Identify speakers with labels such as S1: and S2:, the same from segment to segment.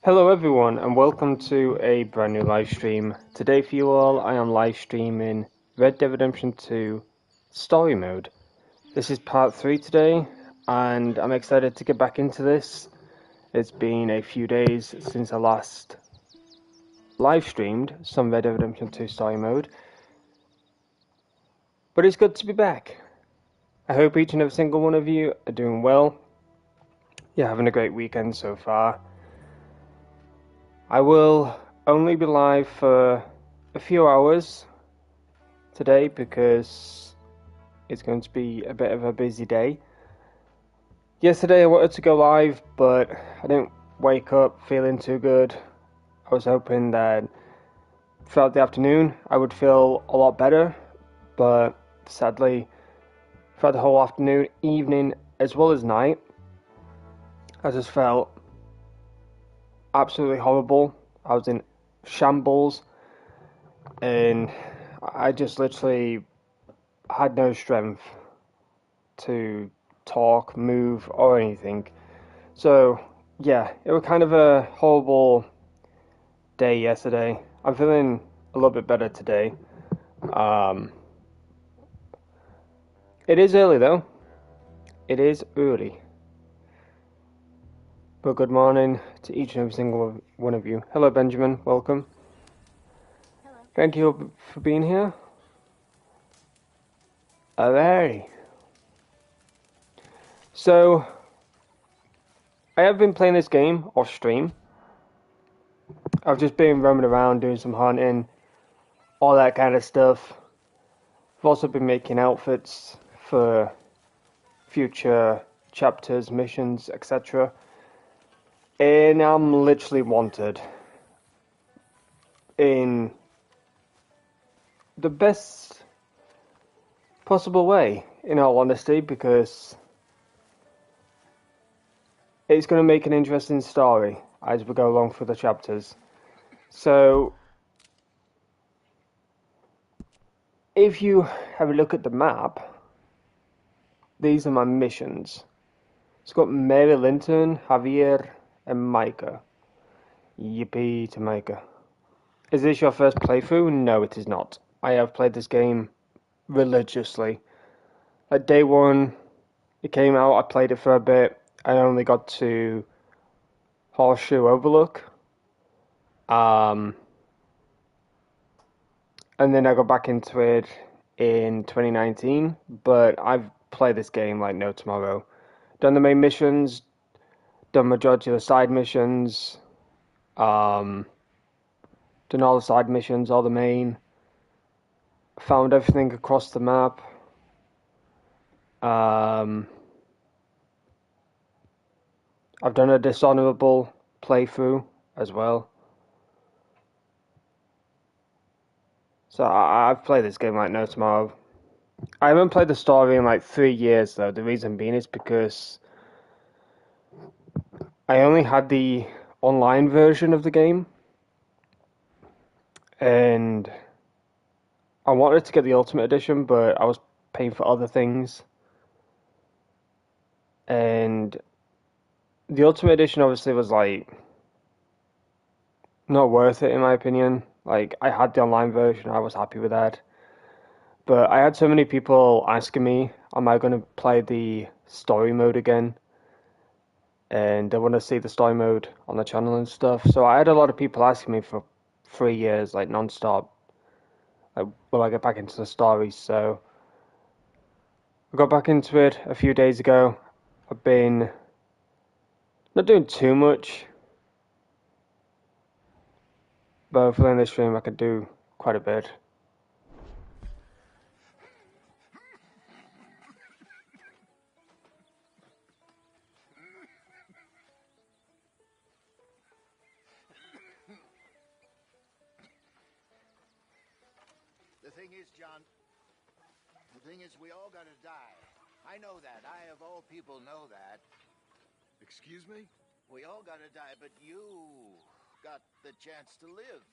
S1: Hello everyone and welcome to a brand new live stream. Today for you all I am live streaming Red Dead Redemption 2 Story Mode. This is part 3 today and I'm excited to get back into this. It's been a few days since I last live streamed some Red Dead Redemption 2 Story Mode. But it's good to be back. I hope each and every single one of you are doing well. You're having a great weekend so far. I will only be live for a few hours today because it's going to be a bit of a busy day. Yesterday I wanted to go live, but I didn't wake up feeling too good. I was hoping that throughout the afternoon I would feel a lot better, but sadly throughout the whole afternoon, evening as well as night, I just felt absolutely horrible. I was in shambles and I just literally had no strength to talk, move or anything. So yeah, it was kind of a horrible day yesterday. I'm feeling a little bit better today. It is early though. It is early. But good morning to each and every single one of you. Hello Benjamin, welcome.
S2: Hello.
S1: Thank you for being here. Alright. So, I have been playing this game off stream. I've just been roaming around doing some hunting, all that kind of stuff. I've also been making outfits for future chapters, missions, etc. And I'm literally wanted in the best possible way, in all honesty, because it's going to make an interesting story as we go along through the chapters. So, if you have a look at the map, these are my missions. It's got Mary Linton, Javier, and Micah. Yippee to Micah. Is this your first playthrough? No, it is not. I have played this game religiously. Like day one, it came out. I played it for a bit. I only got to Horseshoe Overlook. And then I got back into it in 2019. But I've played this game like no tomorrow. Done the main missions. Done majority of the side missions. Done all the side missions, all the main. Found everything across the map. I've done a dishonorable playthrough as well. So I've played this game like no tomorrow. I haven't played the story in like 3 years though. The reason being is because I only had the online version of the game, and I wanted to get the Ultimate Edition, but I was paying for other things. And the Ultimate Edition obviously was like not worth it in my opinion. Like I had the online version, I was happy with that. But I had so many people asking me, am I going to play the story mode again? And they want to see the story mode on the channel and stuff. So I had a lot of people asking me for 3 years, like non-stop, like, will I get back into the story? So I got back into it a few days ago. I've been not doing too much, but hopefully in this stream I could do quite a bit.
S3: The thing is, John, we all gotta die. I know that. I, of all people, know that.
S4: Excuse me?
S3: We all gotta die, but you got the chance to live.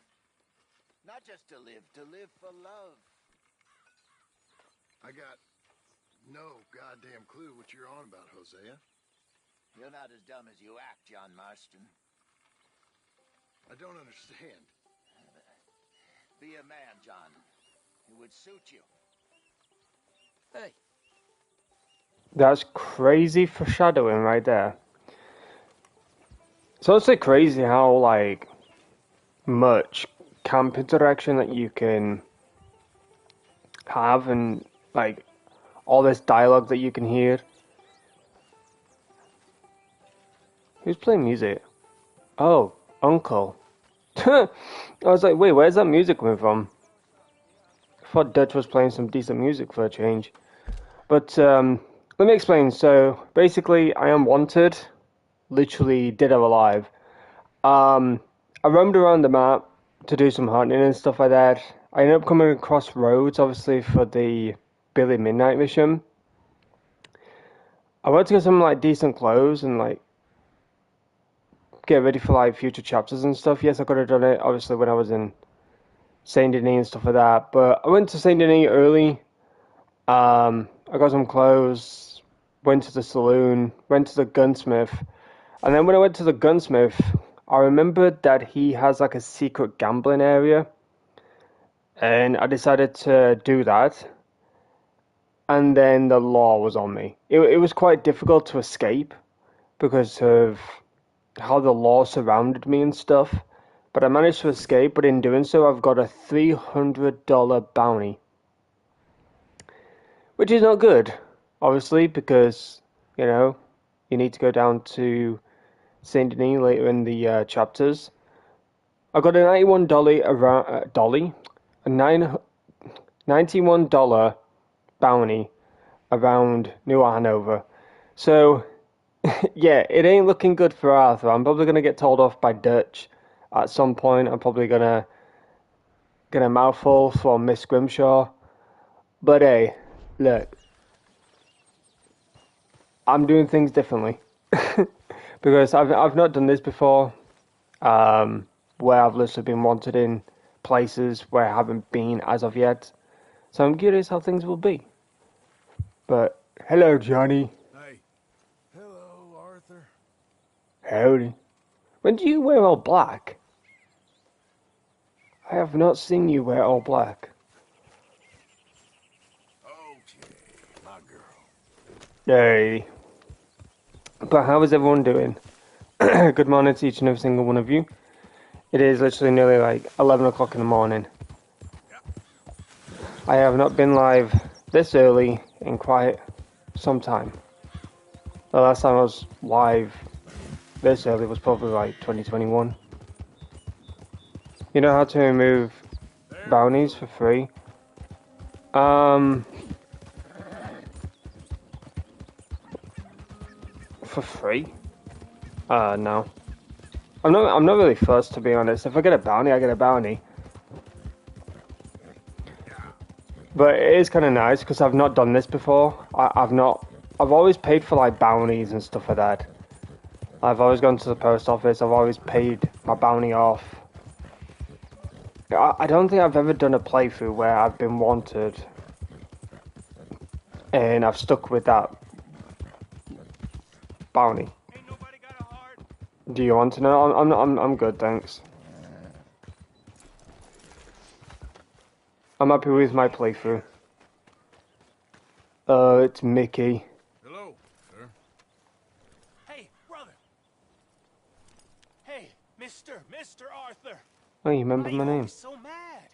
S3: Not just to live for love.
S4: I got no goddamn clue what you're on about, Hosea.
S3: You're not as dumb as you act, John Marston.
S4: I don't understand.
S3: Be a man, John. It would suit you.
S2: Hey.
S1: That's crazy foreshadowing right there. It's honestly crazy how like much camp interaction that you can have, and like all this dialogue that you can hear. Who's playing music? Oh, Uncle. I was like, wait, where's that music coming from? I thought Dutch was playing some decent music for a change. But let me explain. So basically, I am wanted, literally dead or alive. I roamed around the map to do some hunting and stuff like that. I ended up coming across roads, obviously, for the Billy Midnight mission. I wanted to get some like decent clothes and like get ready for like future chapters and stuff. Yes, I could have done it obviously when I was in Saint Denis and stuff like that. But I went to Saint Denis early. I got some clothes, went to the saloon, went to the gunsmith, and then when I went to the gunsmith, I remembered that he has like a secret gambling area, and I decided to do that. And then the law was on me. It was quite difficult to escape because of how the law surrounded me and stuff. But I managed to escape, but in doing so, I've got a $300 bounty. Which is not good, obviously, because, you know, you need to go down to Saint Denis later in the chapters. I got a $91 a $91 bounty around New Hanover. So, yeah, it ain't looking good for Arthur. I'm probably gonna get told off by Dutch at some point. I'm probably gonna get a mouthful from Miss Grimshaw. But hey, look, I'm doing things differently because I've not done this before. Where I've literally been wanted in places where I haven't been as of yet. So I'm curious how things will be. But hello, Johnny.
S4: Hey. Hello, Arthur.
S1: Howdy. When do you wear all black? I have not seen you wear all black.
S4: Okay, my girl.
S1: Yay. But how is everyone doing? Good morning to each and every single one of you. It is literally nearly like 11 o'clock in the morning. I have not been live this early in quite some time. The last time I was live this early was probably like 2021. You know how to remove bounties for free? For free? No. I'm not really fussed, to be honest. If I get a bounty, I get a bounty. But it is kind of nice because I've not done this before. I've always paid for like bounties and stuff like that. I've always gone to the post office. I've always paid my bounty off. I don't think I've ever done a playthrough where I've been wanted and I've stuck with that bounty.
S5: Ain't nobody got a heart.
S1: Do you want to know? I'm good, thanks. I'm happy with my playthrough. It's Mickey.
S4: Hello, sir.
S5: Hey, brother. Hey, Mr. Arthur.
S1: Oh, you remember
S5: Why
S1: my
S5: are you
S1: name?
S5: always so mad?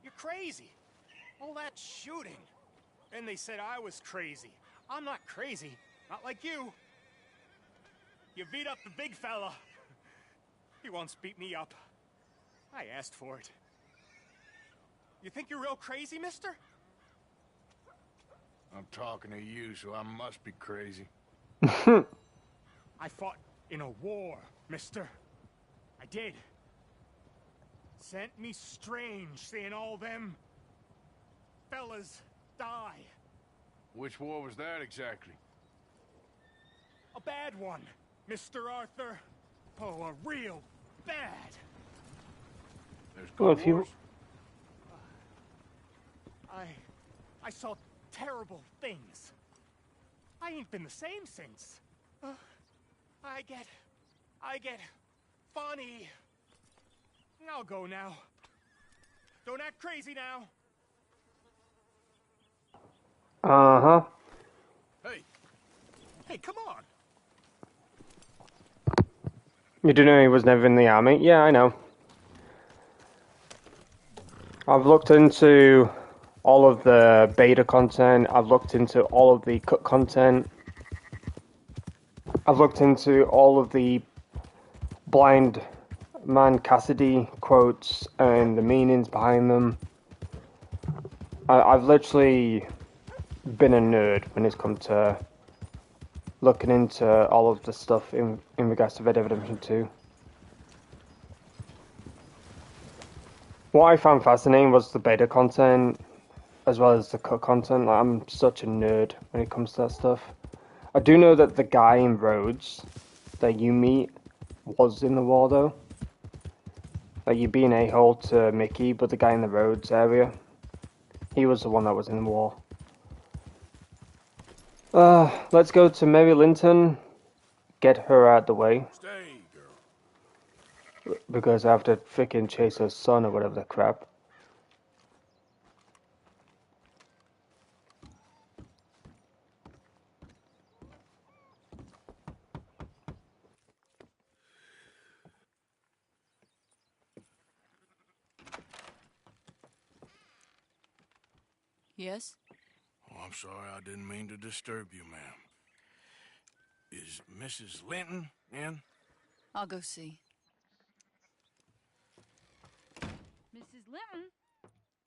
S5: You're crazy. All that shooting. And they said I was crazy. I'm not crazy. Not like you. You beat up the big fella. He once beat me up. I asked for it. You think you're real crazy, mister?
S4: I'm talking to you, so I must be crazy.
S5: I fought in a war, mister. I did. Sent me strange seeing all them fellas die.
S4: Which war was that exactly?
S5: A bad one, Mr. Arthur. Oh, a real bad.
S4: There's
S1: Well,
S4: good
S1: if you-
S4: wars.
S5: I saw terrible things. I ain't been the same since. I get funny. I'll go now. Don't act crazy now.
S1: Uh-huh.
S5: Hey, come on.
S1: You didn't know he was never in the army? Yeah, I know. I've looked into all of the beta content. I've looked into all of the cut content. I've looked into all of the Blind Man Cassidy quotes and the meanings behind them. I've literally been a nerd when it's come to looking into all of the stuff in regards to Red Dead Redemption 2. What I found fascinating was the beta content as well as the cut content. Like, I'm such a nerd when it comes to that stuff. I do know that the guy in Rhodes that you meet was in the war though. Like, you'd be an a-hole to Mickey, but the guy in the Rhodes area, he was the one that was in the war. Let's go to Mary Linton, get her out the way,
S4: Stay, girl.
S1: because I have to freaking chase her son or whatever the crap.
S6: Yes?
S4: Oh, I'm sorry, I didn't mean to disturb you, ma'am. Is Mrs. Linton in?
S6: I'll go see. Mrs. Linton,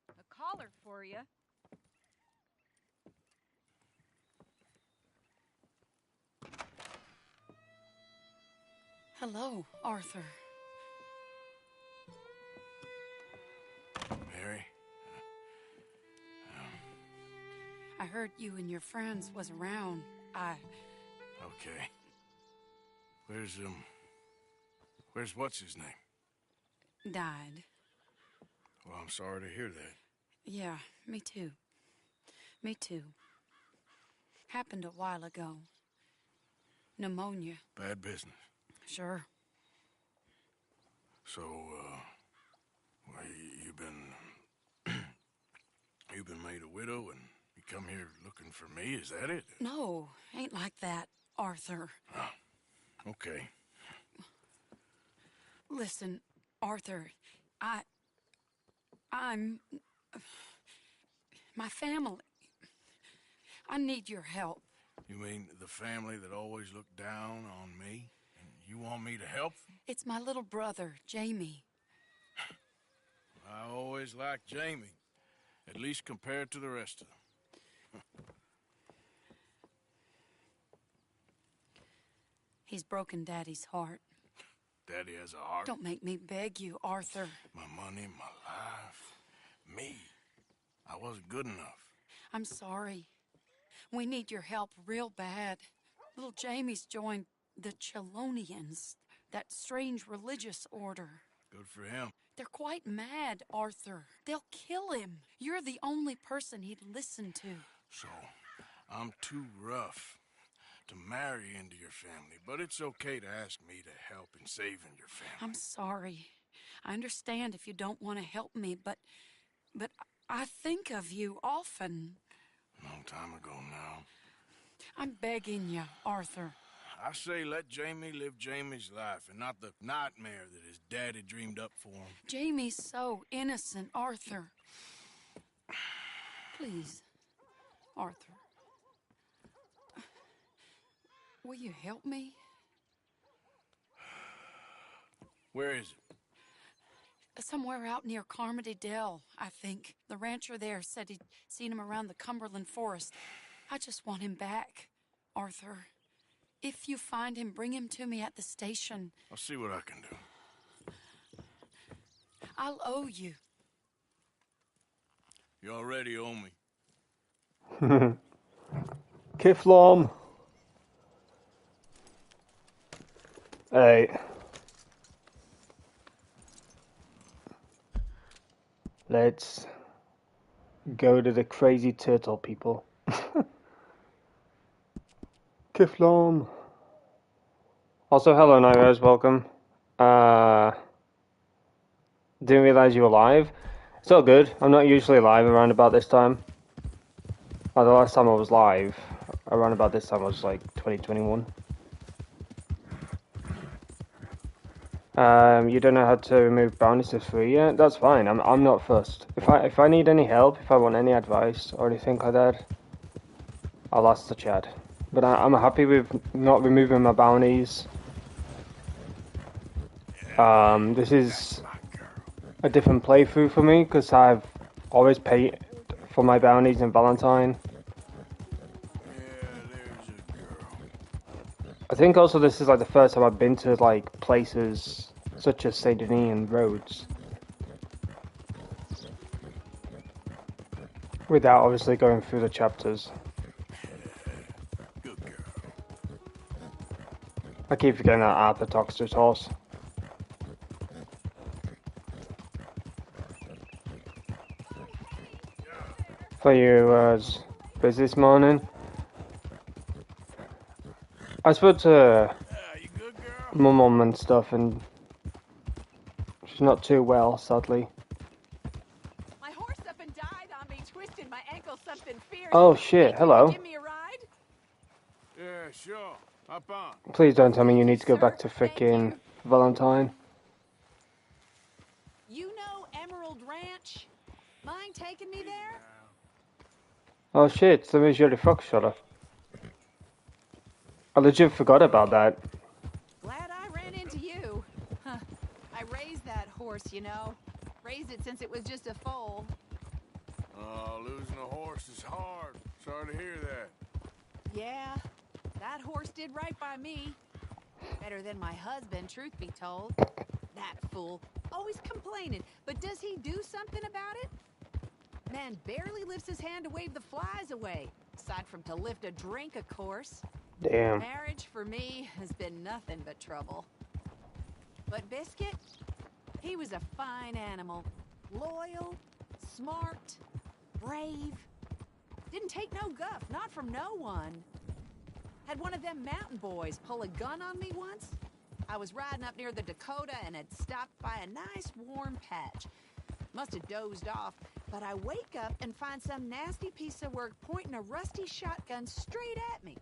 S6: a caller for you. Hello, Arthur.
S4: Mary?
S6: I heard you and your friends was around.
S4: Okay. Where's what's his name?
S6: Died.
S4: Well, I'm sorry to hear that.
S6: Yeah, me too. Me too. Happened a while ago. Pneumonia.
S4: Bad business.
S6: Sure.
S4: So, well, you've been made a widow and you come here looking for me, is that it?
S6: No, ain't like that, Arthur.
S4: Okay.
S6: Listen, Arthur, I'm... my family. I need your help.
S4: You mean the family that always looked down on me? And you want me to help them?
S6: It's my little brother, Jamie.
S4: I always liked Jamie, at least compared to the rest of them.
S6: He's broken Daddy's heart.
S4: Daddy has a heart.
S6: Don't make me beg you, Arthur.
S4: My money, my life, me. I wasn't good enough.
S6: I'm sorry. We need your help real bad. Little Jamie's joined the Chelonians, that strange religious order.
S4: Good for him.
S6: They're quite mad, Arthur. They'll kill him. You're the only person he'd listen to.
S4: So, I'm too rough to marry into your family, but it's okay to ask me to help in saving your family.
S6: I'm sorry. I understand if you don't want to help me, but I think of you often.
S4: Long time ago now.
S6: I'm begging you, Arthur.
S4: I say let Jamie live Jamie's life and not the nightmare that his daddy dreamed up for him.
S6: Jamie's so innocent, Arthur. Please, Arthur. Will you help me?
S4: Where is it?
S6: Somewhere out near Carmody Dell, I think. The rancher there said he'd seen him around the Cumberland Forest. I just want him back, Arthur. If you find him, bring him to me at the station.
S4: I'll see what I can do.
S6: I'll owe you.
S4: You already owe me.
S1: Kiflom. Hey. Let's go to the crazy turtle people. Kiflom. Also, hello Nightmares, welcome. Didn't realize you were live. It's all good. I'm not usually live around about this time. The last time I was live, around about this time was like 2021. You don't know how to remove bounties for free yet? That's fine. I'm not fussed. If I need any help, if I want any advice or anything like that, I'll ask the chat. But I'm happy with not removing my bounties. This is a different playthrough for me because I've always paid for my bounties in Valentine. I think also this is like the first time I've been to like places such as Saint Denis and Rhodes without obviously going through the chapters.
S4: Good girl.
S1: I keep forgetting that Arthur talks to his horse. For you was busy this morning. I spoke to
S4: You good girl?
S1: my mum and stuff, and she's not too well, sadly.
S7: My horse up and died on me, twisted my ankle something fierce.
S1: Oh shit, hello.
S7: Give me a ride?
S4: Yeah, sure. Hop on.
S1: Please don't tell me you need to go
S7: Sir,
S1: back to
S7: thank
S1: frickin'
S7: you.
S1: Valentine.
S7: You know Emerald Ranch? Mind taking me there?
S1: Oh shit, the Missouri Fox shutter. I legit forgot about that.
S7: Glad I ran into you. Huh. I raised that horse, you know. Raised it since it was just a foal.
S4: Oh, losing a horse is hard. Sorry to hear that.
S7: Yeah, that horse did right by me. Better than my husband, truth be told. That fool. Always complaining. But does he do something about it? Man barely lifts his hand to wave the flies away. Aside from to lift a drink, of course.
S1: Damn.
S7: Marriage, for me, has been nothing but trouble. But Biscuit, he was a fine animal. Loyal, smart, brave. Didn't take no guff, not from no one. Had one of them mountain boys pull a gun on me once. I was riding up near the Dakota and had stopped by a nice warm patch. Must have dozed off, but I wake up and find some nasty piece of work pointing a rusty shotgun straight at me.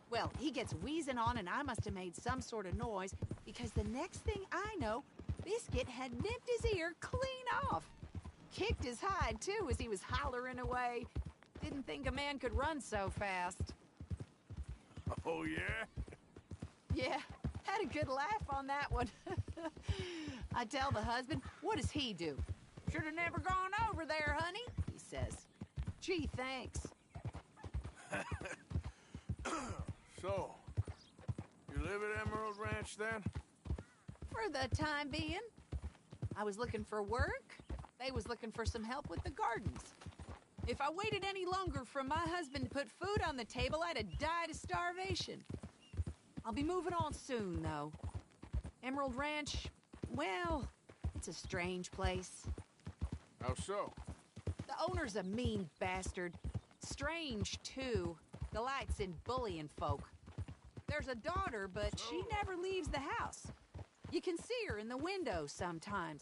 S7: Well, he gets wheezing on and I must have made some sort of noise because the next thing I know, Biscuit had nipped his ear clean off. Kicked his hide, too, as he was hollering away. Didn't think a man could run so fast.
S4: Oh, yeah?
S7: Yeah, had a good laugh on that one. I tell the husband, what does he do? Should have never gone over there, honey, he says. Gee, thanks.
S4: So, you live at Emerald Ranch then?
S7: For the time being. I was looking for work. They was looking for some help with the gardens. If I waited any longer for my husband to put food on the table, I'd have died of starvation. I'll be moving on soon, though. Emerald Ranch, well, it's a strange place.
S4: How so?
S7: The owner's a mean bastard. Strange, too. Delights in bullying folk. There's a daughter, but she never leaves the house. You can see her in the window sometimes.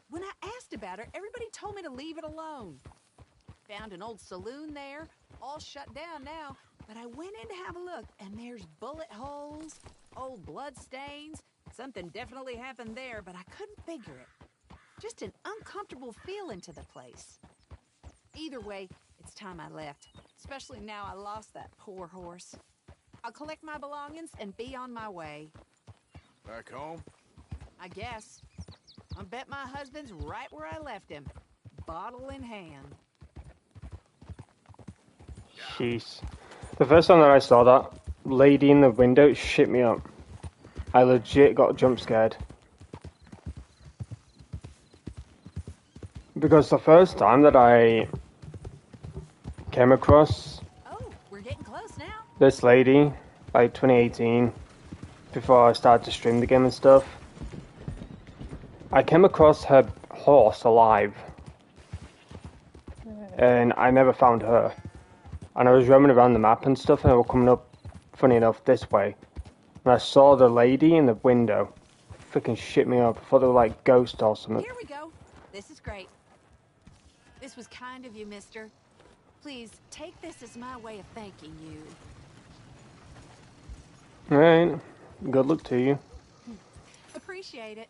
S7: When I asked about her, everybody told me to leave it alone. Found an old saloon there, all shut down now, but I went in to have a look, and there's bullet holes, old blood stains. Something definitely happened there, but I couldn't figure it. Just an uncomfortable feeling to the place. Either way, it's time I left, especially now I lost that poor horse. I'll collect my belongings and be on my way.
S4: Back home?
S7: I guess. I bet my husband's right where I left him, bottle in hand.
S1: Jeez. The first time that I saw that lady in the window, it shit me up. I legit got jump scared. Because the first time that I came across
S7: Oh, we're getting close now.
S1: this lady, like 2018, before I started to stream the game and stuff, I came across her horse alive. And I never found her. And I was roaming around the map and stuff, and I was coming up, funny enough, this way. And I saw the lady in the window. Freaking shit me up. I thought they were like ghosts or something.
S7: Here we go. This is great. This was kind of you, mister. Please, take this as my way of thanking you.
S1: Alright. Good luck to you.
S7: Appreciate it.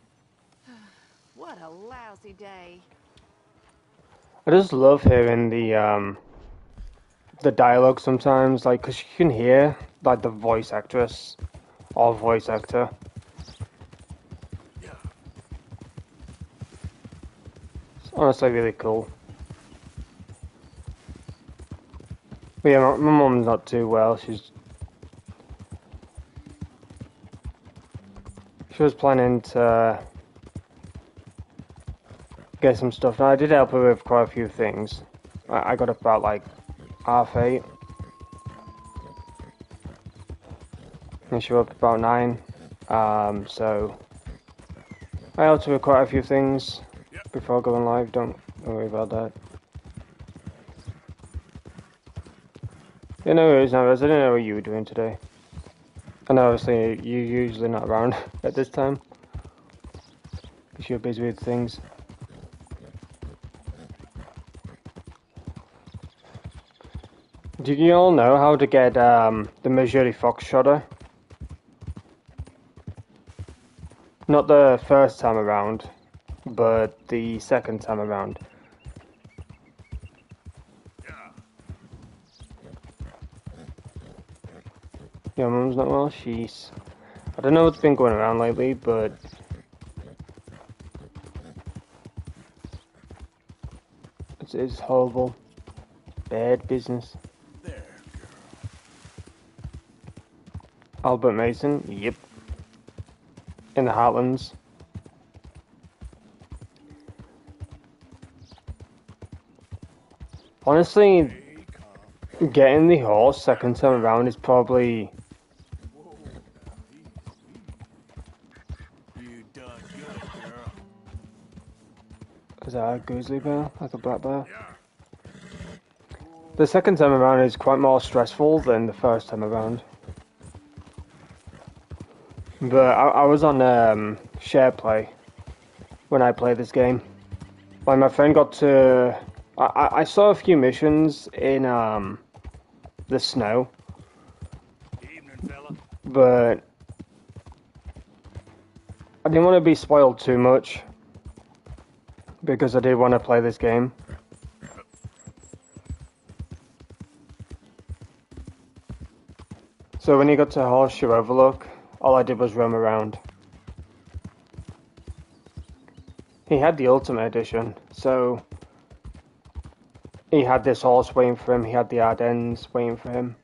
S7: What a lousy day.
S1: I just love hearing the dialogue sometimes, like, because you can hear, like, the voice actress or voice actor. It's honestly really cool. But yeah, my mum's not too well. She was planning to get some stuff. Now, I did help her with quite a few things. I got up about like 8:30. And she was up about 9. So I helped her with quite a few things before going live. Don't worry about that. Yeah, no worries, no worries. I didn't know what you were doing today. And obviously you're usually not around at this time, because you're busy with things. Do you all know how to get the Missouri Fox shutter? Not the first time around, but the second time around. Your mum's not well? She's... I don't know what's been going around lately, but... It's horrible. Bad business. Albert Mason? Yep. In the Heartlands. Honestly, getting the horse second time around is probably...
S4: You done good, girl.
S1: Is that a grizzly bear? Like a black bear? The second time around is quite more stressful than the first time around. But I was on share play when I played this game. Like my friend got to. I saw a few missions in the snow,
S5: Evening, fella.
S1: but I didn't want to be spoiled too much because I did want to play this game. So when you got to Horseshoe Overlook, all I did was roam around. He had the Ultimate Edition, so he had this horse waiting for him, he had the Ardennes waiting for him.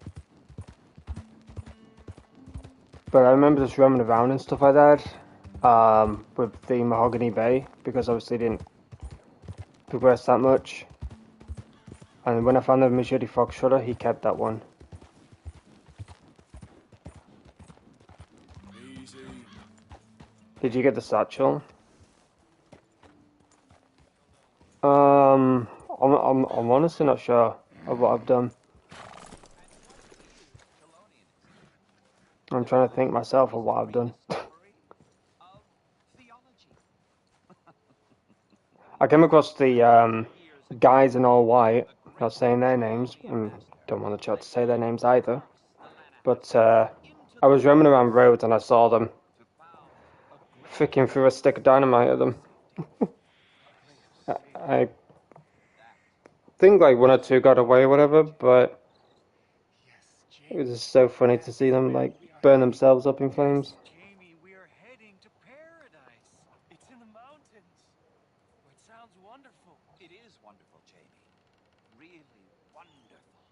S1: But I remember just roaming around and stuff like that, with the Mahogany Bay, because obviously didn't progress that much. And when I found the Machete Fox Shutter, he kept that one.
S4: Easy.
S1: Did you get the satchel? I'm honestly not sure of what I've done. I'm trying to think myself of what I've done. I came across the guys in all white, not saying their names, and don't want the chat to say their names either. But I was roaming around roads and I saw them. Freaking threw a stick of dynamite at them. I think like one or two got away or whatever, but it was just so funny to see them like burn themselves up in flames.
S2: Jamie, we are heading to paradise. It's in the mountains. It sounds wonderful.
S8: It is wonderful, Jamie. Really wonderful.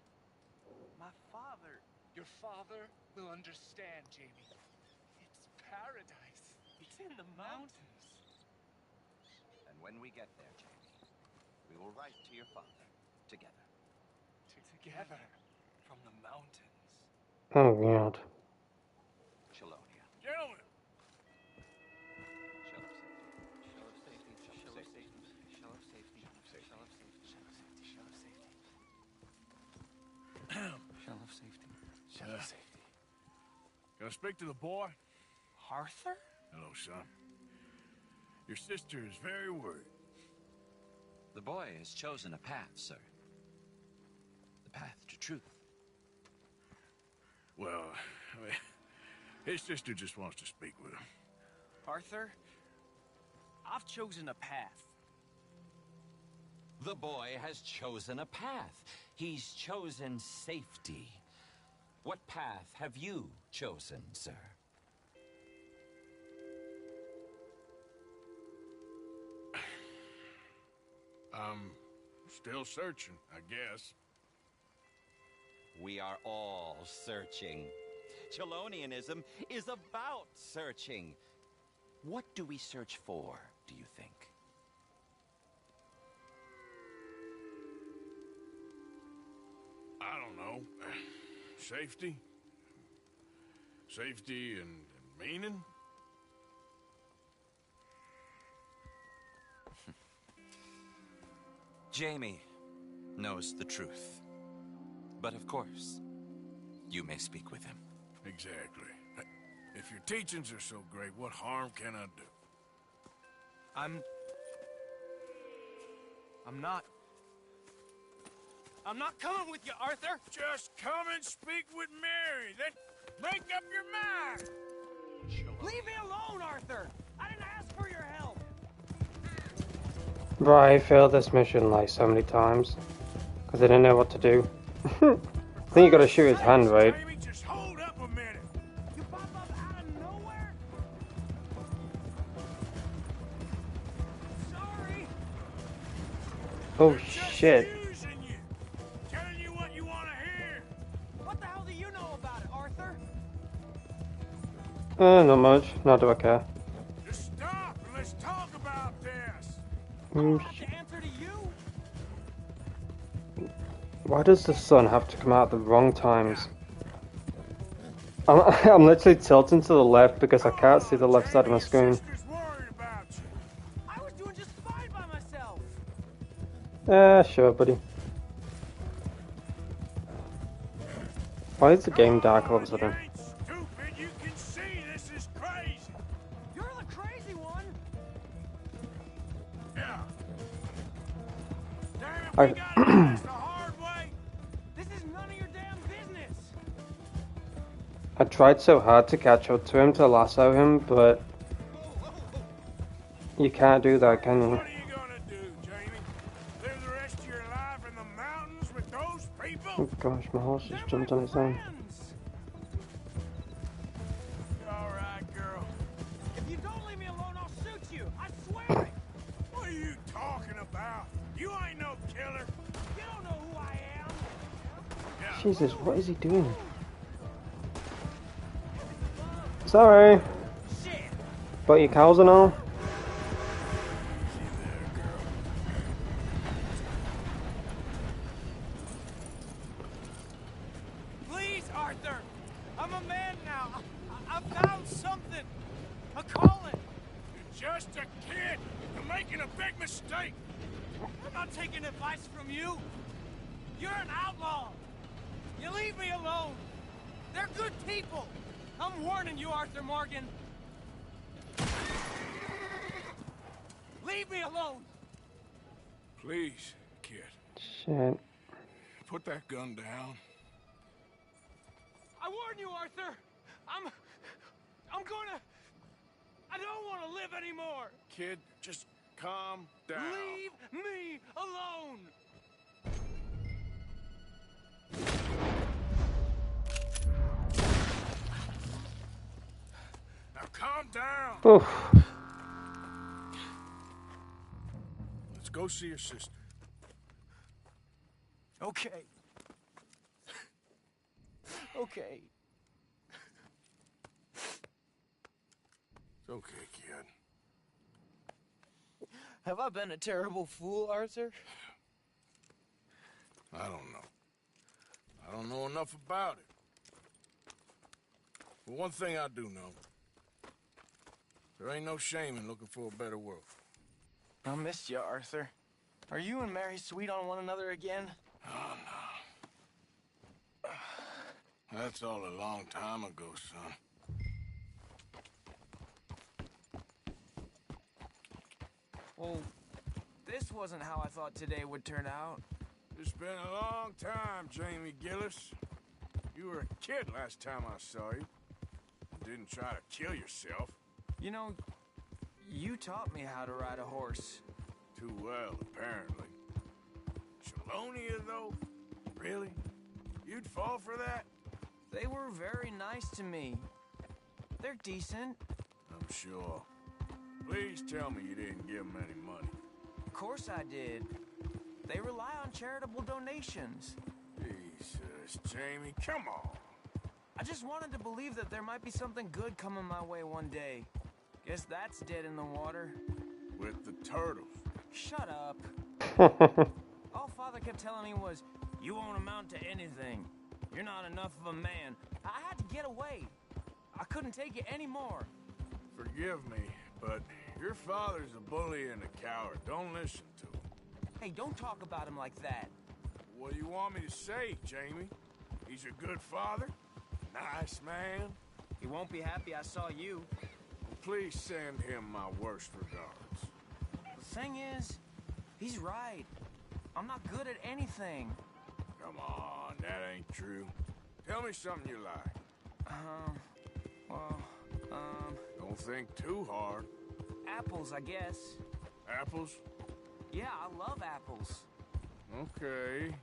S2: My father. Your father will understand, Jamie. It's paradise. It's in the mountains.
S8: And when we get there, Jamie, we will write to your father together.
S2: Together from the mountains.
S1: Oh god.
S8: Chelonia.
S4: Gentlemen,
S8: Shell of safety. Shell of safety. Shell of safety. Shell of safety. Shell of safety. Shell of safety. Shell of safety. Shell of safety.
S4: can I speak to the boy?
S2: Arthur?
S4: Hello, son. Your sister is very worried.
S8: The boy has chosen a path, sir. The path to truth.
S4: Well, his sister just wants to speak with him.
S2: Arthur? I've chosen a path.
S8: The boy has chosen a path. He's chosen safety. What path have you chosen, sir?
S4: I'm still searching, I guess.
S8: We are all searching. Chelonianism is about searching. What do we search for, do you think?
S4: I don't know. Safety? Safety and meaning?
S8: Jamie knows the truth. But of course, you may speak with him.
S4: Exactly. If your teachings are so great, what harm can I do?
S2: I'm not coming with you, Arthur!
S4: Just come and speak with Mary, then make up your mind!
S2: Leave me alone, Arthur! I didn't ask for your help!
S1: Right, I failed this mission like so many times because I didn't know what to do. I think you gotta shoot his hand, right?
S4: Jamie, just hold up a minute!
S2: You pop up out of nowhere? Sorry!
S1: Oh shit.
S4: Using you! Telling you what you want to hear!
S2: What the hell do you know about it, Arthur?
S1: Not much. Not do I care.
S4: Just stop and let's talk about this!
S2: I don't have to answer to you!
S1: Why does the sun have to come out at the wrong times? I'm literally tilting to the left because I can't see the left side of my screen.
S4: Sister's worried about you.
S2: I was doing just fine by myself!
S1: Sure, buddy. Why is the game dark all of a sudden?
S4: You ain't stupid. You can see this is crazy.
S2: You're the crazy one!
S4: Yeah.
S5: We
S1: I
S5: gotta do this the hard way. This is none of your damn business.
S1: I tried so hard to catch up to him to lasso him, but you can't do that, can you?
S4: What are you gonna do, Jamie? Live the rest of your life in the mountains with those people?
S1: Oh gosh, my horse just jumped on its own.
S4: All right, girl.
S5: If you don't leave me alone, I'll shoot you. I swear it.
S4: What are you talking about? You ain't no killer.
S5: You don't know who I am.
S4: Yeah.
S1: Jesus, what is he doing? Sorry.
S5: Shit.
S1: But your cows and all?
S5: Please, Arthur. I'm a man now. I found something. A calling.
S4: You're just a kid. You're making a big mistake.
S5: I'm not taking advice from you. You're an outlaw. You leave me alone. They're good people. I'm warning you, Arthur Morgan. Leave me alone.
S4: Please, kid.
S1: Shit.
S4: Put that gun down.
S5: I warn you, Arthur. I don't want to live anymore.
S4: Kid, just calm down.
S5: Leave me alone.
S4: Now calm down.
S1: Oof.
S4: Let's go see your sister.
S5: Okay. Okay.
S4: It's okay, kid.
S5: Have I been a terrible fool, Arthur?
S4: I don't know. I don't know enough about it. But one thing I do know. There ain't no shame in looking for a better world.
S5: I missed you, Arthur. Are you and Mary sweet on one another again?
S4: Oh, no. That's all a long time ago, son.
S5: Well, this wasn't how I thought today would turn out.
S4: It's been a long time, Jamie Gillis. You were a kid last time I saw you. You didn't try to kill yourself.
S5: You know, you taught me how to ride a horse.
S4: Too well, apparently. Chelonia, though? Really? You'd fall for that?
S5: They were very nice to me. They're decent.
S4: I'm sure. Please tell me you didn't give them any money.
S5: Of course I did. They rely on charitable donations.
S4: Jesus, Jamie, come on.
S5: I just wanted to believe that there might be something good coming my way one day. Guess that's dead in the water.
S4: With the turtles.
S5: Shut up. All Father kept telling me was, you won't amount to anything. You're not enough of a man. I had to get away. I couldn't take it anymore.
S4: Forgive me, but your father's a bully and a coward. Don't listen to him.
S5: Hey, don't talk about him like that.
S4: What do you want me to say, Jamie? He's a good father? Nice man?
S5: He won't be happy I saw you.
S4: Please send him my worst regards.
S5: The thing is, he's right. I'm not good at anything.
S4: Come on, that ain't true. Tell me something you like. Don't think too hard.
S5: Apples, I guess.
S4: Apples?
S5: Yeah, I love apples.
S4: Okay.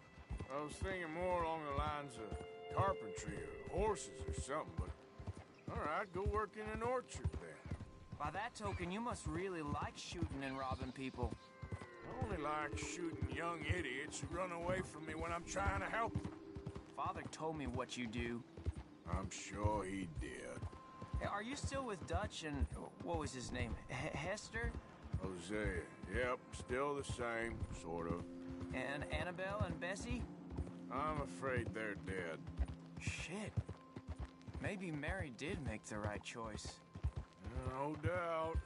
S4: I was thinking more along the lines of carpentry or horses or something, but... Alright, go work in an orchard then.
S5: By that token, you must really like shooting and robbing people.
S4: I only like shooting young idiots who run away from me when I'm trying to help them.
S5: Father told me what you do.
S4: I'm sure he did.
S5: Hey, are you still with Dutch and... what was his name? Hester?
S4: Hosea. Yep, still the same, sort of.
S5: And Annabelle and Bessie?
S4: I'm afraid they're dead.
S5: Shit. Maybe Mary did make the right choice.
S4: No doubt.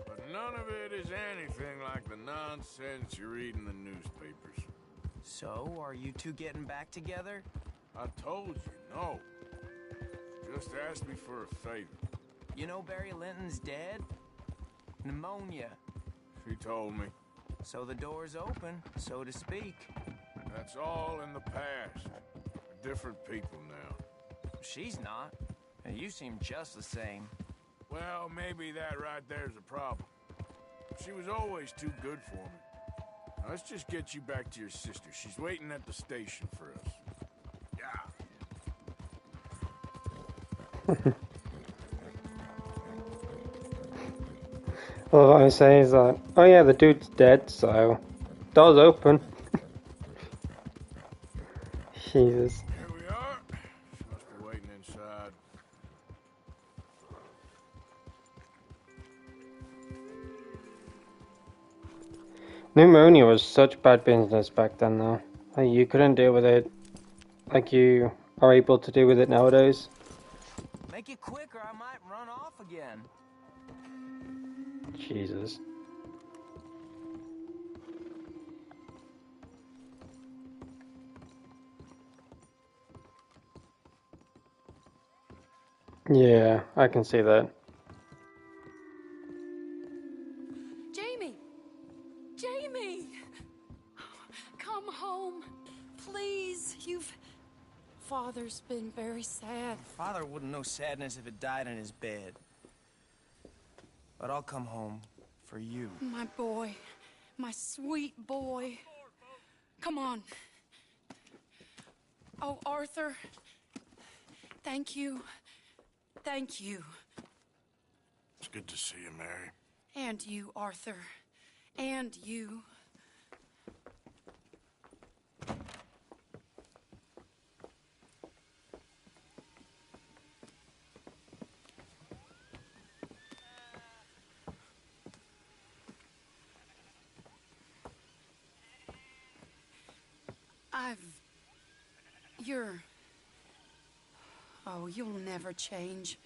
S4: But none of it is anything like the nonsense you read in the newspapers.
S5: So, are you two getting back together?
S4: I told you, no. Just ask me for a favor.
S5: You know Barry Linton's dead? Pneumonia.
S4: She told me.
S9: So the door's open, so to speak.
S4: That's all in the past. We're different people now.
S9: She's not. And you seem just the same.
S4: Well, maybe that right there's a problem. She was always too good for me. Now, let's just get you back to your sister. She's waiting at the station for us. Yeah.
S1: All I say is that, oh yeah, the dude's dead, so door's open. Jesus.
S4: Here we are. She must be waiting inside.
S1: Pneumonia was such bad business back then, though. Like, you couldn't deal with it like you are able to deal with it nowadays.
S9: Make it quick or I might run off again.
S1: Jesus. Yeah, I can see that.
S6: Jamie! Jamie! Come home. Please. Father's been very sad.
S9: Father wouldn't know sadness if it died in his bed. But I'll come home for you.
S6: My boy. My sweet boy. Come on. Oh, Arthur. Thank you. Thank you.
S4: It's good to see you, Mary.
S6: And you, Arthur. And you. Oh, you'll never change.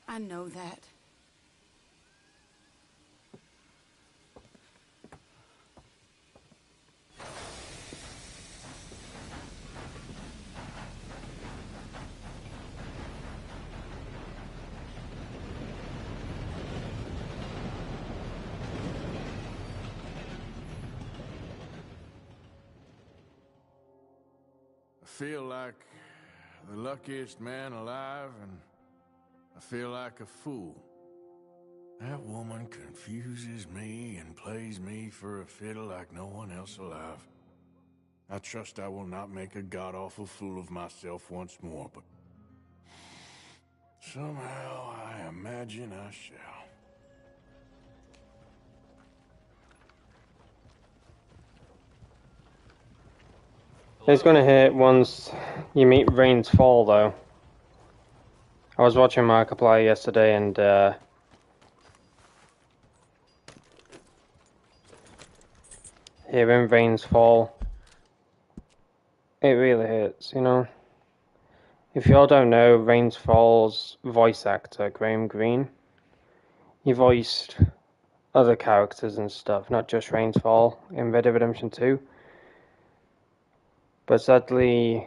S6: I know that.
S4: I feel like the luckiest man alive, and I feel like a fool. That woman confuses me and plays me for a fiddle like no one else alive. I trust I will not make a god-awful fool of myself once more, but somehow I imagine I shall.
S1: It's gonna hit once you meet Rain's Fall, though. I was watching Markiplier yesterday, and hearing Rain's Fall, it really hits, you know. If you all don't know, Rain's Fall's voice actor, Graham Greene, he voiced other characters and stuff, not just Rain's Fall in Red Dead Redemption 2. But sadly,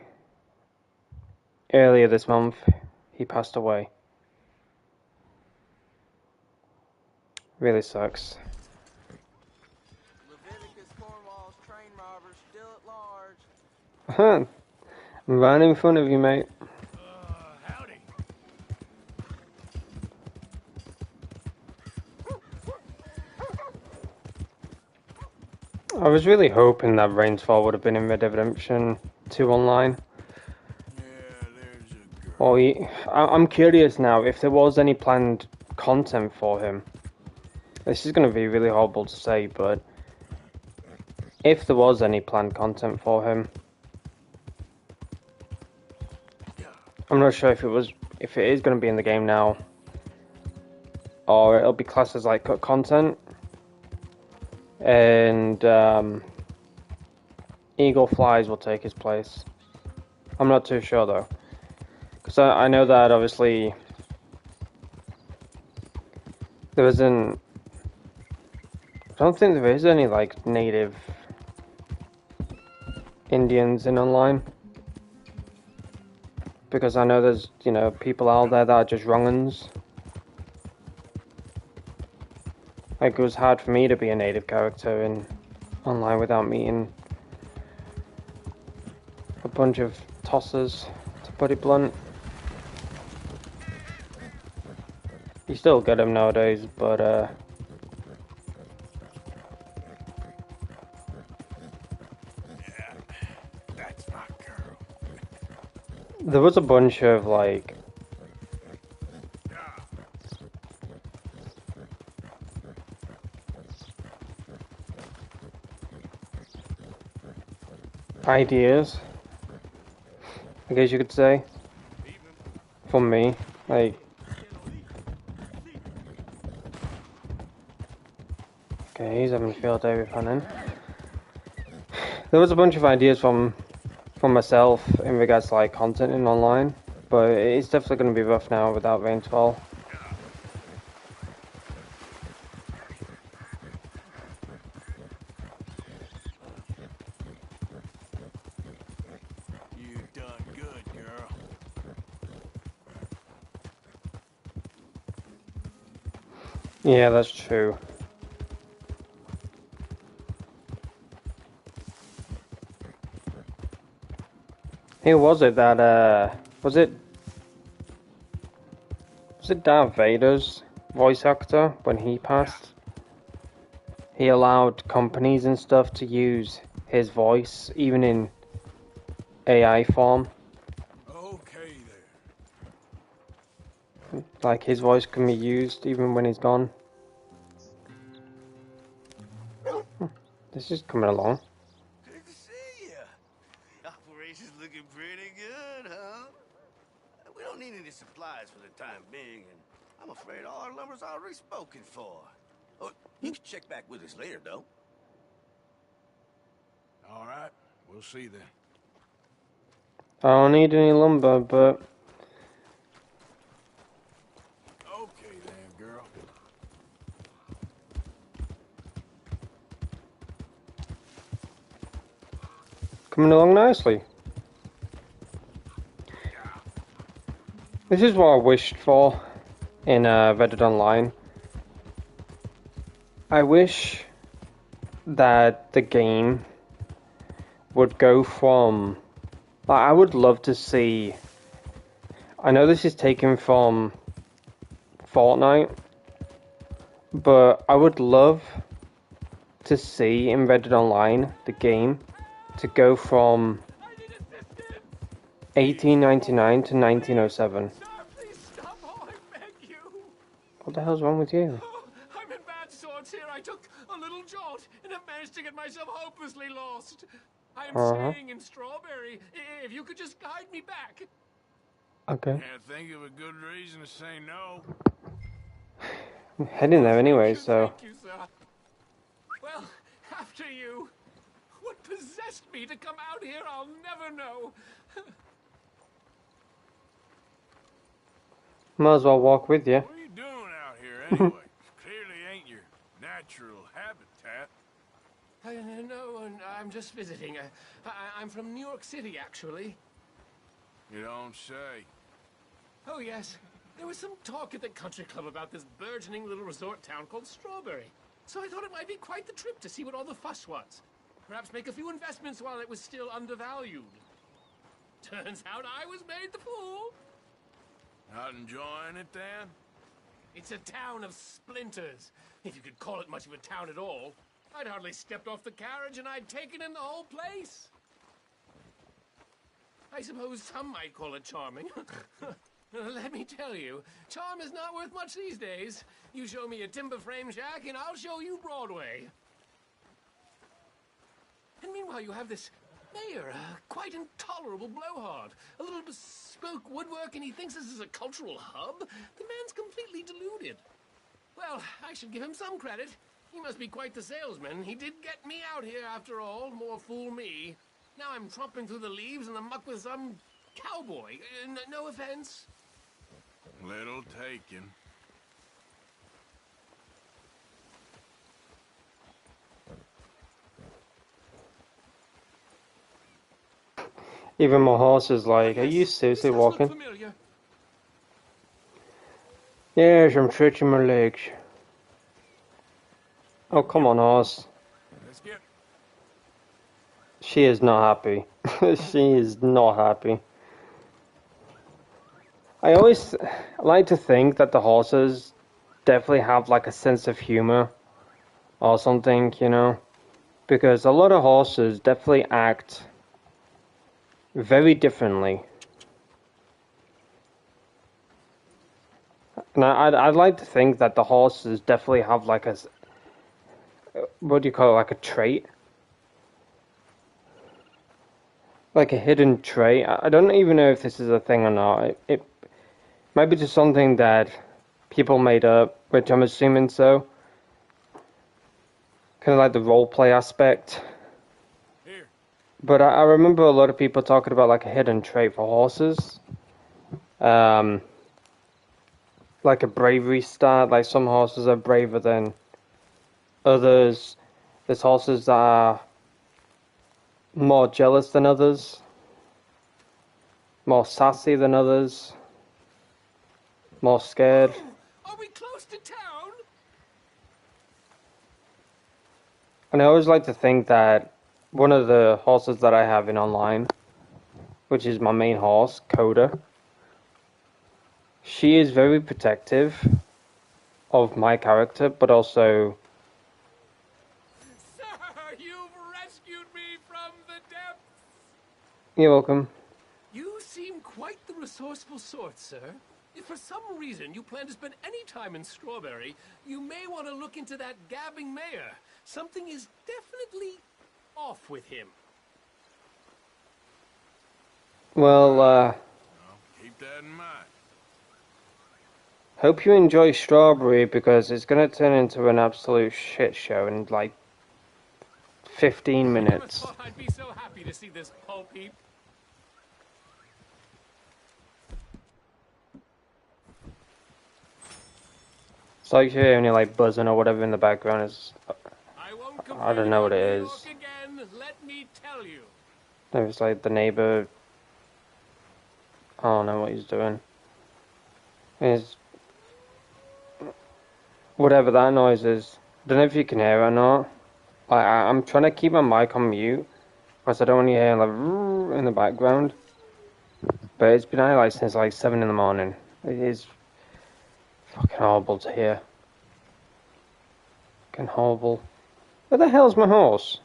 S1: earlier this month, he passed away. Really sucks.
S9: Leviticus Cornwall's train robbers still at large.
S1: I'm right in front of you, mate.
S5: Howdy.
S1: I was really hoping that Rain's Fall would have been in Red Dead Redemption 2 online.
S4: Yeah, there's a girl.
S1: Or I'm curious now if there was any planned content for him. This is going to be really horrible to say, but if there was any planned content for him, I'm not sure if it is going to be in the game now, or it'll be classed as like cut content. And Eagle Flies will take his place. I'm not too sure though, because I know that obviously there isn't. I don't think there is any like native Indians in online, because I know there's people out there that are just wrong-uns. Like, it was hard for me to be a native character in online without meeting a bunch of tossers, to put it blunt. You still get them nowadays, but
S4: Yeah, that's my girl.
S1: there was a bunch of like ideas, I guess you could say, from me. Like, okay, he's having a field day with Hannon. There was a bunch of ideas from myself in regards to like content in online, but it's definitely going to be rough now without rainfall.
S4: You done good, girl.
S1: Yeah, that's true. Who was it that was it Darth Vader's voice actor when he passed? He allowed companies and stuff to use his voice even in AI form.
S4: Okay there.
S1: Like, his voice can be used even when he's gone. This is coming along.
S3: Good to see you. Operation's looking pretty good, huh? We don't need any supplies for the time being, and I'm afraid all our lumber's already spoken for. Oh, you can check back with us later, though.
S4: All right, we'll see then.
S1: I don't need any lumber, but
S4: Okay then, girl.
S1: coming along nicely. This is what I wished for in Reddit Online. I wish that the game would go from... Like, I would love to see... I know this is taken from Fortnite, but I would love to see in Reddit Online, the game, to go from 1899 to 1907.
S5: Sir, please stop. Oh, I beg you.
S1: What the hell's wrong with you?
S5: Oh, I'm in bad sorts here. I took a little jaunt and have managed to get myself hopelessly lost. I am staying in Strawberry. If you could just guide me back.
S1: Okay.
S4: Can't think of a good reason to say no.
S1: I'm heading there anyway, so...
S5: Thank you, sir. Well, after you. What possessed me to come out here, I'll never know.
S1: Might as well walk with you.
S4: What are you doing out here anyway? Clearly ain't your natural habitat.
S5: No, I'm just visiting. I'm from New York City, actually.
S4: You don't say.
S5: Oh, yes. There was some talk at the country club about this burgeoning little resort town called Strawberry. So I thought it might be quite the trip to see what all the fuss was. Perhaps make a few investments while it was still undervalued. Turns out I was made the fool.
S4: Not enjoying it then?
S5: It's a town of splinters, if you could call it much of a town at all. I'd hardly stepped off the carriage and I'd taken in the whole place. I suppose some might call it charming. Let me tell you, charm is not worth much these days. You show me a timber frame shack and I'll show you Broadway. And meanwhile you have this mayor, a quite intolerable blowhard. A little bespoke woodwork and he thinks this is a cultural hub? The man's completely deluded. Well, I should give him some credit. He must be quite the salesman. He did get me out here after all, more fool me. Now I'm tromping through the leaves in the muck with some cowboy. No offense.
S4: Little taken.
S1: Even my horse is like, are you seriously walking?
S5: Familiar.
S1: Yes, I'm stretching my legs. Oh, come on, horse.
S4: Biscuit?
S1: She is not happy. She is not happy. I always like to think that the horses definitely have like a sense of humor or something, you know? Because a lot of horses definitely act very differently. And I'd like to think that the horses definitely have like a, what do you call it, like a trait? Like a hidden trait. I don't even know if this is a thing or not. It might be just something that people made up, which I'm assuming so. Kind of like the roleplay aspect.
S4: Here.
S1: But I remember a lot of people talking about like a hidden trait for horses. Like a bravery stat. Like some horses are braver than others. There's horses that are more jealous than others. More sassy than others. More scared.
S2: Are we close to town?
S1: And I always like to think that one of the horses that I have in online, which is my main horse, Coda, she is very protective of my character, but also...
S2: Sir, you've rescued me from the depths.
S1: You're welcome.
S10: You seem quite the resourceful sort, sir. If for some reason you plan to spend any time in Strawberry, you may want to look into that gabbing mayor. Something is definitely off with him.
S1: Well,
S4: Keep that in mind.
S1: hope you enjoy Strawberry, because it's going to turn into an absolute shit show in like 15
S10: Never
S1: minutes.
S10: thought I'd be so happy to see this pulp heap.
S1: It's like you're hearing like buzzing or whatever in the background. I don't know what it is.
S10: Again, let me tell you.
S1: Maybe it's like the neighbor. I don't know what he's doing. It's whatever that noise is. I don't know if you can hear it or not. I'm trying to keep my mic on mute because I don't want to hear like in the background. But it's been out like since like 7 in the morning. It is fucking horrible to hear. Fucking horrible. Where the hell's my horse?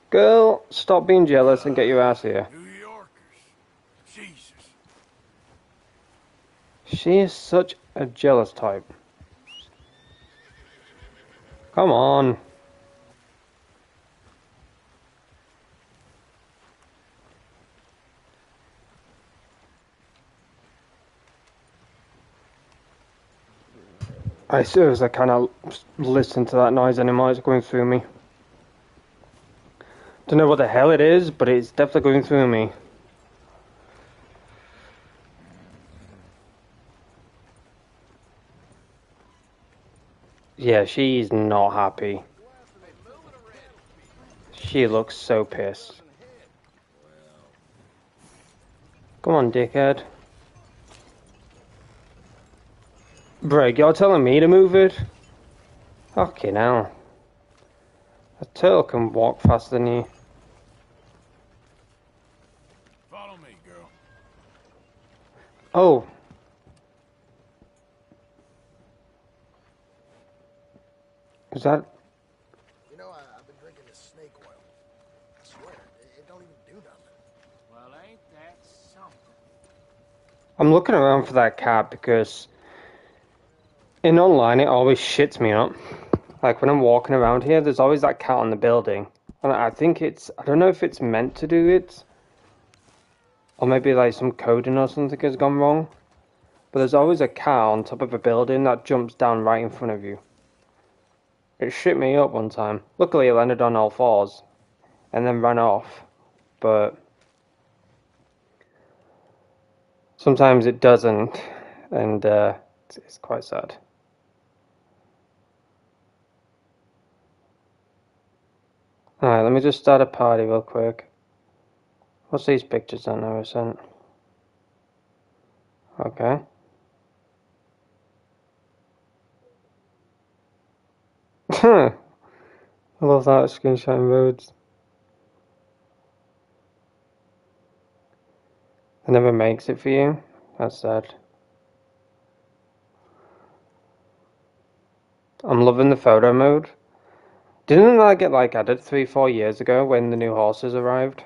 S1: Girl, stop being jealous and get your ass here.
S4: New Yorkers. Jesus.
S1: She is such a jealous type. Come on. I seriously cannot listen to that noise anymore. It's going through me. Don't know what the hell it is, but it's definitely going through me. Yeah, she's not happy. She looks so pissed. Come on, dickhead. Bro, you're telling me to move it? Fucking hell. A turtle can walk faster than you.
S4: Follow me, girl.
S1: Oh. Is that...
S11: You know, I've been drinking this snake oil. I swear, it don't even do nothing.
S2: Well, ain't that something?
S1: I'm looking around for that cat because in online it always shits me up. Like when I'm walking around here, there's always that cat on the building. And I think it's, I don't know if it's meant to do it. Or maybe like some coding or something has gone wrong. But there's always a cat on top of a building that jumps down right in front of you. It shit me up one time. Luckily it landed on all fours. And then ran off. But sometimes it doesn't. And it's quite sad. Alright, let me just start a party real quick. What's these pictures that I sent? Okay. I love that screenshotting roads. It never makes it for you. That's sad. I'm loving the photo mode. Didn't that get like added 3-4 years ago when the new horses arrived?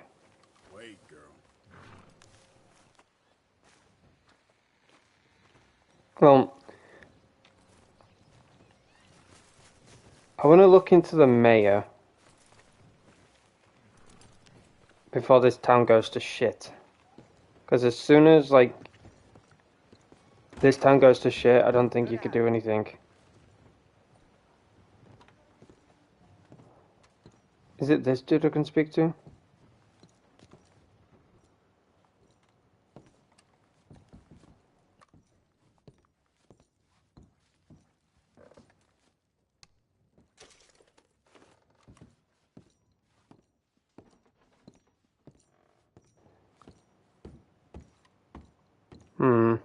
S4: Wait, girl.
S1: Well, I want to look into the mayor before this town goes to shit. Because as soon as, like, this town goes to shit, I don't think you could do anything. Is it this dude I can speak to? Hmm.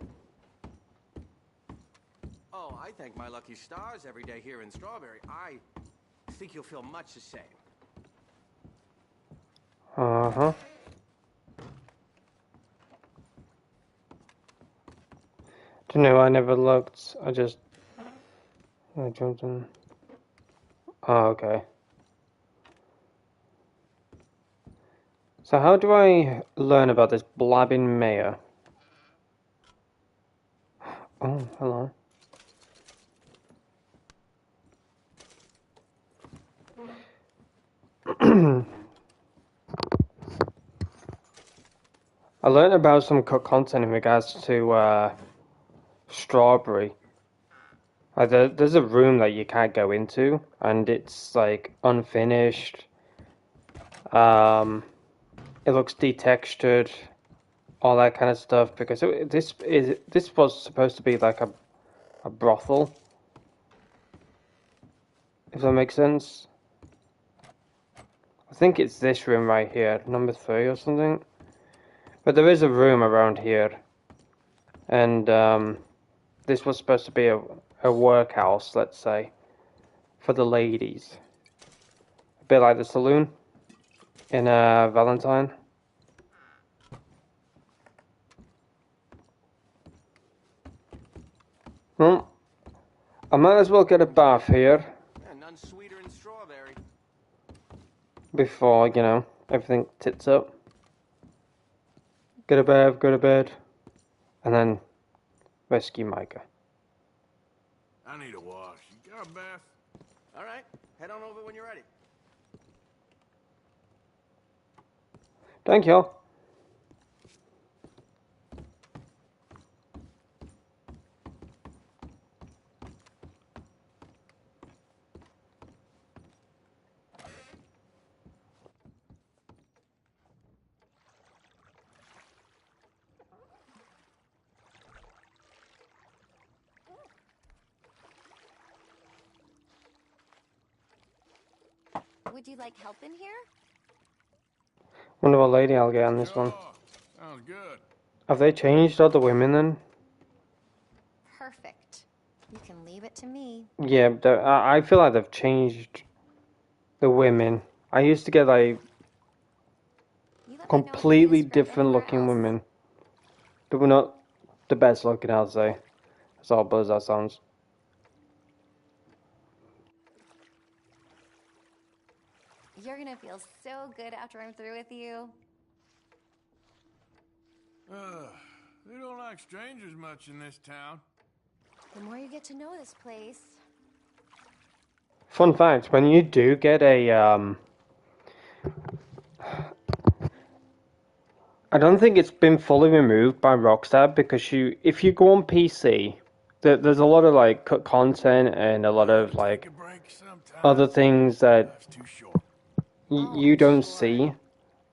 S12: Oh, I thank my lucky stars every day here in Strawberry. I think you'll feel much the same.
S1: Uh-huh. Don't know, I never looked. I jumped in. Oh, okay. So how do I learn about this blabbing mayor? Oh, hello. I learned about some content in regards to Strawberry. There's a room that you can't go into, and it's like unfinished. It looks detextured, all that kind of stuff. Because this was supposed to be like a brothel, if that makes sense. I think it's this room right here, number 3 or something. But there is a room around here, and this was supposed to be a workhouse, let's say, for the ladies. A bit like the saloon in Valentine. Well, I might as well get a bath here
S12: Yeah, none sweeter than Strawberry.
S1: before, you know, everything tits up. Get a bath, go to bed, and then rescue Micah.
S4: I need a wash. You got a bath?
S12: All right, head on over when you're ready.
S1: Thank you.
S13: Would you like help in here?
S1: Wonder what lady I'll get on this one.
S4: Sounds good.
S1: Have they changed all the women then?
S13: Perfect. You can leave it to me.
S1: Yeah, I feel like they've changed the women. I used to get like completely different looking women. They were not the best looking, I'll say. As all buzz that sounds.
S13: You're gonna feel so good after I'm through with you.
S4: They don't like strangers much in this town.
S13: The more you get to know this place.
S1: Fun fact, when you do get a I don't think it's been fully removed by Rockstar because if you go on PC, there's a lot of like cut content and a lot of like other things that you don't see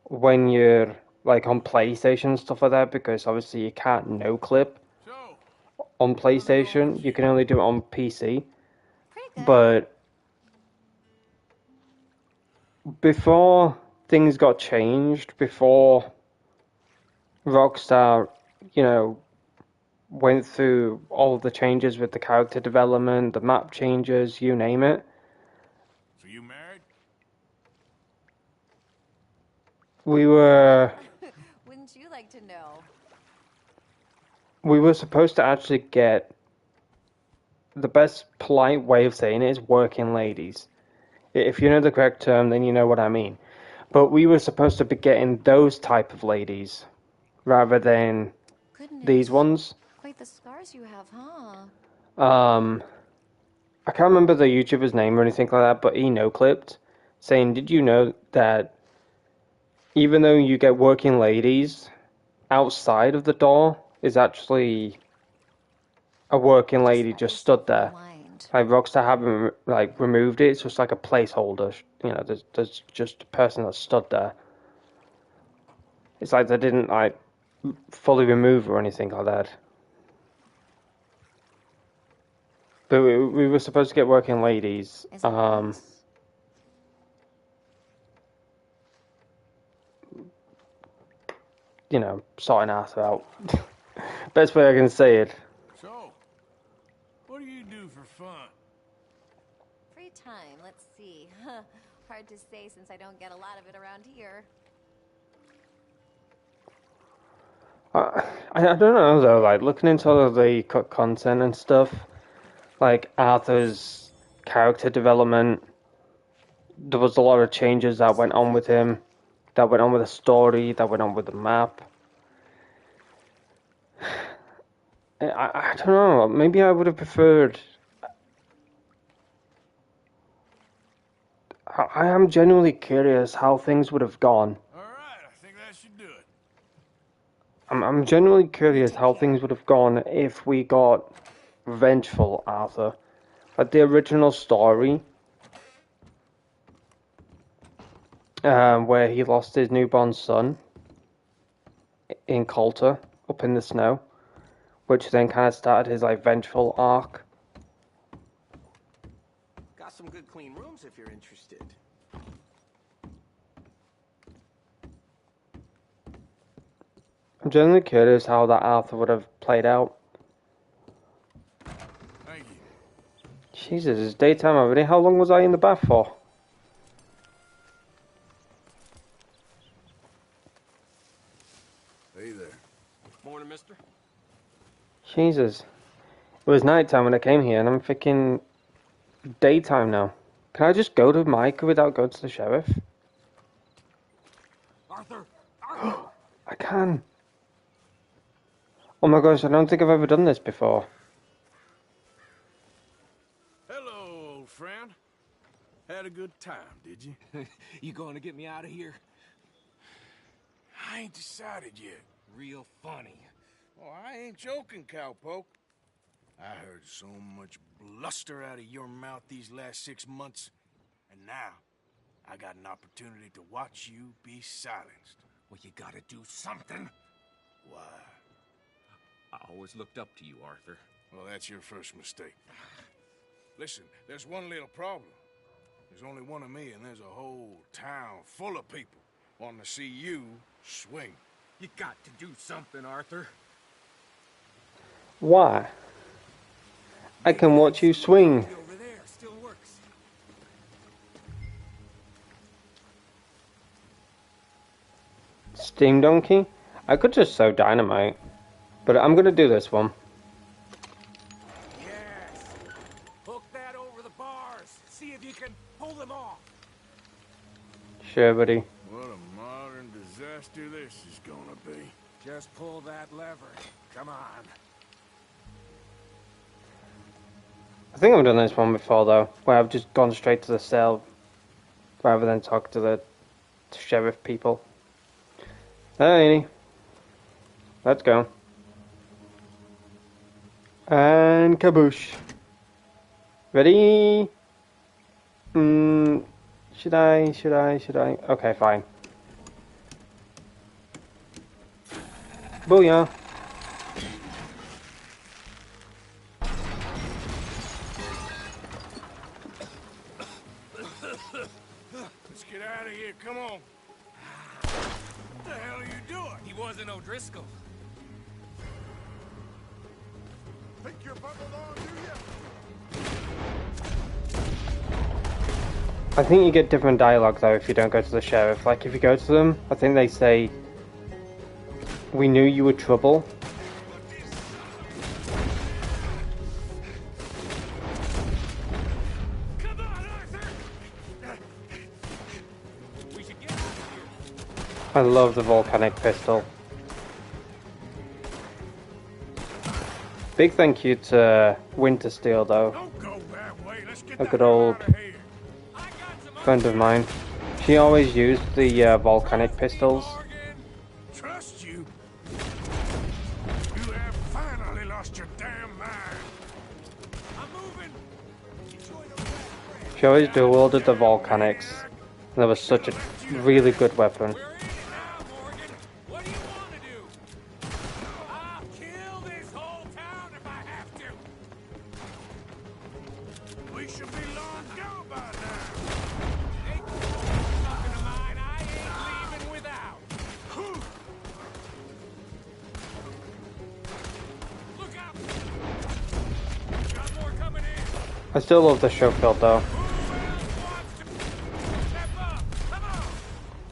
S1: when you're like on PlayStation and stuff like that, because obviously you can't no clip on PlayStation. You can only do it on PC. But before things got changed, before Rockstar, you know, went through all of the changes with the character development, the map changes, you name it.
S4: So you married?
S1: we were
S13: Wouldn't you like to know?
S1: we were supposed to actually get, the best polite way of saying it is working ladies. If you know the correct term, then you know what I mean. But we were supposed to be getting those type of ladies rather than these ones.
S13: Quite the scars you have, huh?
S1: I can't remember the YouTuber's name or anything like that, but he no-clipped saying, did you know that even though you get working ladies, outside of the door is actually a working lady just stood there. Like Rockstar haven't like removed it, it's just like a placeholder. You know, there's just a person that stood there. It's like they didn't like fully remove or anything like that. But we were supposed to get working ladies. You know, sorting Arthur out. Best way I can say it.
S4: So, what do you do for fun?
S13: Free time, let's see. Hard to say since I don't get a lot of it around here.
S1: I don't know though, like looking into all of the cut content and stuff, like Arthur's character development, there was a lot of changes that went on with him, that went on with the story, that went on with the map. I don't know, maybe I would have preferred... I am genuinely curious how things would have gone.
S4: Alright, I think that should do it.
S1: I'm genuinely curious how things would have gone if we got Vengeful Arthur. Like the original story, where he lost his newborn son in Coulter, up in the snow, which then kind of started his like vengeful arc.
S12: Got some good clean rooms if you're interested.
S1: I'm genuinely curious how that Arthur would have played out.
S4: Thank you.
S1: Jesus, it's daytime already. How long was I in the bath for?
S4: Hey there.
S10: Morning, mister.
S1: Jesus. It was nighttime when I came here, and I'm thinking daytime now. Can I just go to Micah without going to the sheriff?
S10: Arthur!
S1: I can. Oh my gosh, I don't think I've ever done this before.
S4: Hello, old friend. Had a good time, did you?
S10: You going to get me out of here?
S4: I ain't decided yet.
S10: Real funny.
S4: Oh, I ain't joking, cowpoke. I heard so much bluster out of your mouth these last 6 months, and now I got an opportunity to watch you be silenced.
S10: Well, you gotta do something.
S4: Why?
S10: I always looked up to you, Arthur.
S4: Well, that's your first mistake. Listen, there's one little problem. There's only one of me, and there's a whole town full of people wanting to see you swing.
S10: You got to do something, Arthur.
S1: Why? I can watch you swing.
S10: Over there still works.
S1: Steam Donkey? I could just sow dynamite. But I'm gonna do this one.
S10: Yes. Hook that over the bars. See if you can pull them off.
S1: Sure, buddy.
S4: What a modern disaster this is gonna be.
S10: Just pull that lever. Come on.
S1: I think I've done this one before though, where I've just gone straight to the cell rather than talk to the sheriff people. Alrighty. Let's go. And kaboosh. Ready? Should I? Okay, fine. Booyah.
S4: Let's get out of here, come on. What the hell are you doing?
S10: He wasn't O'Driscoll.
S11: Think you're buckled on, do you?
S1: I think you get different dialogue though if you don't go to the sheriff. Like if you go to them, I think they say, "We knew you were trouble."
S2: Come on, Arthur! We should get out of here.
S1: I love the volcanic pistol. Big thank you to Winter Steel though.
S4: Don't go that way. Let's get
S1: A
S4: the
S1: good
S4: hell
S1: old
S4: out of here.
S1: friend of mine. She always used the volcanic pistols.
S4: Trust you? You have finally lost your damn mind.
S2: I'm moving.
S1: She always dual-wielded the volcanics. And that was such a really good weapon.
S2: What do you want to do? I'll kill this whole town if I have to.
S4: We should be long gone by now.
S2: Ain't nothing of mine. I ain't leaving without. Look out! Got more coming in.
S1: I still love the Schofield though.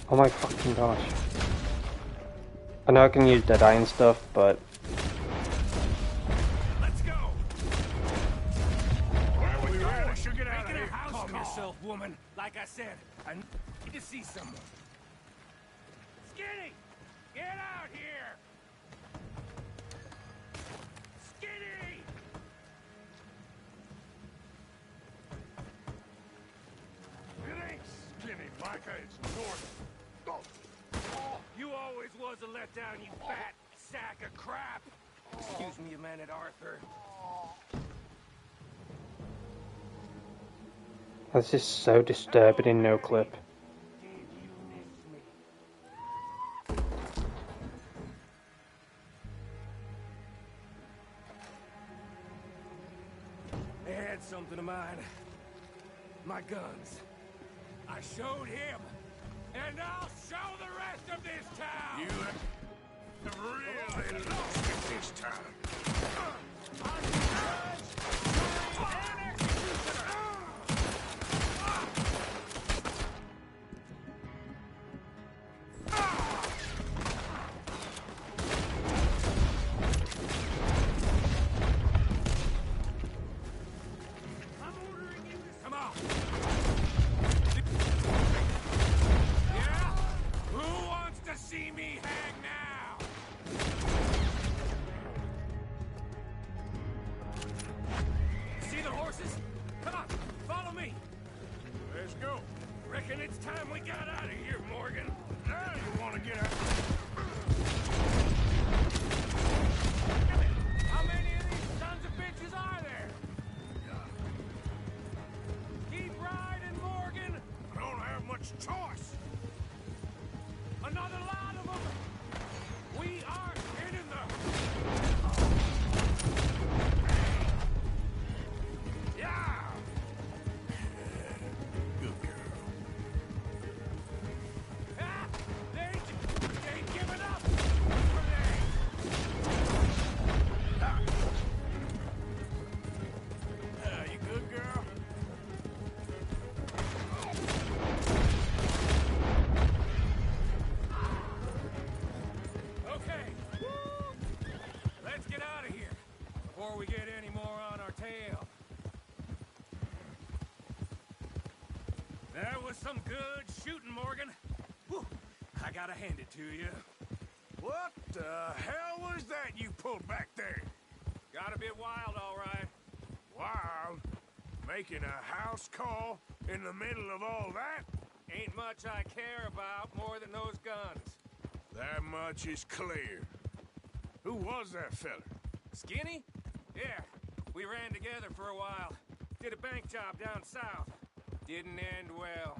S1: Oh my fucking gosh. I know I can use Deadeye and stuff, but...
S2: Let's go.
S4: Well, we really should get out of
S2: Make it
S4: here.
S2: a house
S4: Calm
S2: call.
S4: yourself,
S2: Woman. Like I said, I need to see someone. Skinny! Get out here! Skinny!
S4: It ain't skinny, Micah. It's North.
S2: Oh, you always was a letdown, you fat sack of crap. Excuse me a minute, Arthur.
S1: That's just so disturbing in no clip.
S2: They had something of mine. My guns. I showed him. And I'll show the rest of this town!
S4: You have really lost it this time.
S2: I'm the judge, jury, and executioner! I'm ordering you to... Come on! Yeah? Who wants to see me hang now? See the horses? Come on, follow me.
S4: Let's go.
S2: Reckon it's time we got out of here, Morgan.
S4: Now you want to get out.
S2: How many of these sons of bitches are there? Keep riding, Morgan.
S4: I don't have much choice.
S2: Another lot of them. We are hitting them. Yeah.
S4: Good girl.
S2: Ah, they ain't giving up. Are they?
S4: You good girl?
S2: Okay. Let's get out of here before we get any more on our tail. That was some good shooting, Morgan. Whew. I gotta hand it to you.
S4: What the hell was that you pulled back there?
S2: Got a bit wild, all right.
S4: Wild? Making a house call in the middle of all that?
S2: Ain't much I care about more than those guns.
S4: That much is clear. Who was that feller?
S2: Skinny? Yeah, we ran together for a while. Did a bank job down south. Didn't end well.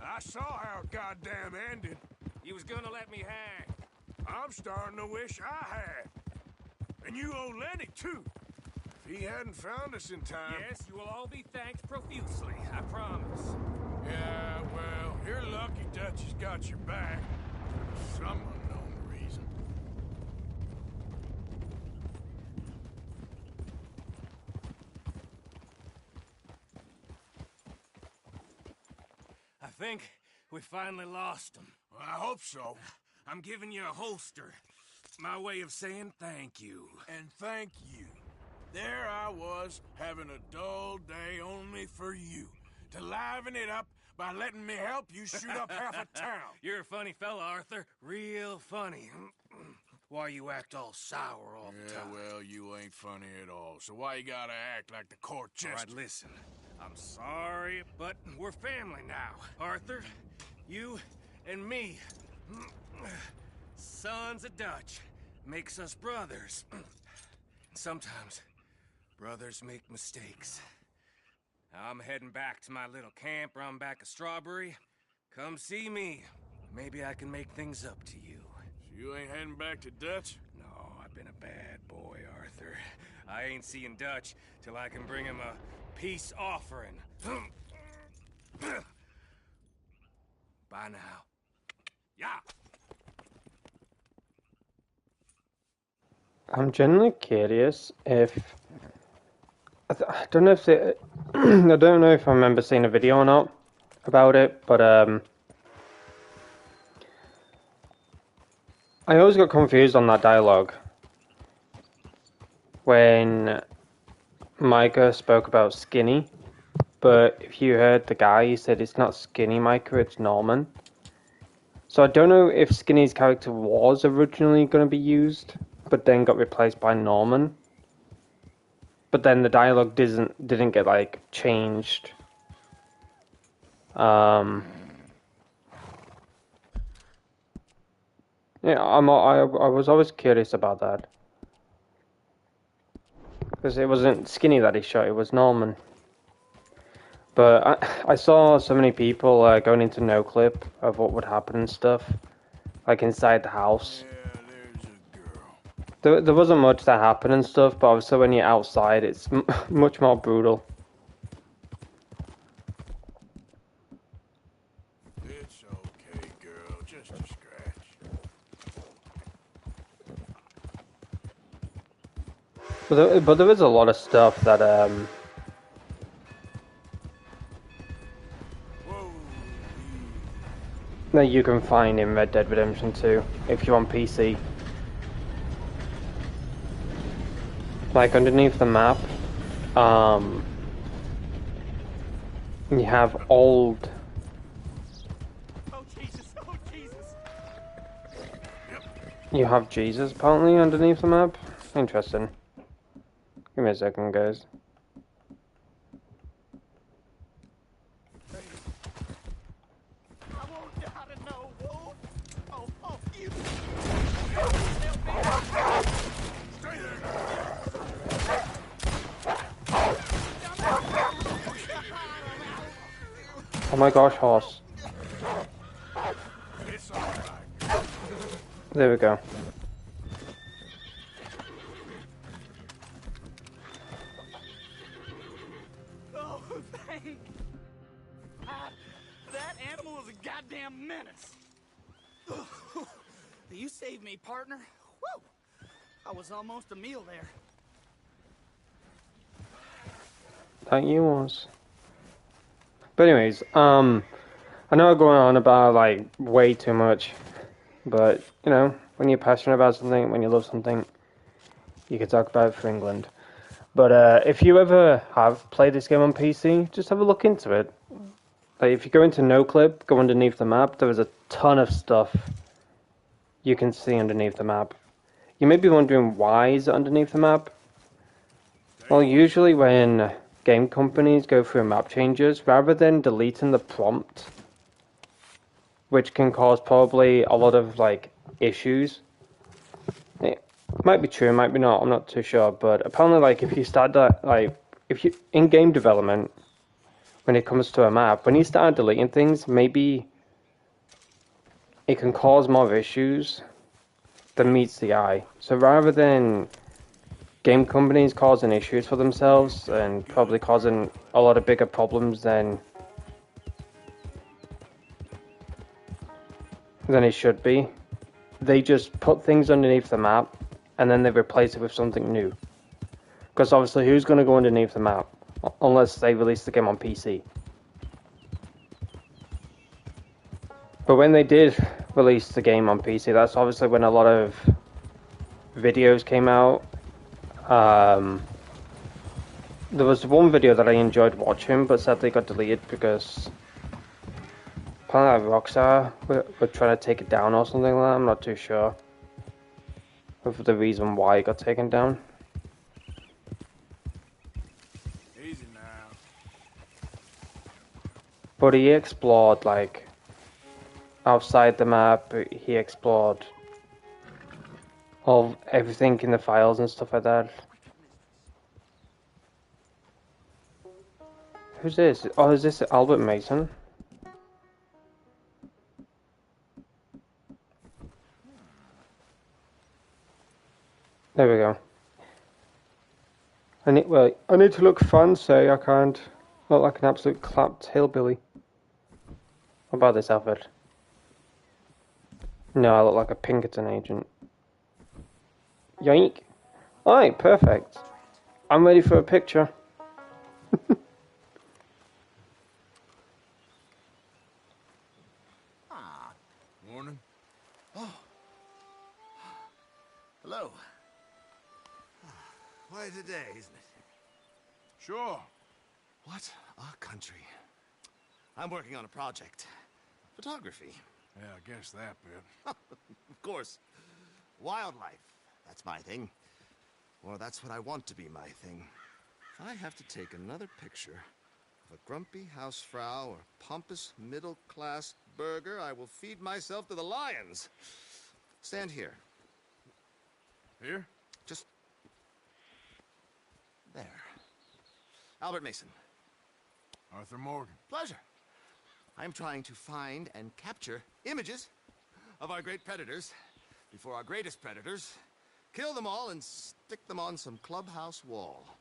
S4: I saw how it goddamn ended.
S2: He was gonna let me hang.
S4: I'm starting to wish I had. And you owe Lenny, too. If he hadn't found us in time...
S2: Yes, you will all be thanked profusely, I promise.
S4: Yeah, well, you're lucky Dutch has got your back. For some unknown reason.
S5: think we finally lost him.
S4: Well, I hope so.
S5: I'm giving you a holster. My way of saying thank you.
S4: And thank you. There I was, having a dull day only for you. To liven it up by letting me help you shoot up half a town.
S5: You're a funny fella, Arthur. Real funny. Why you act all sour all the time?
S4: Well, you ain't funny at all. So why you gotta act like the court jester?
S5: All right, listen. I'm sorry, but we're family now. Arthur, you and me. Sons of Dutch. Makes us brothers. Sometimes, brothers make mistakes. I'm heading back to my little camp around back of Strawberry. Come see me. Maybe I can make things up to you.
S4: So you ain't heading back to Dutch?
S5: No, I've been a bad boy, Arthur. I ain't seeing Dutch till I can bring him a peace offering. Bye now. Yeah.
S1: I'm genuinely curious if I don't know if it, I don't know if I remember seeing a video or not about it, but I always got confused on that dialogue when Micah spoke about Skinny, but if you heard the guy, he said it's not Skinny Micah, it's Norman. So I don't know if Skinny's character was originally going to be used, but then got replaced by Norman. But then the dialogue didn't get like changed. Yeah, I was always curious about that, because it wasn't Skinny that he shot; it was Norman. But I saw so many people going into no clip of what would happen and stuff, like inside the house. There wasn't much that happened and stuff, but obviously when you're outside, it's much more brutal.
S4: It's okay, girl. Just a scratch.
S1: But there is a lot of stuff that that you can find in Red Dead Redemption 2 if you're on PC. Like underneath the map, you have old.
S2: Oh Jesus! Oh Jesus!
S1: You have Jesus apparently underneath the map. Interesting. Give me a second, guys. Oh my gosh, horse. There we go.
S2: Oh, thank God. That animal was a goddamn menace. You saved me, partner. Woo! I was almost a meal there.
S1: That you was. But anyways, I know I'm going on about like way too much, but you know, when you're passionate about something, when you love something, you can talk about it for England. But if you ever have played this game on PC, just have a look into it. Like if you go into NoClip, go underneath the map, there is a ton of stuff you can see underneath the map. You may be wondering why is it underneath the map? Well, usually when game companies go through map changes, rather than deleting the prompt, which can cause probably a lot of like issues. It might be true, might be not, I'm not too sure, but apparently like if you start that, like if you in game development, when it comes to a map, when you start deleting things, maybe it can cause more issues than meets the eye. So rather than game companies causing issues for themselves and probably causing a lot of bigger problems than it should be, they just put things underneath the map and then they replace it with something new. Because obviously who's going to go underneath the map unless they release the game on PC? But when they did release the game on PC, that's obviously when a lot of videos came out. There was one video that I enjoyed watching, but sadly got deleted because apparently Rockstar were trying to take it down or something like that. I'm not too sure of the reason why it got taken down.
S4: Easy now.
S1: But he explored, like, outside the map, he explored all everything in the files and stuff like that. Who's this? Oh, is this Albert Mason? There we go. I need to look fancy. I can't look like an absolute clapped hillbilly. What about this outfit? No, I look like a Pinkerton agent. Yoink! Alright, perfect. I'm ready for a picture.
S4: Morning.
S3: Oh. Hello. Quite a day, isn't it?
S4: Sure.
S3: What a country. I'm working on a project. Photography.
S4: Yeah, I guess that bit.
S3: Of course. Wildlife. That's my thing. Or that's what I want to be my thing. If I have to take another picture of a grumpy housefrau or pompous middle-class burger, I will feed myself to the lions. Stand here.
S4: Here?
S3: Just... there. Albert Mason.
S4: Arthur Morgan.
S3: Pleasure. I'm trying to find and capture images of our great predators before our greatest predators kill them all and stick them on some clubhouse wall.
S4: Well,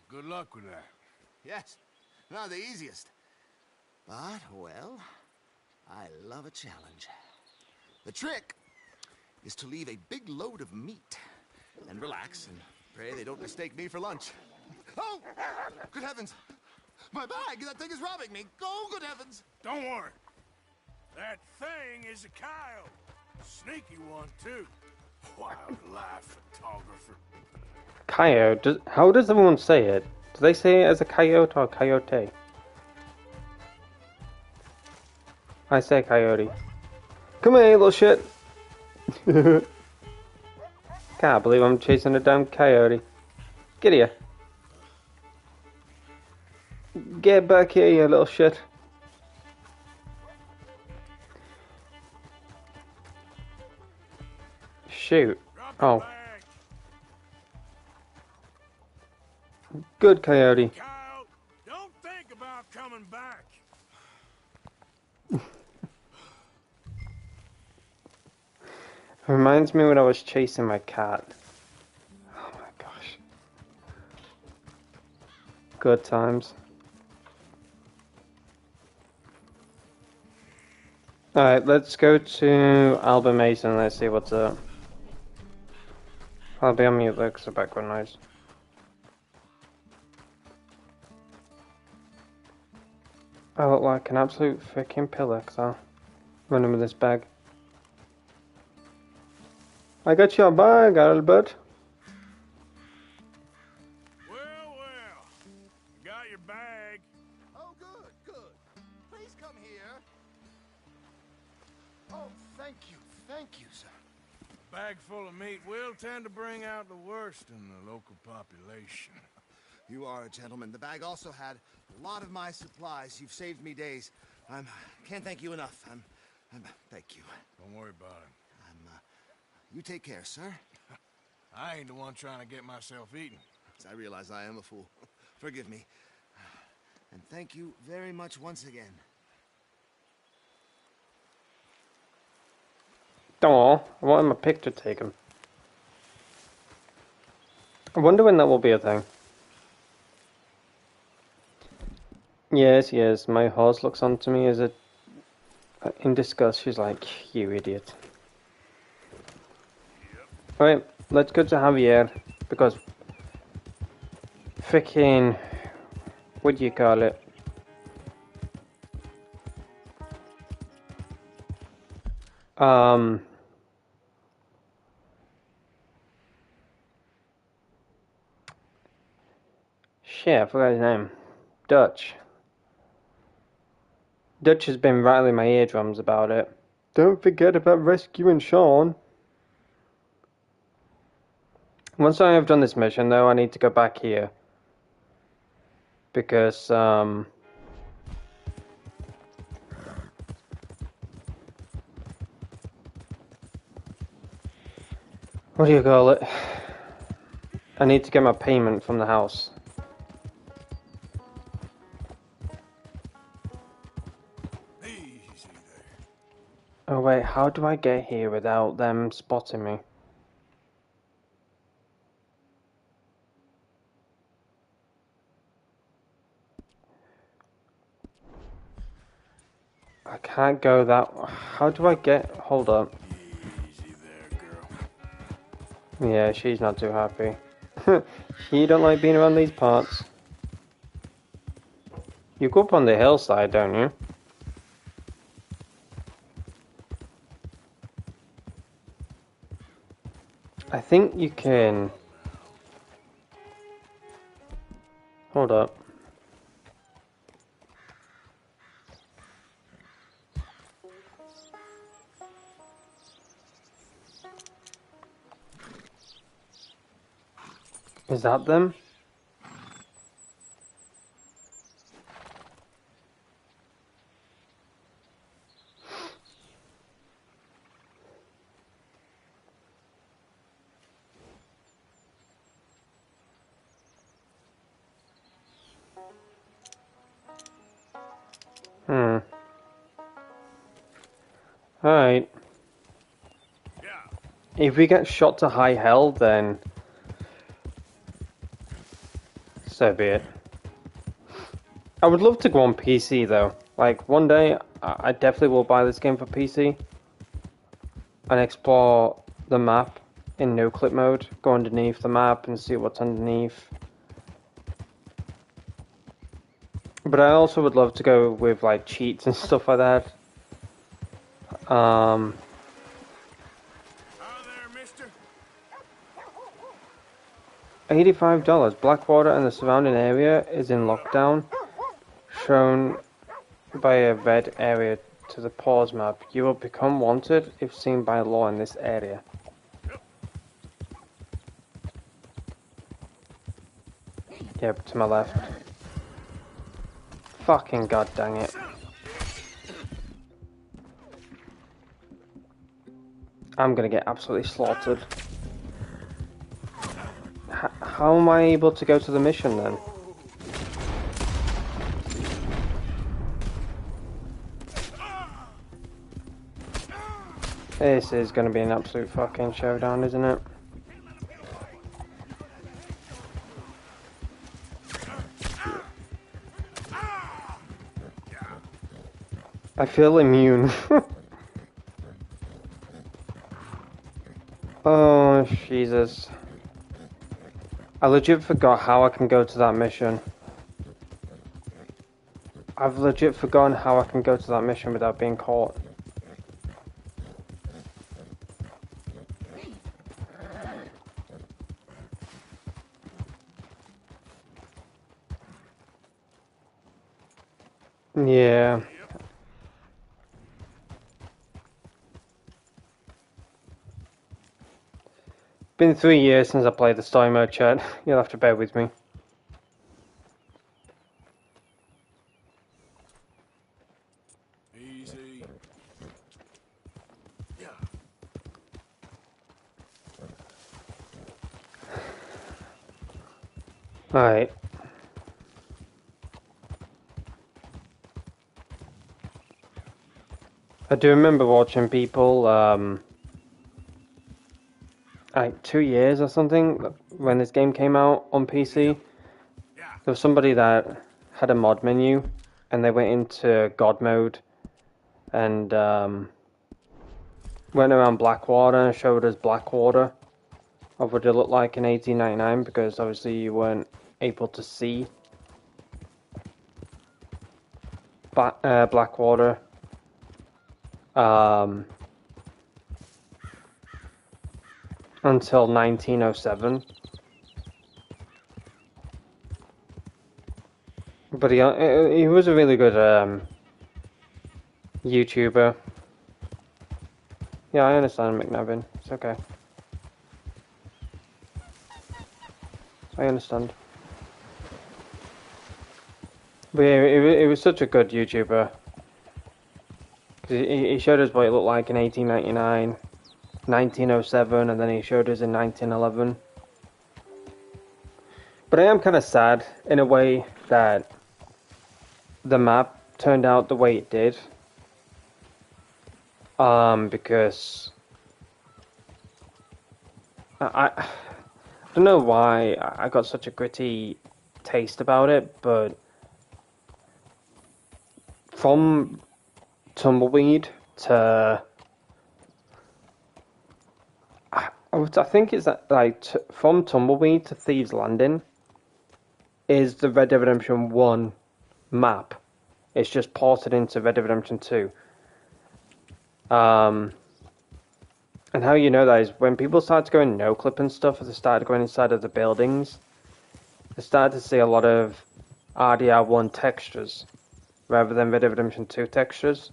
S4: good luck with that.
S3: Yes, not the easiest. But, well, I love a challenge. The trick is to leave a big load of meat and relax and pray they don't mistake me for lunch. Oh! Good heavens! My bag! That thing is robbing me! Oh, good heavens!
S4: Don't worry. That thing is a coyote. Sneaky one, too. Wildlife photographer.
S1: Coyote? How does everyone say it? Do they say it as a coyote or coyote? I say coyote. Come here, you little shit! Can't believe I'm chasing a damn coyote. Get here. Get back here, you little shit. Shoot. Oh. Good coyote.
S4: Coyote, don't think about coming back.
S1: Reminds me when I was chasing my cat. Oh my gosh. Good times. Alright, let's go to Albert Mason. Let's see what's up. I'll be on mute though because of background noise. I look like an absolute freaking pillar because I'm running with this bag. I got your bag, Albert.
S4: Well, got your bag.
S3: Oh, good, good. Please come here. Oh, thank you, sir.
S4: A bag full of meat will tend to bring out the worst in the local population.
S3: You are a gentleman. The bag also had a lot of my supplies. You've saved me days. Can't thank you enough. Thank you.
S4: Don't worry about it.
S3: You take care, sir.
S4: I ain't the one trying to get myself eaten.
S3: I realize I am a fool. Forgive me. And thank you very much once again.
S1: Oh, I want my picture taken. I wonder when that will be a thing. Yes, yes, my horse looks onto me as a... in disgust, she's like, you idiot. Alright, let's go to Javier, because... freaking... what do you call it? Um, shit, I forgot his name. Dutch. Dutch has been rattling my eardrums about it. Don't forget about rescuing Sean. Once I have done this mission, though, I need to go back here. Because, what do you call it? I need to get my payment from the house. Oh wait, how do I get here without them spotting me? I can't go that... How do I get... Hold up.
S4: Easy there, girl.
S1: Yeah, she's not too happy. She don't like being around these parts. You go up on the hillside, don't you? I think you can... Hold up. Is that them? Alright. If we get shot to high hell, then... so be it. I would love to go on PC, though. Like, one day, I definitely will buy this game for PC. And explore the map in no-clip mode. Go underneath the map and see what's underneath. But I also would love to go with, like, cheats and stuff like that. $85. Blackwater and the surrounding area is in lockdown. Shown by a red area to the pause map. You will become wanted if seen by law in this area. Yep, to my left. Fucking god dang it. I'm gonna get absolutely slaughtered. How am I able to go to the mission then? This is gonna be an absolute fucking showdown, isn't it? I feel immune. Oh, Jesus. I legit forgot how I can go to that mission. I've legit forgotten how I can go to that mission without being caught. Yeah. Been 3 years since I played the story mode, chat. You'll have to bear with me.
S4: Easy.
S1: Alright. I do remember watching people, like 2 years or something, when this game came out on PC. There was somebody that had a mod menu, and they went into God mode, and went around Blackwater and showed us Blackwater of what it looked like in 1899, because obviously you weren't able to see Blackwater until 1907. But he was a really good YouTuber. Yeah, I understand, McNavin. It's okay. I understand. But yeah, it was such a good YouTuber. Because he showed us what it looked like in 1899, 1907, and then he showed us in 1911. But I am kind of sad, in a way, that the map turned out the way it did. Because I don't know why I got such a gritty taste about it, but from Tumbleweed to I think it's like from Tumbleweed to Thieves Landing is the Red Dead Redemption 1 map. It's just ported into Red Dead Redemption 2. And how you know that is when people start to go in no-clip and stuff, they started going inside of the buildings, they started to see a lot of RDR1 textures rather than Red Dead Redemption 2 textures.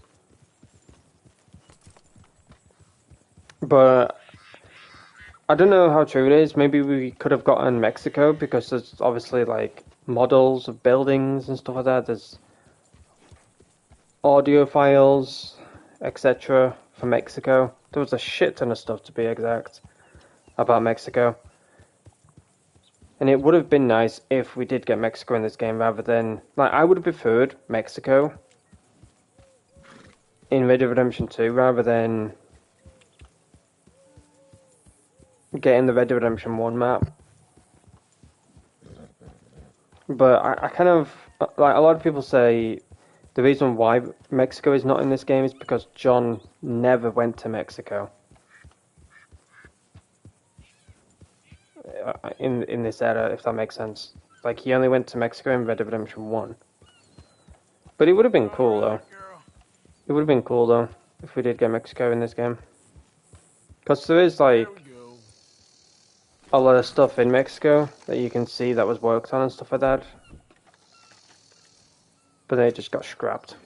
S1: But I don't know how true it is. Maybe we could have gotten Mexico because there's obviously like models of buildings and stuff like that. There's audio files, etc. for Mexico. There was a shit ton of stuff, to be exact, about Mexico. And it would have been nice if we did get Mexico in this game rather than... Like, I would have preferred Mexico in Red Dead Redemption 2 rather than getting the Red Dead Redemption 1 map. But I kind of... Like, a lot of people say the reason why Mexico is not in this game is because John never went to Mexico. In this era, if that makes sense. Like, he only went to Mexico in Red Dead Redemption 1. But it would have been cool, though. It would have been cool, though, if we did get Mexico in this game. Because there is, like, a lot of stuff in Mexico that you can see that was worked on and stuff like that. But then it just got scrapped.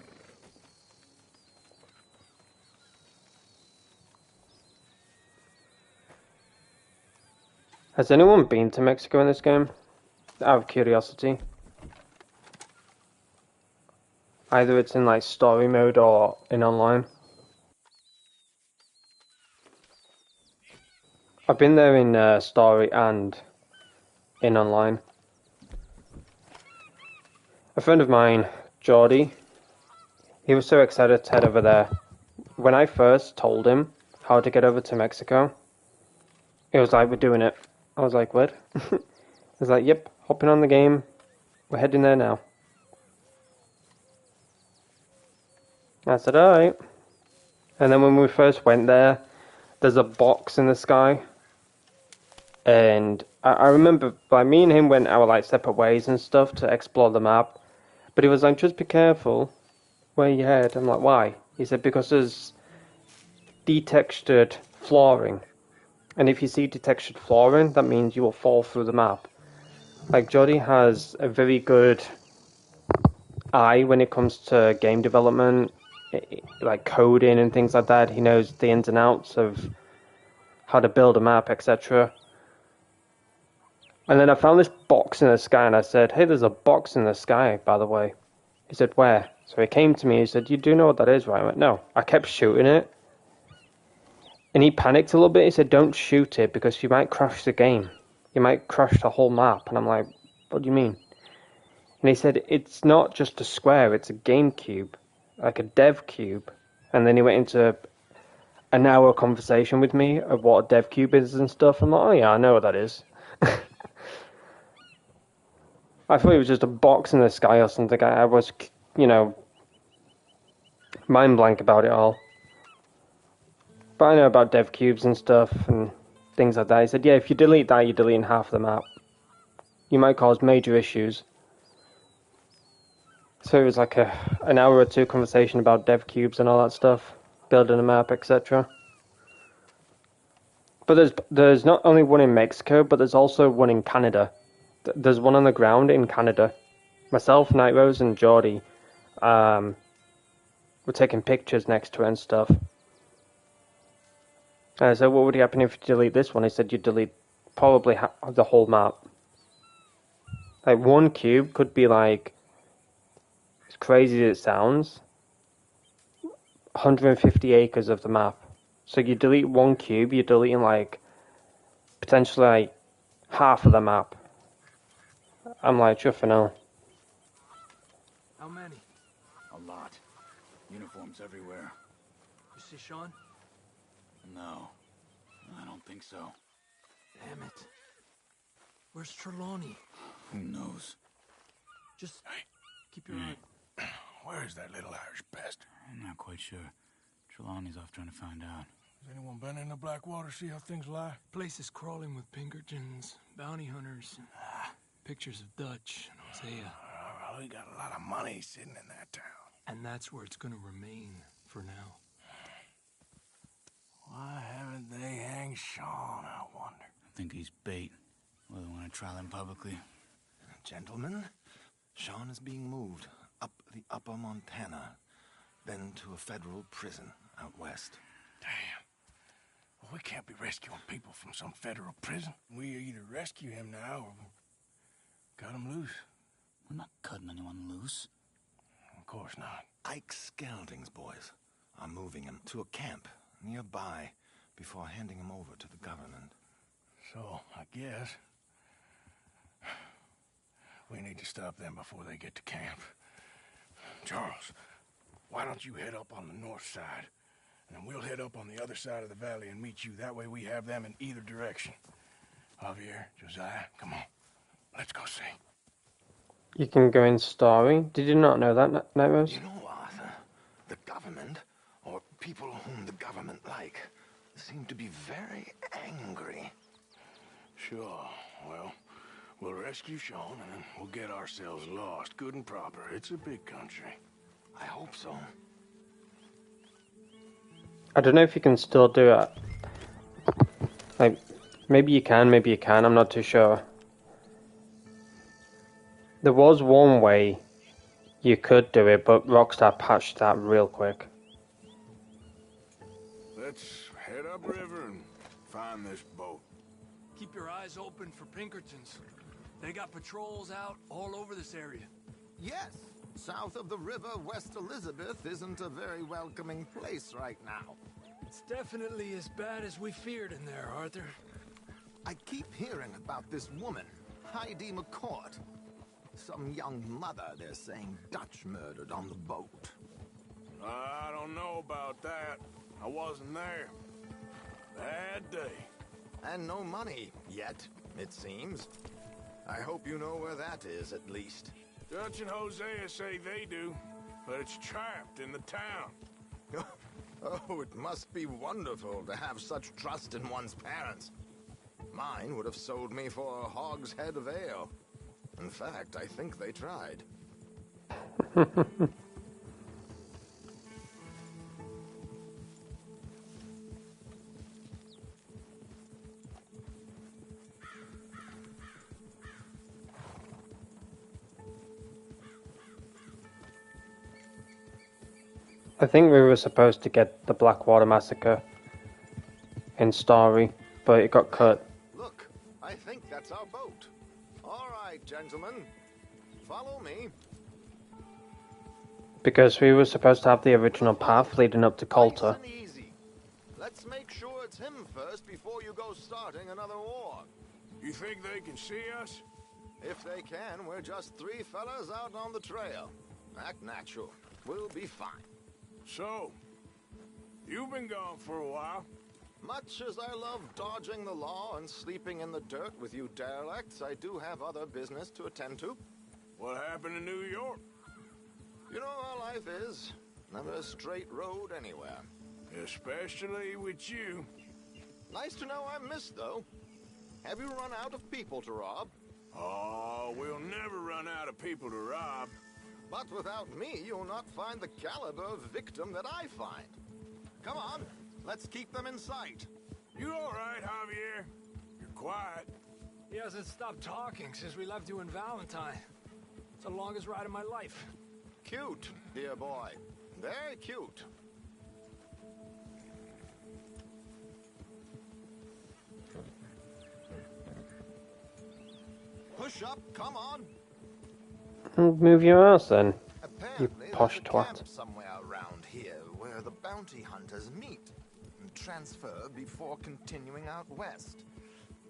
S1: Has anyone been to Mexico in this game? Out of curiosity. Either it's in like story mode or in online. I've been there in story and in online. A friend of mine, Geordie, he was so excited to head over there. When I first told him how to get over to Mexico, it was like, we're doing it. I was like, what? He was like, yep, hopping on the game. We're heading there now. I said, alright. And then when we first went there, there's a box in the sky. And I remember, like, me and him went our, like, separate ways and stuff to explore the map. But he was like, just be careful where you head. I'm like, why? He said, because there's detextured flooring. And if you see detextured flooring, that means you will fall through the map. Like, Jody has a very good eye when it comes to game development, like coding and things like that. He knows the ins and outs of how to build a map, etc. And then I found this box in the sky and I said, hey, there's a box in the sky, by the way. He said, where? So he came to me and he said, you do know what that is, right? I went, no. I kept shooting it. And he panicked a little bit. He said, don't shoot it because you might crash the game. You might crash the whole map. And I'm like, what do you mean? And he said, it's not just a square, it's a game cube. Like a dev cube. And then he went into an hour conversation with me of what a dev cube is and stuff. I'm like, oh yeah, I know what that is. I thought it was just a box in the sky or something. I was, you know, mind blank about it all. But I know about dev cubes and stuff and things like that. He said, yeah, if you delete that, you're deleting half the map. You might cause major issues. So it was like an hour or two conversation about dev cubes and all that stuff. Building a map, etc. But there's not only one in Mexico, but there's also one in Canada. There's one on the ground in Canada. Myself, Night Rose, and Geordie were taking pictures next to it and stuff. And I said, what would happen if you delete this one? He said, you'd delete probably the whole map. Like, one cube could be like, as crazy as it sounds, 150 acres of the map. So you delete one cube, you're deleting like, potentially like, half of the map. I'm like, sure for now.
S5: How many?
S14: A lot. Uniforms everywhere.
S5: You see Sean?
S14: No, I don't think so.
S5: Damn it. Where's Trelawney?
S14: Who knows?
S5: Just keep your eye.
S4: Where's that little Irish bastard?
S14: I'm not quite sure. Trelawney's off trying to find out.
S4: Has anyone been in the Blackwater, see how things lie?
S5: Place is crawling with Pinkertons, bounty hunters, pictures of Dutch and Hosea.
S4: Well, we got a lot of money sitting in that town.
S5: And that's where it's gonna remain for now.
S4: Why haven't they hanged Sean, I wonder?
S14: I think he's bait. Well, they want to trial him publicly.
S11: Gentlemen, Sean is being moved up the upper Montana, then to a federal prison out west.
S4: Damn. Well, we can't be rescuing people from some federal prison. We either rescue him now or cut him loose.
S14: We're not cutting anyone loose.
S4: Of course not.
S11: Ike Skelding's boys are moving him to a camp nearby before handing him over to the government.
S4: So, I guess we need to stop them before they get to camp. Charles, why don't you head up on the north side, and then we'll head up on the other side of the valley and meet you. That way we have them in either direction. Javier, Josiah, come on. Let's go see.
S1: You can go in Starry. Did you not know that, Night Rose?
S11: You know, Arthur, the government, or people whom the government like, seem to be very angry.
S4: Sure. Well, we'll rescue Sean, and then we'll get ourselves lost, good and proper. It's a big country.
S11: I hope so.
S1: I don't know if you can still do it. Like, maybe you can, maybe you can. I'm not too sure. There was one way you could do it, but Rockstar patched that real quick.
S4: Let's head upriver and find this boat.
S5: Keep your eyes open for Pinkertons. They got patrols out all over this area.
S11: Yes, south of the river, West Elizabeth isn't a very welcoming place right now.
S5: It's definitely as bad as we feared in there, Arthur.
S11: I keep hearing about this woman, Heidi McCourt. Some young mother, they're saying, Dutch murdered on the boat.
S4: I don't know about that. I wasn't there. Bad day.
S11: And no money yet, it seems. I hope you know where that is, at least.
S4: Dutch and Hosea say they do, but it's trapped in the town.
S11: Oh, it must be wonderful to have such trust in one's parents. Mine would have sold me for a hogshead of ale. In fact, I think they tried.
S1: I think we were supposed to get the Blackwater Massacre in Starry, but it got cut.
S11: Look, I think that's our boat. All right, gentlemen. Follow me.
S1: Because we were supposed to have the original path leading up to Coulter.
S11: Nice and easy. Let's make sure it's him first before you go starting another war.
S4: You think they can see us?
S11: If they can, we're just three fellas out on the trail. Act natural. We'll be fine.
S4: So, you've been gone for a while.
S11: Much as I love dodging the law and sleeping in the dirt with you derelicts, I do have other business to attend to.
S4: What happened in New York?
S11: You know how life is. Never a straight road anywhere.
S4: Especially with you.
S11: Nice to know I'm missed, though. Have you run out of people to rob?
S4: Oh, we'll never run out of people to rob.
S11: But without me, you'll not find the caliber of victim that I find. Come on, let's keep them in sight.
S4: You all right, Javier? You're quiet.
S10: He hasn't stopped talking since we left you in Valentine. It's the longest ride of my life.
S11: Cute, dear boy. Very cute. Push up, come on.
S1: Move your ass then, you
S11: Apparently,
S1: posh
S11: there's a
S1: twat.
S11: camp somewhere around here where the bounty hunters meet and transfer before continuing out west.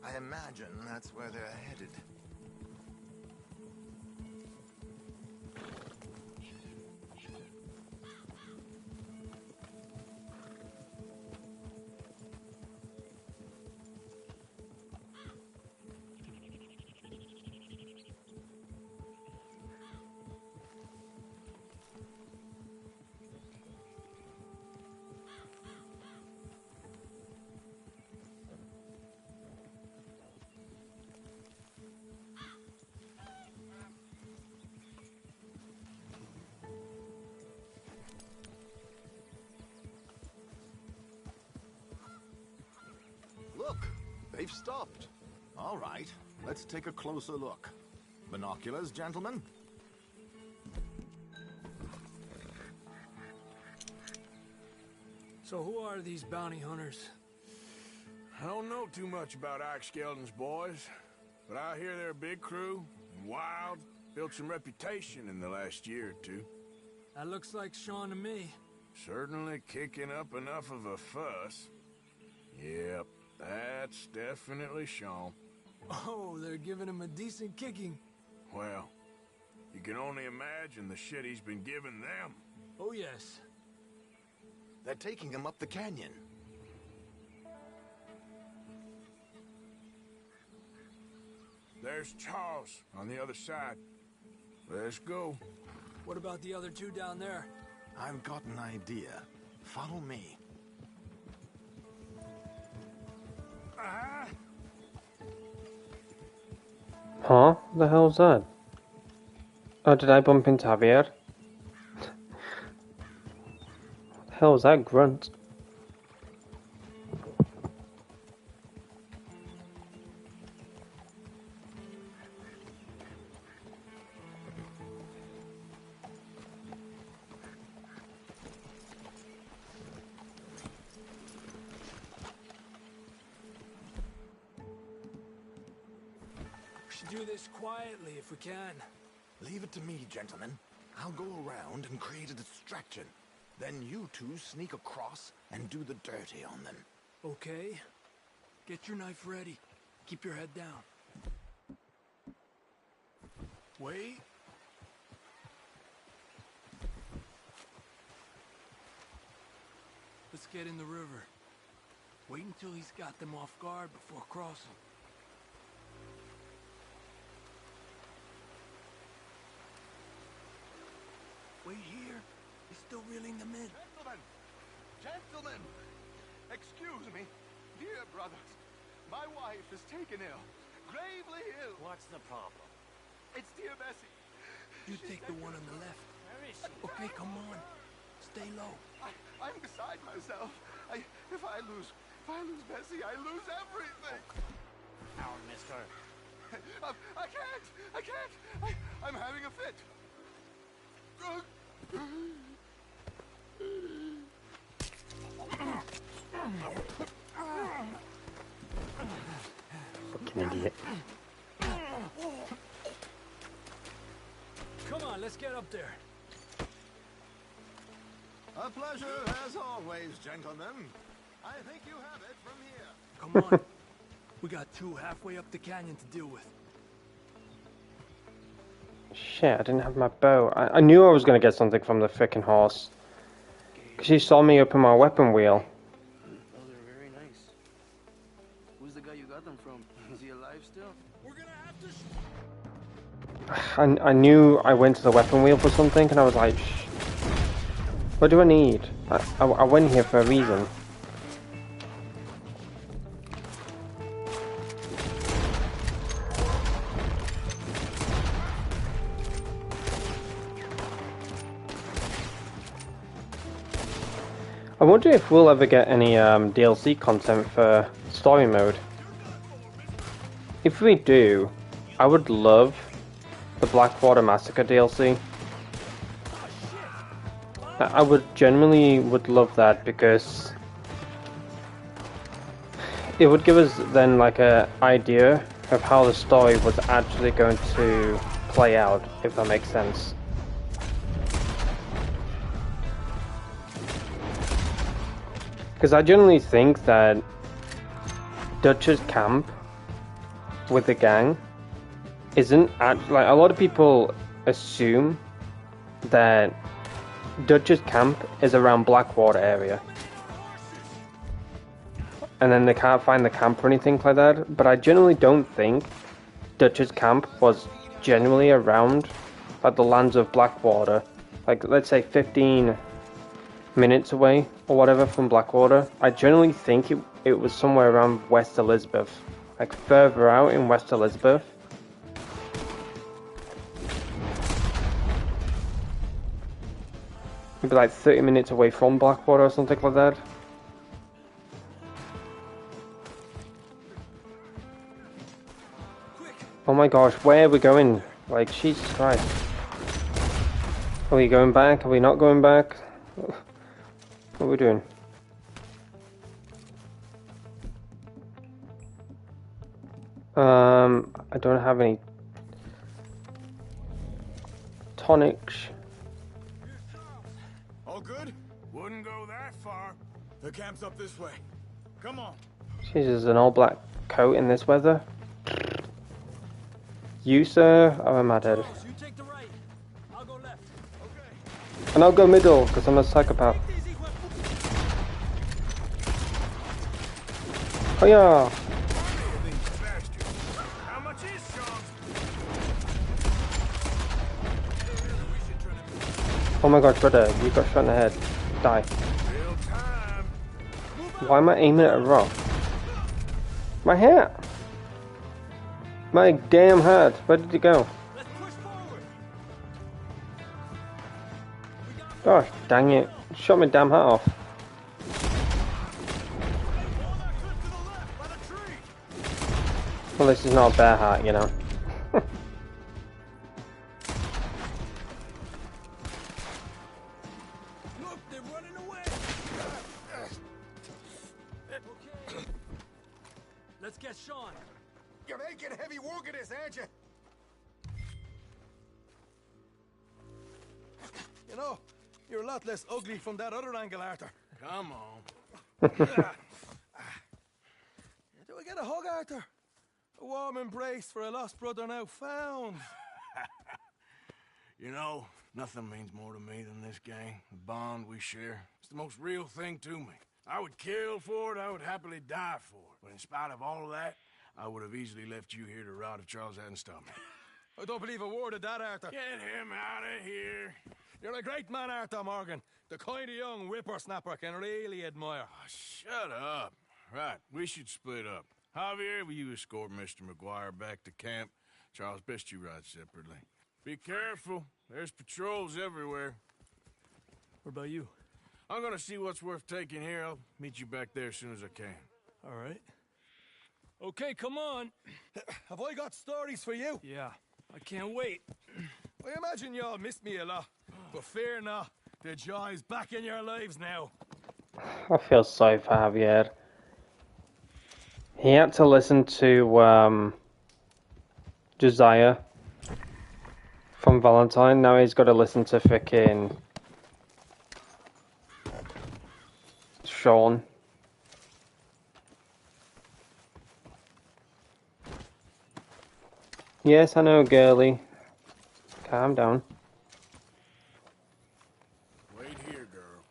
S11: I imagine that's where they're headed. Look, they've stopped. All right, let's take a closer look. Binoculars, gentlemen?
S10: So who are these bounty hunters?
S4: I don't know too much about Ike Skeldon's boys, but I hear they're a big crew, and wild, built some reputation in the last year or two.
S10: That looks like Sean to me.
S4: Certainly kicking up enough of a fuss. Yep, that's definitely Sean.
S10: Oh, they're giving him a decent kicking.
S4: Well, you can only imagine the shit he's been giving them.
S10: Oh, yes.
S11: They're taking him up the canyon.
S4: There's Charles on the other side. Let's go.
S10: What about the other two down there?
S11: I've got an idea. Follow me.
S1: Huh? What the hell's that? Oh, did I bump into Javier? What the hell was that grunt?
S10: We should do this quietly if we can.
S11: Leave it to me, gentlemen. I'll go around and create a distraction. Then you two sneak across and do the dirty on them.
S10: Okay. Get your knife ready. Keep your head down. Wait. Let's get in the river. Wait until he's got them off guard before crossing. Wait here. He's still reeling them in.
S2: Gentlemen! Excuse me. Dear brothers, my wife is taken ill. Gravely ill.
S12: What's the problem?
S2: It's dear Bessie.
S10: You take the one on the left.
S12: Where is she?
S10: Okay, come on. Stay low.
S2: I'm beside myself. If I lose Bessie, I lose everything.
S12: Our mister.
S2: I can't. I'm having a fit.
S1: Fucking idiot.
S10: Come on, let's get up there.
S11: A pleasure as always, gentlemen. I think you have it from here.
S10: Come on. We got two halfway up the canyon to deal with.
S1: Shit, I didn't have my bow. I knew I was going to get something from the frickin' horse. Because he saw me open my weapon wheel.
S12: Oh, they're very nice. Who's the guy you got them from? Is he alive still?
S10: We're gonna have to...
S1: I knew I went to the weapon wheel for something, and I was like, shh. What do I need? I went here for a reason. I wonder if we'll ever get any DLC content for story mode. If we do, I would love the Blackwater Massacre DLC. I would genuinely love that, because it would give us then like a idea of how the story was actually going to play out, if that makes sense. Because I generally think that Dutch's camp with the gang isn't like, a lot of people assume that Dutch's camp is around Blackwater area, and then they can't find the camp or anything like that. But I generally don't think Dutch's camp was genuinely around like the lands of Blackwater, like let's say 15 minutes away or whatever from Blackwater. I generally think it was somewhere around West Elizabeth, like further out in West Elizabeth. Maybe like 30 minutes away from Blackwater or something like that. Oh my gosh, where are we going? Like, Jesus Christ. Are we going back? Are we not going back? What are we doing? I don't have any tonics.
S4: All good? Wouldn't go that far. The camp's up this way. Come on.
S1: Jesus, an all black coat in this weather. You, sir? Oh, I'm mad head.
S15: You take the right. I'll go left. Okay.
S1: And I'll go middle, because I'm a psychopath. Oh yeah.
S4: How much is Sean?
S1: Oh my god, brother, you got shot in the head. Die. Why am I aiming at a rock? My hat! My damn hat! Where did it go? Gosh, dang it. Shot my damn hat off. Well, this is not a bear hat, you know.
S15: Look, they're running away. Okay. Let's get Sean.
S12: You're making heavy work of this, aren't you? You know, you're a lot less ugly from that other angle, Arthur.
S4: Come on.
S12: Do I get a hug, Arthur? A warm embrace for a lost brother now found.
S4: You know, nothing means more to me than this gang, the bond we share. It's the most real thing to me. I would kill for it, I would happily die for it. But in spite of all of that, I would have easily left you here to rot if Charles hadn't stopped me.
S12: I don't believe a word of that, Arthur.
S4: Get him out of here.
S12: You're a great man, Arthur Morgan. The kind of young whippersnapper can really admire.
S4: Oh, shut up. Right, we should split up. Javier, will you escort Mr. McGuire back to camp? Charles, best you ride separately. Be careful. There's patrols everywhere.
S15: What about you?
S4: I'm gonna see what's worth taking here. I'll meet you back there as soon as I can.
S15: All right. Okay, come on.
S12: Have I got stories for you?
S15: Yeah, I can't wait.
S12: I imagine y'all missed me a lot, but fear not, the joy is back in your lives now.
S1: I feel sorry for Javier. He had to listen to Josiah from Valentine. Now he's got to listen to frickin' Sean. Yes, I know, girly. Calm down.
S4: Wait here, girl.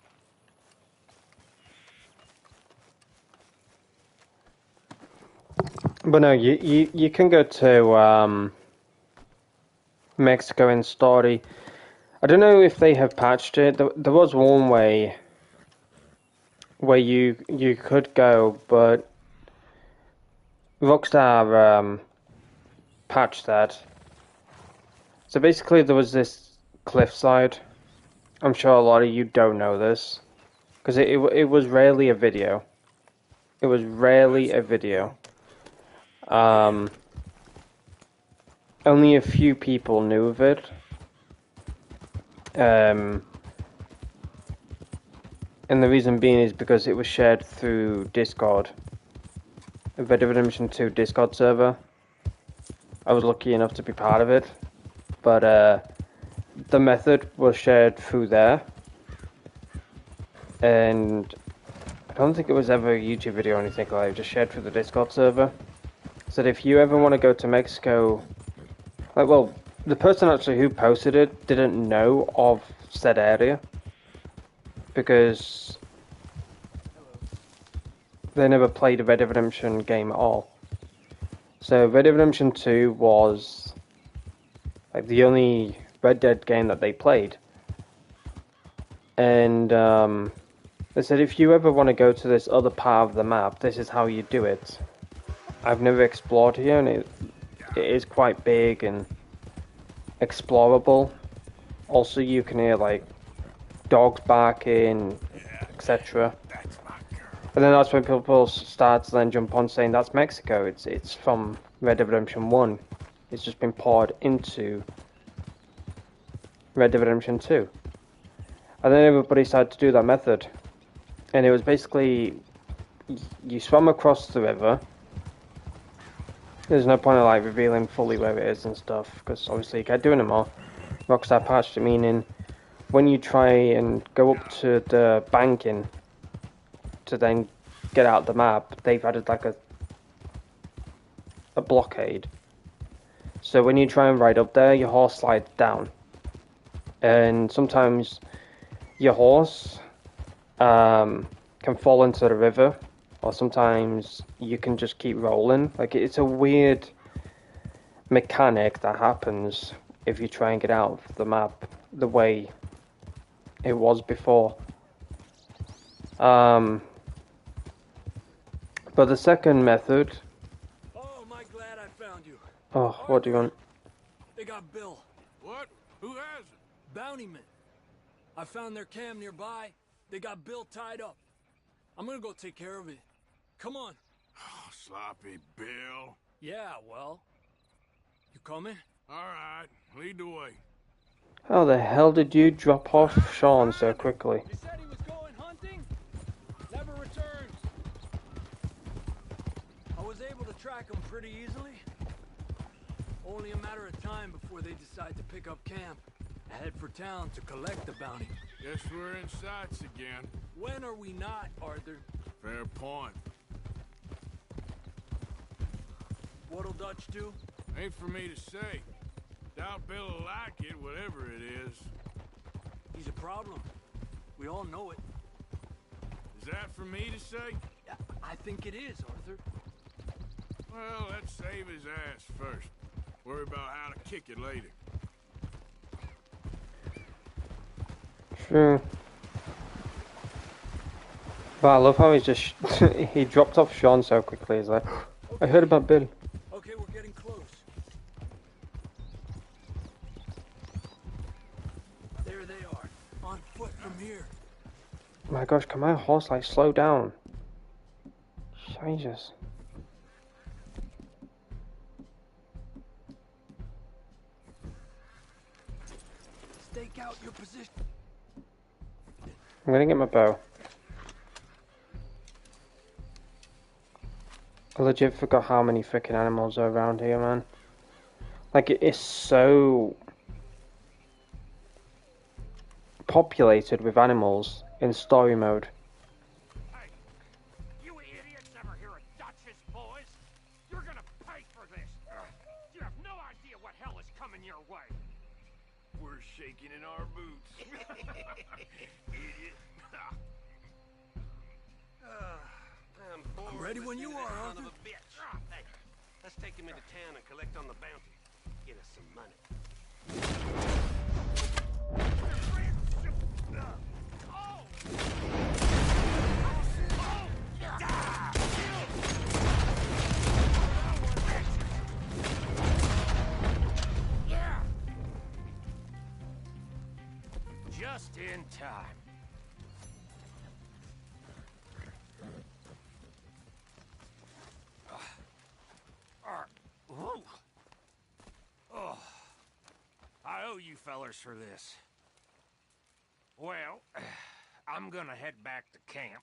S1: But no, you can go to Mexico in story. I don't know if they have patched it. There was one way where you could go, but Rockstar patched that. So basically there was this cliffside. I'm sure a lot of you don't know this, because it was rarely a video. It was rarely a video. Only a few people knew of it. And the reason being is because it was shared through Discord. A Red Dead Redemption 2 Discord server. I was lucky enough to be part of it. But the method was shared through there. And I don't think it was ever a YouTube video or anything like that. It was just shared through the Discord server. So if you ever want to go to Mexico... Like, well, the person actually who posted it didn't know of said area. Because they never played a Red Dead Redemption game at all. So Red Dead Redemption 2 was like the only Red Dead game that they played. And they said if you ever want to go to this other part of the map, this is how you do it. I've never explored here, and it is quite big and explorable. Also, you can hear like dogs barking, etc. And then that's when people start to then jump on saying that's Mexico. It's from Red Dead Redemption 1. It's just been poured into Red Dead Redemption 2. And then everybody started to do that method. And it was basically you swam across the river. There's no point of like revealing fully where it is and stuff, because obviously you can't do anymore. Rockstar patched it, meaning when you try and go up to the banking to then get out the map, they've added like a blockade. So when you try and ride up there, your horse slides down. And sometimes your horse can fall into the river, or sometimes you can just keep rolling. Like, it's a weird mechanic that happens if you try and get out of the map the way it was before. But the second method...
S15: Oh, am I glad I found you.
S1: Oh, what do you want?
S15: They got Bill.
S4: What? Who has it?
S15: Bountymen. I found their camp nearby. They got Bill tied up. I'm gonna go take care of it. Come on.
S4: Oh, sloppy Bill.
S15: Yeah, well. You coming?
S4: All right, lead the way.
S1: How the hell did you drop off Sean so quickly?
S15: He said he was going hunting. Never returns. I was able to track him pretty easily. Only a matter of time before they decide to pick up camp. Head for town to collect the bounty.
S4: Guess we're in sights again.
S15: When are we not, Arthur?
S4: Fair point.
S15: What'll Dutch do?
S4: Ain't for me to say. Doubt Bill'll like it, whatever it is.
S15: He's a problem. We all know it.
S4: Is that for me to say?
S15: I think it is, Arthur.
S4: Well, let's save his ass first. Worry about how to kick it later.
S1: Sure. But I love how he's just... he dropped off Sean so quickly. He's like, I heard about Bill.
S15: Okay, we're getting close. There they are. On foot from here.
S1: Oh my gosh, can my horse like slow down? Jesus.
S15: Stake out your position.
S1: I'm gonna get my bow. I legit forgot how many freaking animals are around here, man. Like, it is so populated with animals in story mode.
S5: Hey, you idiots ever hear of Dutch's boys? You're gonna pay for this. You have no idea what hell is coming your way.
S4: We're shaking in our boots. Idiot.
S15: I'm ready when you are, Arthur.
S12: Hey, let's take him into town and collect on the bounty. Get us some money.
S5: Just in time. you fellers for this. Well, I'm gonna head back to camp,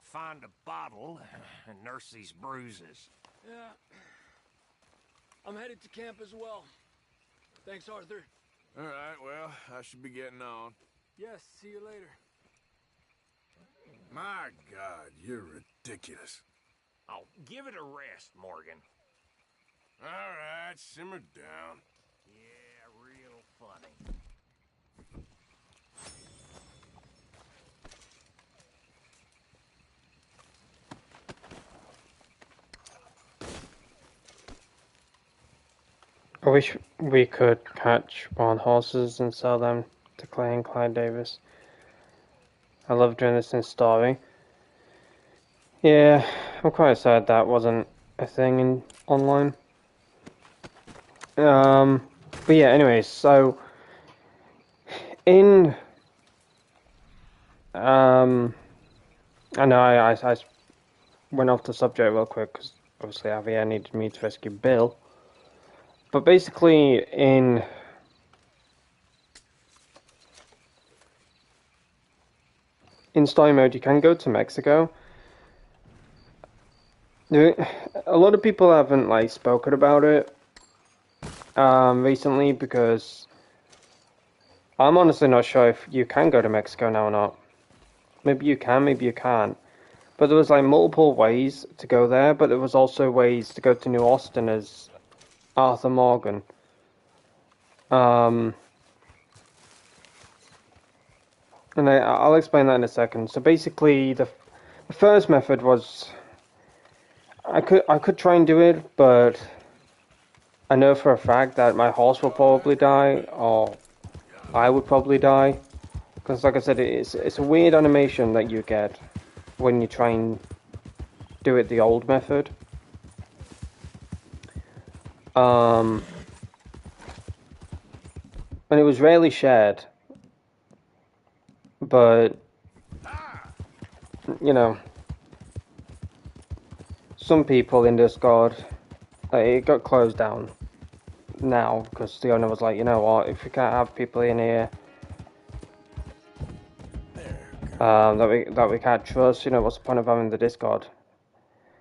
S5: find a bottle, and nurse these bruises.
S15: Yeah. I'm headed to camp as well. Thanks, Arthur.
S4: All right, well, I should be getting on.
S15: Yes, see you later.
S4: My God, you're ridiculous.
S5: Oh, give it a rest, Morgan.
S4: All right, simmer down.
S5: Yeah, real funny.
S1: I wish we could catch barn horses and sell them to Clay and Clyde Davis. I love doing this in story. Yeah, I'm quite sad that wasn't a thing in online. But yeah, anyways, so in I know I went off the subject real quick because obviously Javier needed me to rescue Bill. But basically, in story mode, you can go to Mexico. A lot of people haven't like spoken about it recently because I'm honestly not sure if you can go to Mexico now or not. Maybe you can, maybe you can't. But there was like multiple ways to go there, but there was also ways to go to New Austin as Arthur Morgan. And I'll explain that in a second. So basically, the first method was I could try and do it, but I know for a fact that my horse will probably die, or I would probably die, because like I said, it's a weird animation that you get when you try and do it the old method. And it was rarely shared, but you know, some people in Discord, it got closed down now because the owner was like, you know what, if we can't have people in here that we can't trust, you know, what's the point of having the Discord?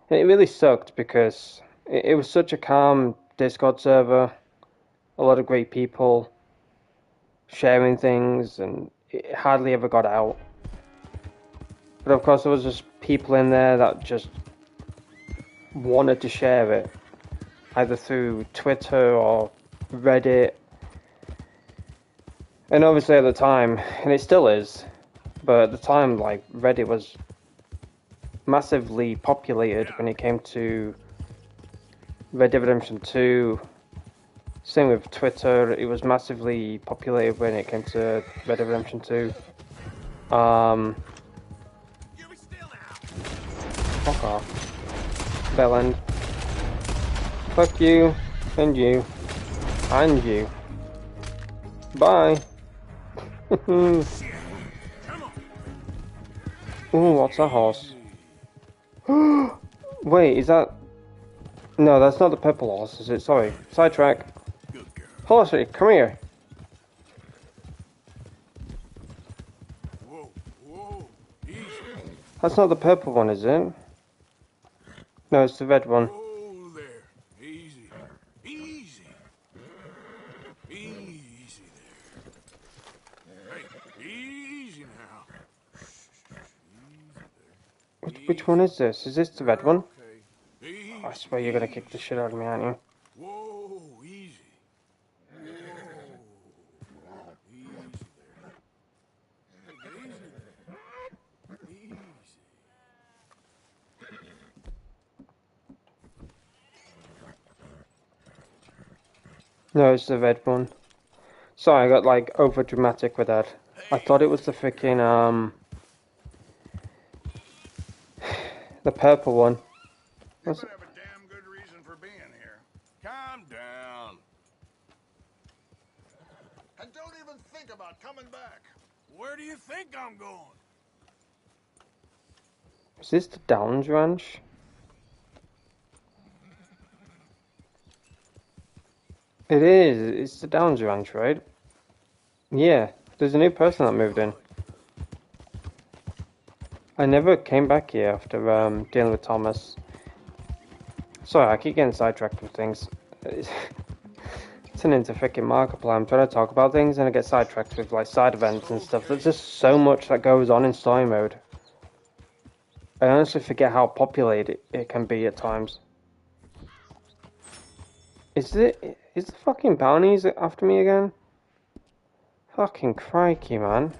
S1: And it really sucked because it was such a calm Discord server, a lot of great people sharing things, and it hardly ever got out. But of course there was just people in there that just wanted to share it, either through Twitter or Reddit. And obviously at the time, and it still is, but at the time, like, Reddit was massively populated when it came to Red Dead Redemption 2. Same with Twitter, it was massively populated when it came to Red Dead Redemption 2. Fuck off. Bell end. Fuck you, and you, and you. Bye. Ooh, what's that horse? Wait, is that... No, that's not the purple horse, is it? Sorry. Sidetrack. Horsey, come here. That's not the purple one, is it? No, it's the red one.
S4: Easy. Easy. Easy there. Hey, easy now.
S1: Which one is this? Is this the red one? Oh, I swear you're gonna kick the shit out of me, aren't you?
S4: Whoa, easy.
S1: No, it's the red one. Sorry, I got like over dramatic with that. I thought it was the freaking the purple one.
S11: You better have a damn good reason for being here.
S4: Calm down.
S11: And don't even think about coming back.
S4: Where do you think I'm going?
S1: Is this the Downs Ranch? It is. It's the Downs Ranch, right? Yeah, there's a new person that moved in. I never came back here after dealing with Thomas. Sorry, I keep getting sidetracked with things. It's an into freaking Markiplier. I'm trying to talk about things and I get sidetracked with like side events and stuff. There's just so much that goes on in story mode. I honestly forget how populated it can be at times. Is the fucking bounties after me again? Fucking crikey, man.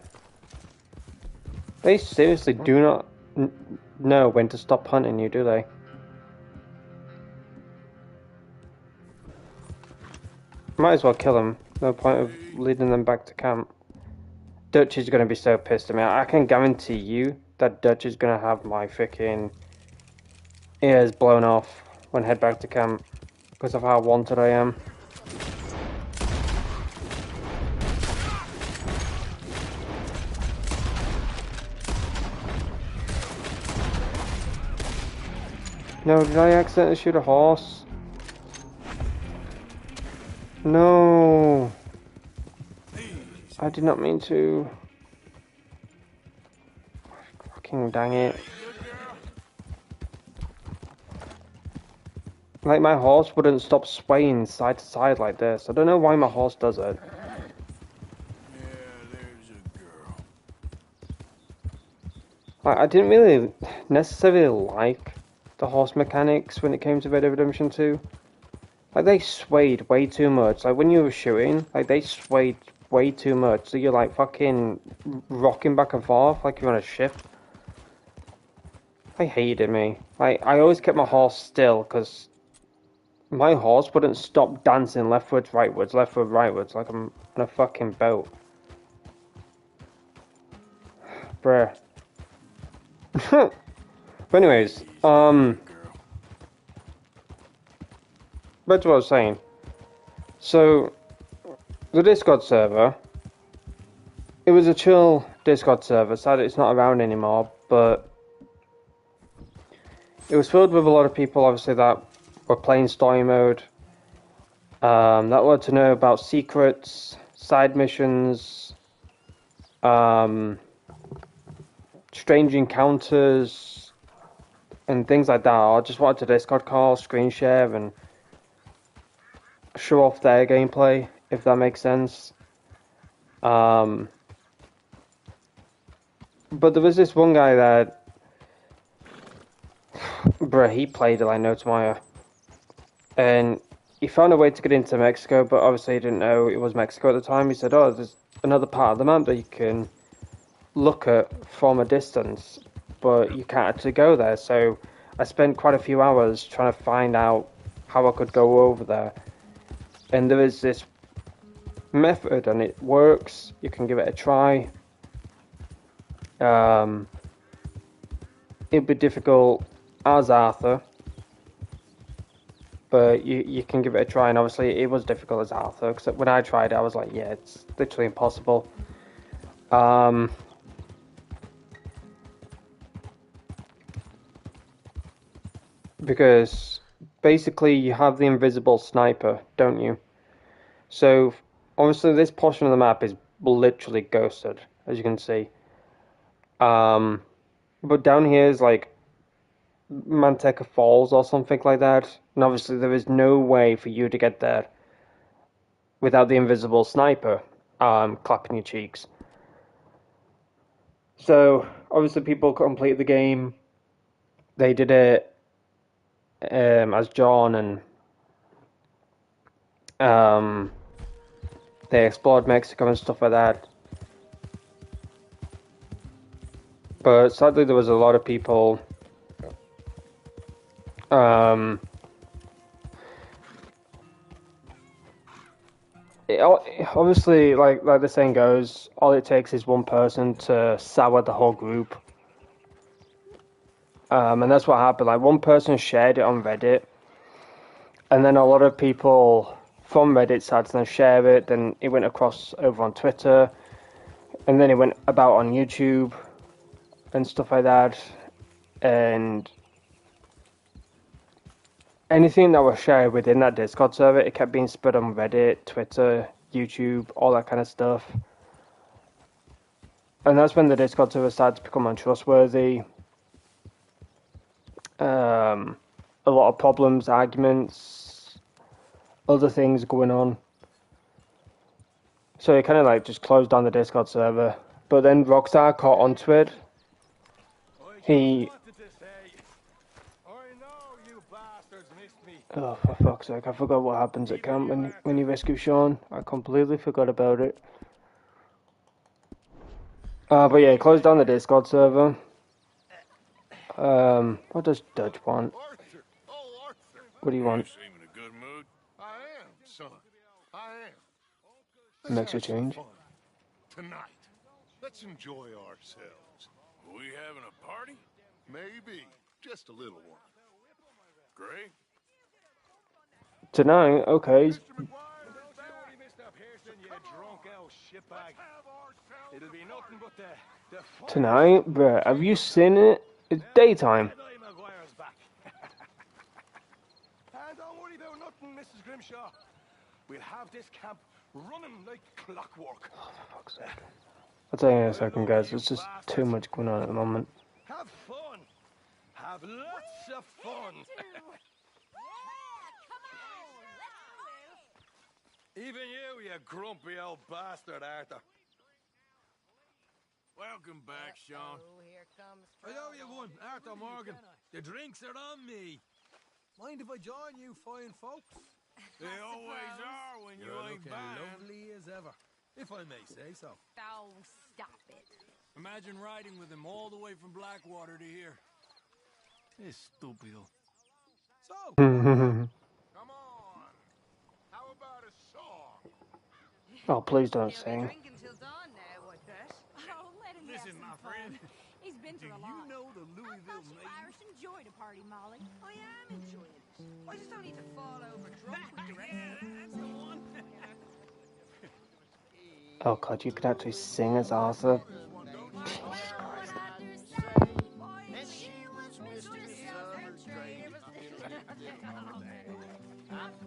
S1: They seriously do not know when to stop hunting you, do they? Might as well kill them. No point of leading them back to camp. Dutch is gonna be so pissed at me. I can guarantee you that Dutch is gonna have my freaking ears blown off when I head back to camp because of how wanted I am. No, did I accidentally shoot a horse? No! I did not mean to. Fucking dang it. Like, my horse wouldn't stop swaying side to side like this. I don't know why my horse does it. I didn't really necessarily like the horse mechanics when it came to Red Dead Redemption 2. Like, they swayed way too much. Like, when you were shooting, like, they swayed way too much. So you're, like, fucking rocking back and forth like you're on a ship. I hated me. Like, I always kept my horse still, because my horse wouldn't stop dancing leftwards, rightwards, leftward, rightwards, like I'm on a fucking boat. Bruh. But anyways, back to what I was saying. So, the Discord server, it was a chill Discord server. Sadly, it's not around anymore, but it was filled with a lot of people, obviously, that were playing story mode, that wanted to know about secrets, side missions, strange encounters, and things like that. I just wanted to Discord call, screen share, and show off their gameplay, if that makes sense. But there was this one guy that, bruh, he played it like no tomorrow. And he found a way to get into Mexico, but obviously he didn't know it was Mexico at the time. He said, oh, there's another part of the map that you can look at from a distance, but you can't actually go there. So I spent quite a few hours trying to find out how I could go over there. And there is this method, and it works. You can give it a try. It'd be difficult as Arthur, but you can give it a try. And obviously it was difficult as Arthur, because when I tried it, I was like, yeah, it's literally impossible. Because basically you have the invisible sniper, don't you? So obviously this portion of the map is literally ghosted, as you can see. But down here is like Manteca Falls or something like that, and obviously there is no way for you to get there without the invisible sniper clapping your cheeks. So obviously people complete the game. They did it as John, and they explored Mexico and stuff like that. But sadly there was a lot of people obviously, like the saying goes, all it takes is one person to sour the whole group. And that's what happened. Like, one person shared it on Reddit, and then a lot of people from Reddit started to share it, then it went across over on Twitter, and then it went about on YouTube and stuff like that. And anything that was shared within that Discord server, it kept being spread on Reddit, Twitter, YouTube, all that kind of stuff. And that's when the Discord server started to become untrustworthy. A lot of problems, arguments, other things going on. So it kind of like just closed down the Discord server. But then Rockstar caught onto it. He... Oh, for fuck's sake, I forgot what happens at camp when you rescue Sean. I completely forgot about it. But yeah, he closed down the Discord server. What does Dutch want? What do you want?
S11: You seem in a good mood. I am, son. I am.
S1: Makes a change.
S11: Tonight, let's enjoy ourselves. Are we having a party? Maybe. Just a little one. Great.
S1: Tonight, okay. Tonight, bruh, have you seen it? It's daytime.
S5: Don't worry about nothing, Mrs. Grimshaw. We'll have this camp running like clockwork.
S1: Oh, for fuck's sake. I'll tell you in a second, guys. There's just too much going on at the moment.
S5: Have fun. Have lots of fun. Even you grumpy old bastard, Arthur.
S4: Welcome back, Sean.
S15: I owe you one, Arthur Morgan. The drinks are on me. Mind if I join you fine folks?
S4: They always are when you ain't buying.
S15: Lovely as ever, if I may say so.
S7: Oh, stop it.
S15: Imagine riding with him all the way from Blackwater to here. Estúpido. So,
S11: come on. How about a song?
S1: Oh, please don't sing.
S7: Listen, my friend. He's been through a lot.
S15: You know the Louisville
S7: maiden? Irish enjoyed a party, Molly. I am enjoying it. I just don't need to fall over drunk with the rest.
S15: That's the one.
S1: Oh god, you could actually sing as Arthur. Jesus Christ.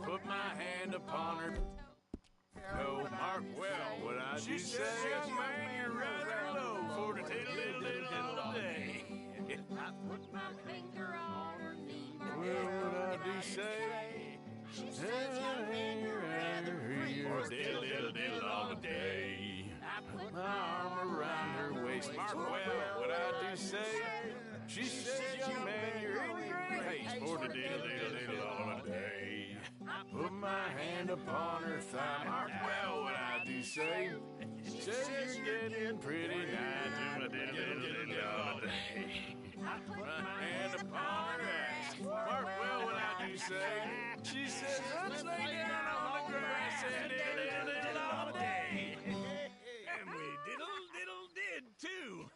S4: Put my hand upon her. No, mark well what I do say. Man, you're rather low for the diddle all day. I put my finger on her knee. Well, what I do say. She says, young man, you're rather free for diddle all day. I put my arm around her waist. Mark well what I do say. She says, young man, you're in great haste for the diddle all day. I put my hand upon her thigh. Mark well what I do say. Says you're getting pretty nigh to my diddle all day. I put my hand upon her ass. Mark well what I do say. She says, let's lay down on the grass and diddle all day. And we diddle did too.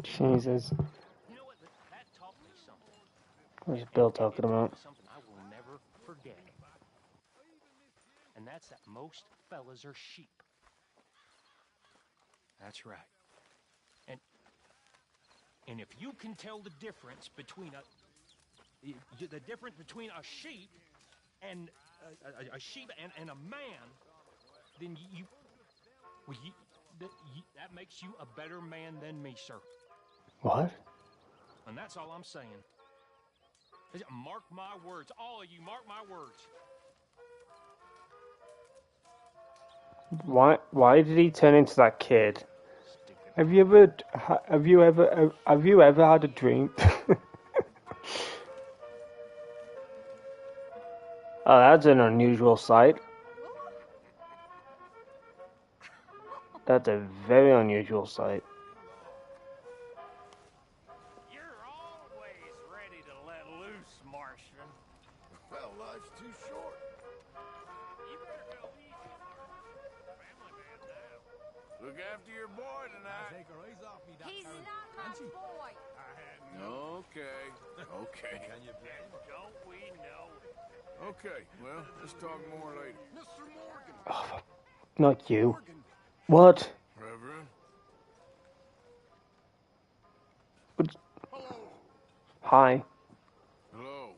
S1: Jesus.
S5: You know what? That taught me something.
S1: What's Bill talking about?
S5: Something I will never forget. And that's that most fellas are sheep. That's right. And if you can tell the difference between a sheep and a sheep and a man, then that makes you a better man than me, sir.
S1: What?
S5: And that's all I'm saying. Mark my words. All of you, mark my words.
S1: Why did he turn into that kid? Have you ever had a dream? Oh, that's an unusual sight. That's a very unusual sight.
S5: You're always ready to let loose, Martian.
S11: Well, life's too short.
S5: You better go easy, family man now.
S4: Look after your boy tonight.
S15: Take her eyes off me, that
S7: He's
S15: Karen.
S7: not my
S15: Can't she?
S7: boy.
S4: Okay.
S15: Can you blame her?
S5: Don't we know?
S4: Okay, well, let's talk more later.
S11: Mr. Morgan.
S1: Oh, not you. What?
S4: Reverend?
S1: Hi.
S4: Hello.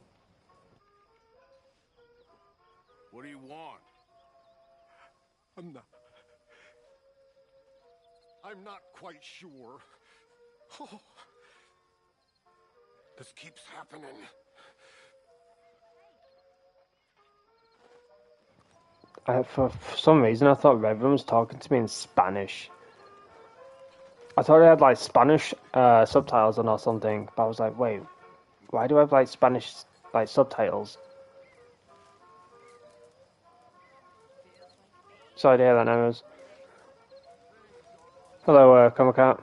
S16: I'm not quite sure. Oh, this keeps happening.
S1: For some reason, I thought Reverend was talking to me in Spanish. I thought I had like Spanish subtitles on or something, but I was like, wait, why do I have like Spanish like subtitles? Sorry to hear that, Nemos. Hello, Comicat.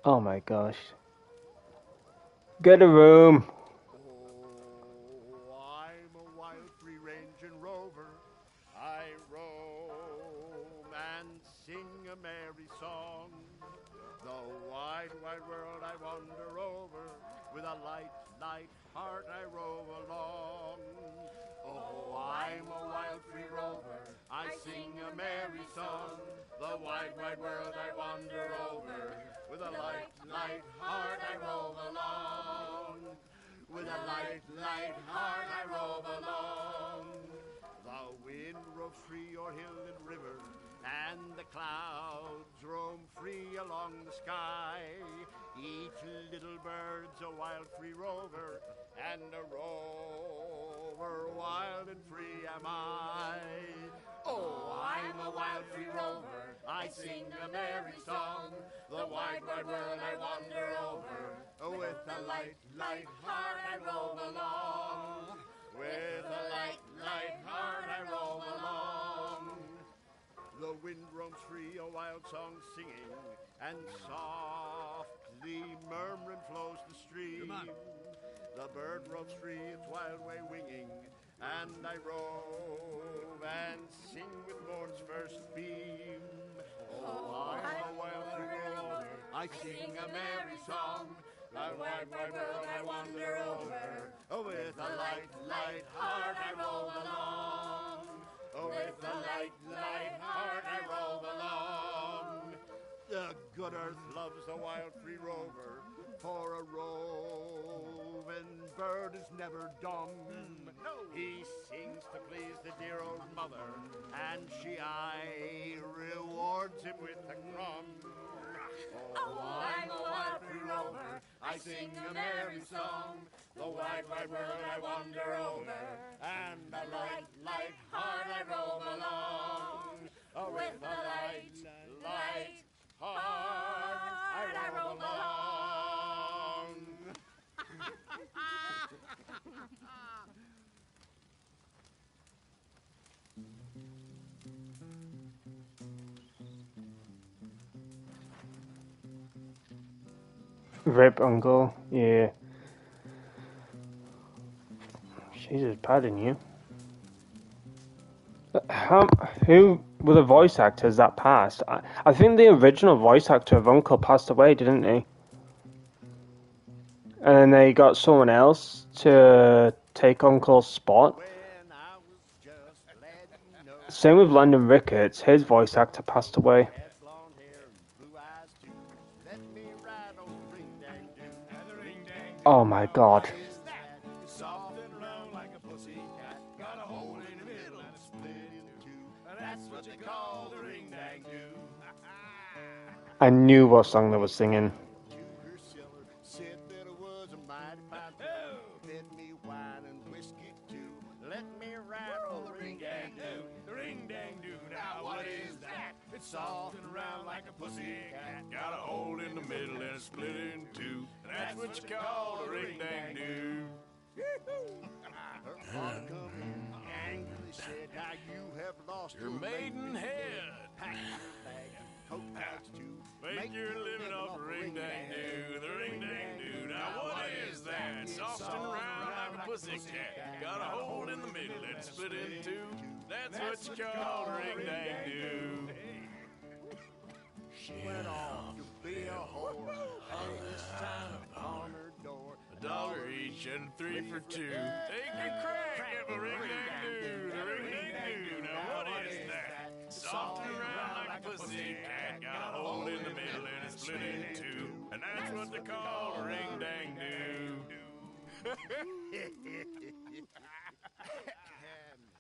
S1: Oh my gosh. Get a room.
S3: Oh, I'm a wild free-ranging rover. I roam and sing a merry song. The wide, wide world I wander over. With a light, light heart I rove along. Oh, I'm a wild free rover. I sing a merry song. The wide, wide world I wander over. With a light, light heart I rove along. With a light, light heart I rove along. The wind roves free o'er hill and river, and the clouds roam free along the sky. Each little bird's a wild free rover, and a rover wild and free am I. Oh, I'm a wild free rover, I sing a merry song. The wide, wide world I wander over, with a light, light heart I rove along. With a light, light heart I rove along. The wind roams free, a wild song singing, and softly murmuring flows the stream. The bird roams free, its wild way winging, and I rove and sing with morn's first beam. Oh, I'm a wild free rover, I sing a merry song. The wide, wide world I wander over, with a light, light heart I rove along. With a light, light heart I rove along. The good earth loves the wild free rover, for a roving bird is never dumb. He sings to please the dear old mother, and she aye rewards him with a crumb. Oh, I'm a wild free rover, I sing a merry song. The wide, wide world I wander over, and a light, light heart I rove along. With a light, light heart I rove along.
S1: Rip, uncle. Yeah. Jesus, pardon you. Who were the voice actors that passed? I think the original voice actor of Uncle passed away, didn't he? And then they got someone else to take Uncle's spot. Same with Landon Ricketts, his voice actor passed away. Oh my god. I knew what song they were singing.
S4: It's soft and round like a pussycat. Got a hole in the middle and it's split in two. And that's what you call a ring-dang-doo.
S3: Her father come in, angrily said, "Now you have lost
S4: your maiden head.
S3: Pack bags and coat bags too.
S4: Make your living off a ring-dang-doo. The ring-dang-doo. Now what is that? Soft and round like a pussycat. Got a hole in the middle and it's split in two. That's what you call a ring-dang-doo." She went off to be a whore, hung this time upon her door. $1 each and 3 for 2. Take your crack at the ring-dang-doo, the ring-dang-doo. Now what is that? Soft and round like a pussycat, got a hole in the middle and it's split in two. And that's what they call a ring-dang-doo.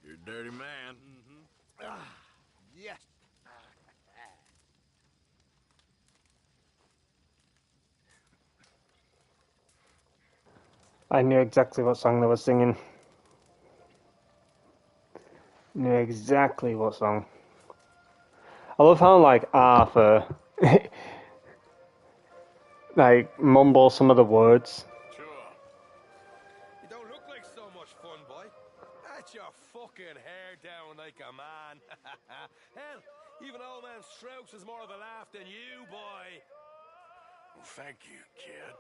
S4: Your dirty man.
S3: Yes.
S1: I knew exactly what song they were singing. Knew exactly what song. I love how, like, Arthur, like, mumbles some of the words.
S12: Sure. You don't look like so much fun, boy. That's your fucking hair down like a man. Hell, even old man Strokes is more of a laugh than you, boy.
S4: Well, thank you, kid.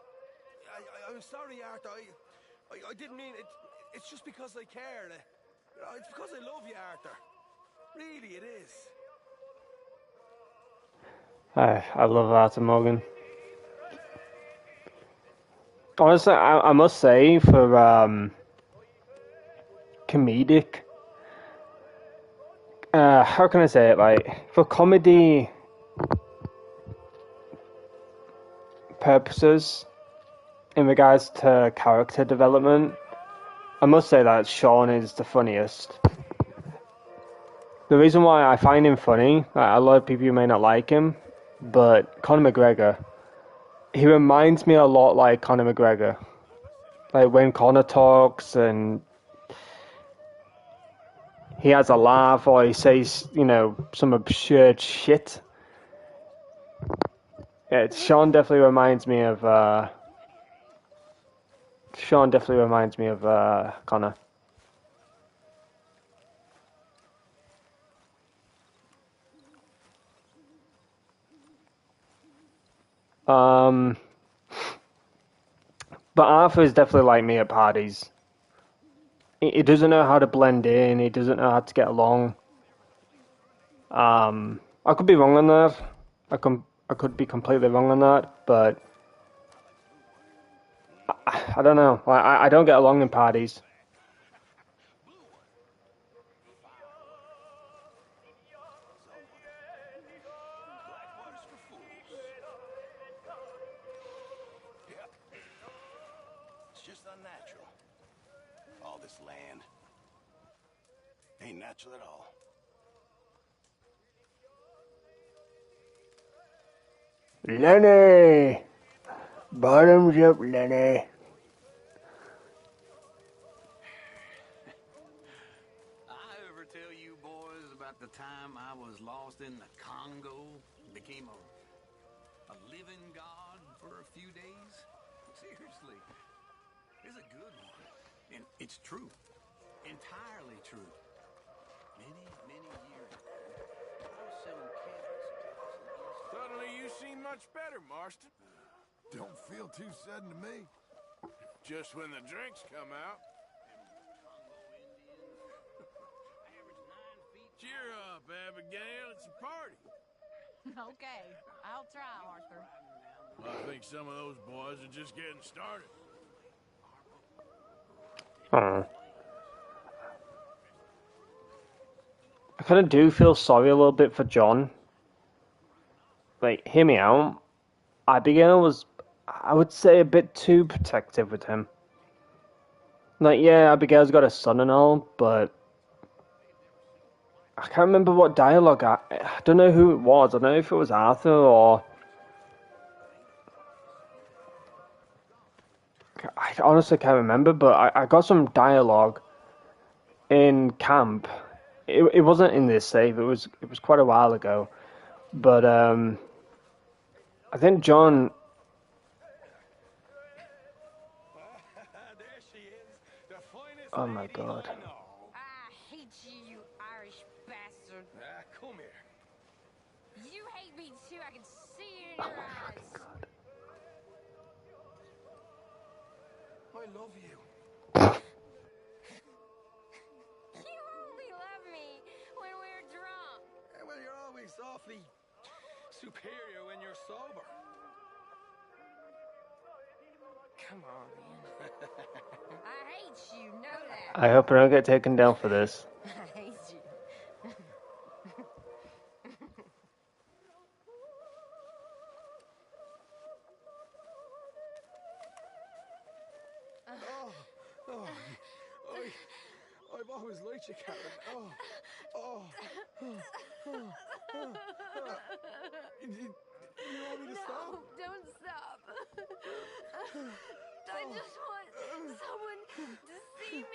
S12: I'm sorry, Arthur. I didn't mean it. It's just because I care. It's because I love you, Arthur. Really, it is.
S1: I love Arthur Morgan. Honestly, I must say, for comedic, how can I say it? Like, for comedy purposes, in regards to character development, I must say that Sean is the funniest. The reason why I find him funny, a lot of people may not like him, but Conor McGregor, he reminds me a lot like Conor McGregor. Like when Conor talks and he has a laugh or he says, you know, some absurd shit. Yeah, Sean definitely reminds me of Conor. But Arthur is definitely like me at parties. He doesn't know how to blend in. He doesn't know how to get along. I could be wrong on that. I could be completely wrong on that, but I don't know. I don't get along in parties.
S3: It's just unnatural. All this land. Ain't natural at all.
S1: Lenny! Bottoms up, Lenny.
S14: I ever tell you boys about the time I was lost in the Congo, became a living god for a few days? Seriously, it's a good one. And it's true. Entirely true. Many years ago, I was selling camping supplies.
S4: Suddenly you seem much better, Marston.
S11: Don't feel too sudden to me.
S4: Just when the drinks come out. Cheer up, Abigail. It's a party.
S7: Okay, I'll try, Arthur.
S4: I think some of those boys are just getting started.
S1: I kind of do feel sorry a little bit for John. Like, hear me out. Abigail was, I would say, a bit too protective with him. Like, yeah, Abigail's got a son and all, but I can't remember what dialogue. I don't know who it was. I don't know if it was Arthur or. I honestly can't remember, but I got some dialogue in camp. It wasn't in this save. It was quite a while ago, but I think John. Oh my god.
S7: I hate you, you Irish bastard.
S12: Come here.
S7: You hate me too. I can see it in your eyes.
S12: I love you.
S7: You only love me when we're drunk.
S12: Well, you're always awfully superior when you're sober.
S7: Come on, man. I hate you, know that.
S1: I hope I don't get taken down for this.
S7: I hate you.
S12: I've always liked you, Karen. Oh. You want me to stop?
S17: No, don't stop. I just want someone to see me.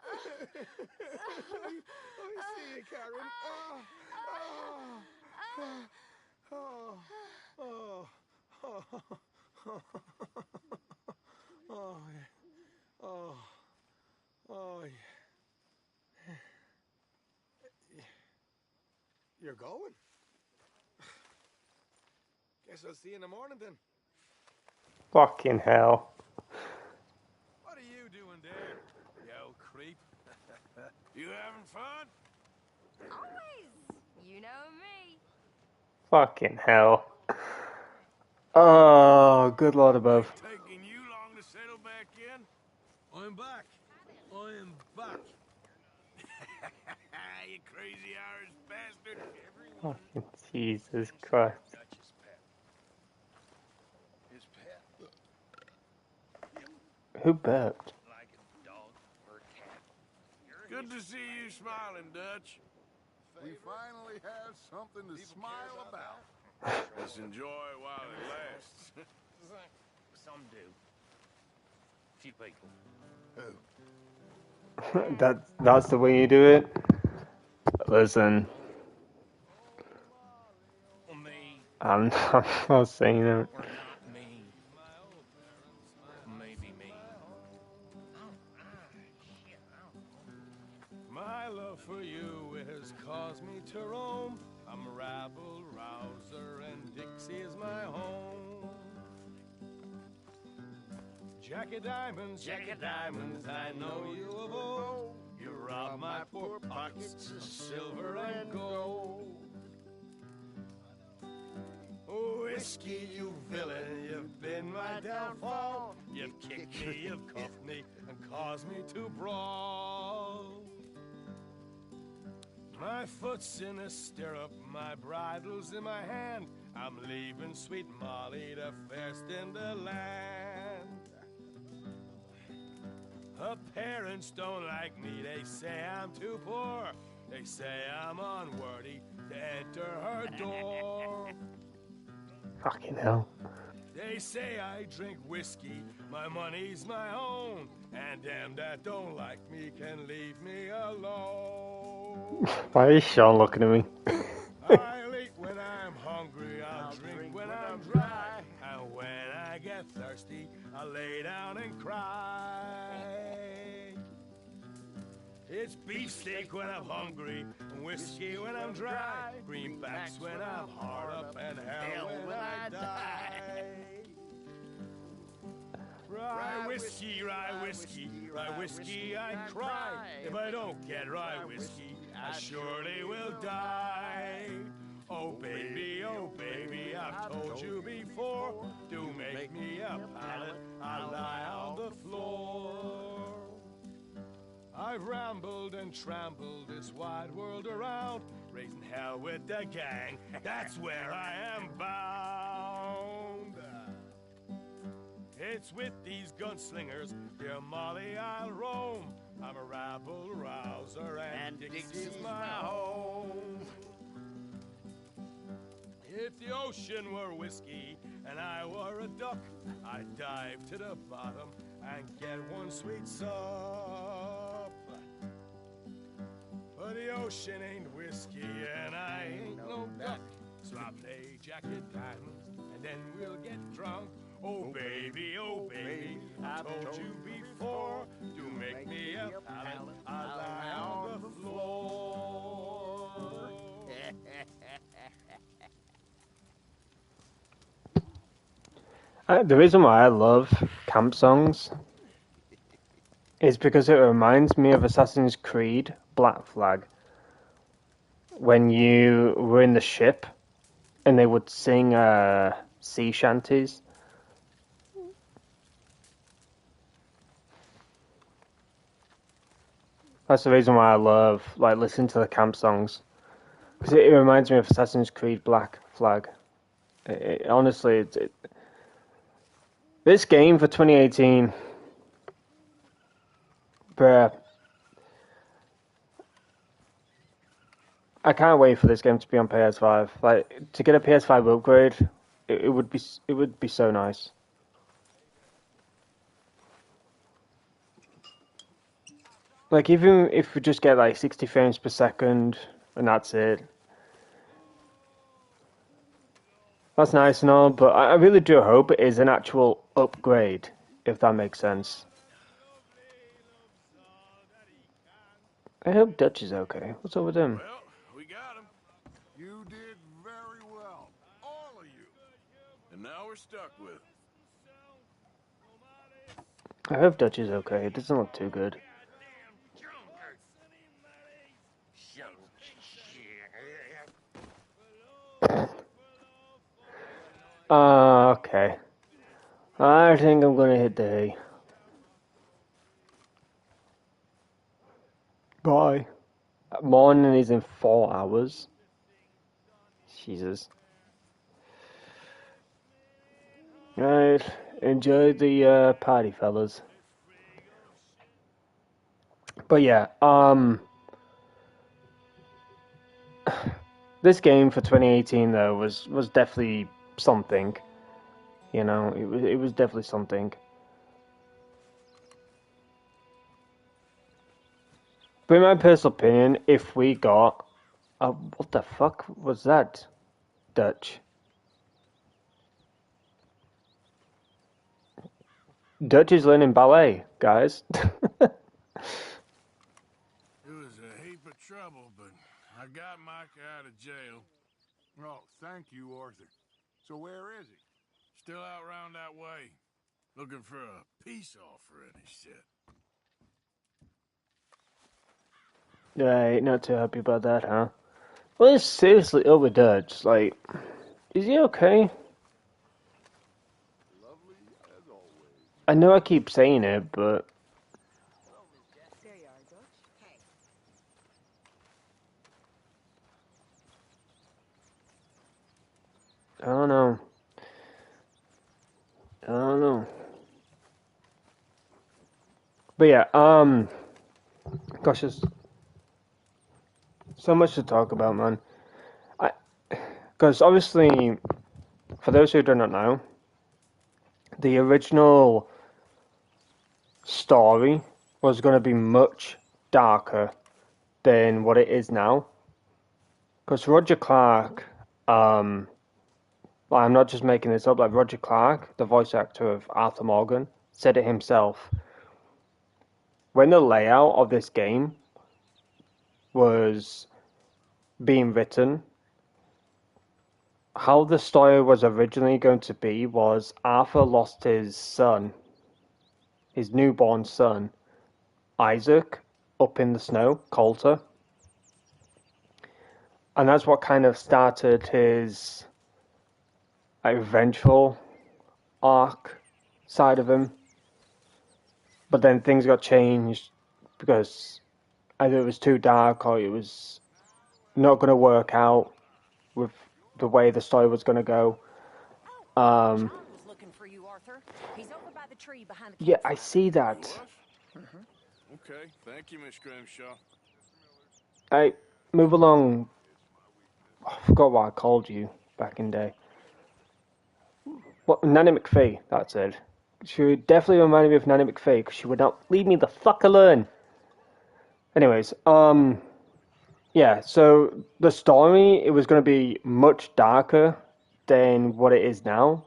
S12: I see you, Karen. You're going? Guess I'll see you in the morning then.
S1: Fucking hell.
S12: What are you doing there, you old creep? You having fun?
S17: Always. You know me.
S1: Fucking hell. Oh, good lord above.
S12: Taking you long to settle back in? I'm back. I am back. You crazy Irish bastard.
S1: Fucking Jesus Christ.
S12: His pet.
S1: Who burped?
S12: Like a dog or a cat. Good to see you smiling, Dutch.
S11: We finally have something to smile about.
S12: Let's enjoy it while it lasts.
S14: Some do. Few people.
S1: That's the way you do it? Listen.
S14: Me.
S1: I'm not saying it.
S14: Or not me. Maybe me.
S12: My love for you has caused me to roam. I'm a rabble rouser and Dixie is my home. Jack of diamonds, I know you of old. You robbed my poor pockets of silver and gold. Oh, whiskey, you villain, you've been my downfall. You've kicked me, you've cuffed me, and caused me to brawl. My foot's in a stirrup, my bridle's in my hand. I'm leaving sweet Molly to first in the land. Her parents don't like me, they say I'm too poor. They say I'm unworthy to enter her door.
S1: Fucking hell.
S12: They say I drink whiskey, my money's my own. And them that don't like me can leave me alone.
S1: Why is Sean looking at me?
S12: I'll eat when I'm hungry, I'll drink when I'm dry. And when I get thirsty, I'll lay down and cry. It's beefsteak when I'm hungry, whiskey when I'm dry, greenbacks when I'm hard up, and hell when I die. Rye whiskey, I cry. If I don't get rye whiskey, I surely will die. Oh baby, I've told you before, do make me a pallet, I'll lie on the floor. I've rambled and trampled this wide world around, raising hell with the gang, that's where I am bound. It's with these gunslingers, dear Molly, I'll roam. I'm a rabble rouser and Dixie's my home. If the ocean were whiskey and I were a duck, I'd dive to the bottom and get one sweet sup. But the ocean ain't whiskey and I ain't no duck, so I play Jack of diamonds and then we'll get drunk. Oh baby, I told you before, do make me a pallet, I'll lie on the floor.
S1: The reason why I love camp songs is because it reminds me of Assassin's Creed Black Flag. When you were in the ship and they would sing sea shanties. That's the reason why I love listening to the camp songs, because it reminds me of Assassin's Creed Black Flag. Honestly, this game for 2018 Bruh. I can't wait for this game to be on PS5. Like, to get a PS5 upgrade, it would be so nice. Like, even if we just get like 60 frames per second and that's it. That's nice and all, but I really do hope it is an actual upgrade, if that makes sense. I hope Dutch is okay. What's up with him?
S4: Well, we got him. You did very well. All of you. And now we're stuck with.
S1: I hope Dutch is okay. It doesn't look too good. Okay. I think I'm gonna hit the hay. Bye. Morning is in 4 hours. Jesus. Right. Enjoy the party, fellas. But yeah, this game for 2018 though was definitely something. You know, it was definitely something. But in my personal opinion, if we got what the fuck was that? Dutch. Dutch is learning ballet, guys.
S4: It was a heap of trouble, but I got Micah out of jail.
S16: Oh, thank you, Arthur. So where is he?
S4: Still out round that way. Looking for a peace offering, he said.
S1: Right, not too happy about that, huh? Well, it's seriously over Dutch. Like, is he okay? I know I keep saying it, but I don't know. I don't know. But yeah, gosh, there's so much to talk about, man. Because obviously, for those who do not know, the original story was going to be much darker than what it is now. Because Roger Clark, I'm not just making this up, like Roger Clark, the voice actor of Arthur Morgan, said it himself. When the layout of this game was being written, how the story was originally going to be was Arthur lost his son, his newborn son, Isaac, up in the snow, Coulter. And that's what kind of started his vengeful arc side of him. But then things got changed because either it was too dark or it was not going to work out with the way the story was going to go. Yeah, I see that.
S4: Okay, thank you, Miss Grimshaw.
S1: I move along. I forgot what I called you back in the day. What, Nanny McPhee? That's it. She definitely reminded me of Nanny McPhee because she would not leave me the fuck alone. Anyways, yeah. So the story, it was going to be much darker than what it is now.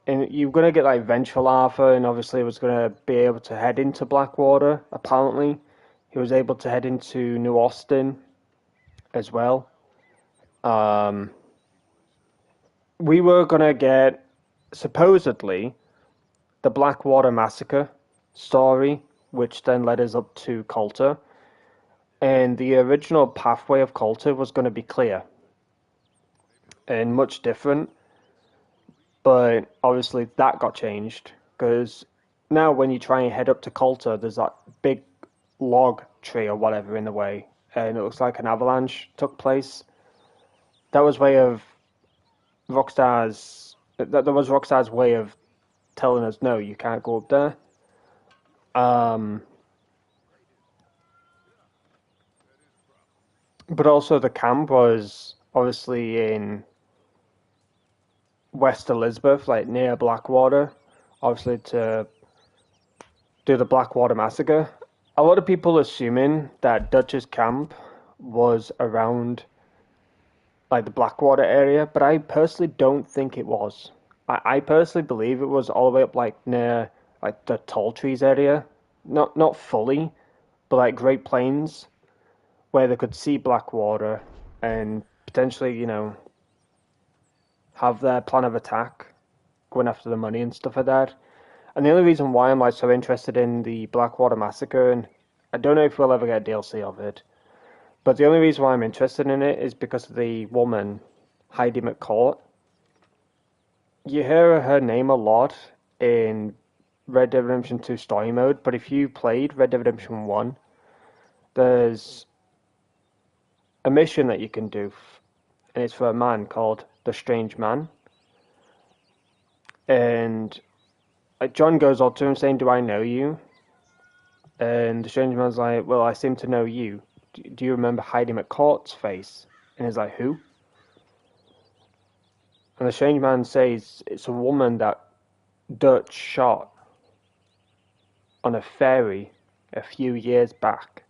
S1: And you're going to get like Vengeful Arthur, and obviously was going to be able to head into Blackwater. Apparently, he was able to head into New Austin as well. We were going to get, supposedly, the Blackwater Massacre story, which then led us up to Coulter. And the original pathway of Coulter was going to be clear and much different. But obviously that got changed because now when you try and head up to Coulter, there's that big log tree or whatever in the way, and it looks like an avalanche took place. That was way of Rockstar's. That was Rockstar's way of telling us, no, you can't go up there. Um, but also the camp was obviously in West Elizabeth, like near Blackwater, obviously to do the Blackwater massacre. A lot of people assuming that Dutch's camp was around like the Blackwater area, but I personally don't think it was. I personally believe it was all the way up like near like the Tall Trees area. Not fully, but like Great Plains, where they could see Blackwater and potentially, have their plan of attack, going after the money and stuff like that. And the only reason why I'm like so interested in the Blackwater massacre, and I don't know if we'll ever get a DLC of it, but the only reason why I'm interested in it is because of the woman, Heidi McCourt. You hear her name a lot in Red Dead Redemption 2 story mode, but if you played Red Dead Redemption 1, there's a mission that you can do, and it's for a man called the Strange Man. And like John goes up to him saying, "Do I know you?" And the Strange Man's like, "Well, I seem to know you. Do you remember Heidi McCourt's face?" And he's like, "Who?" And the Strange Man says, "It's a woman that Dutch shot on a ferry a few years back.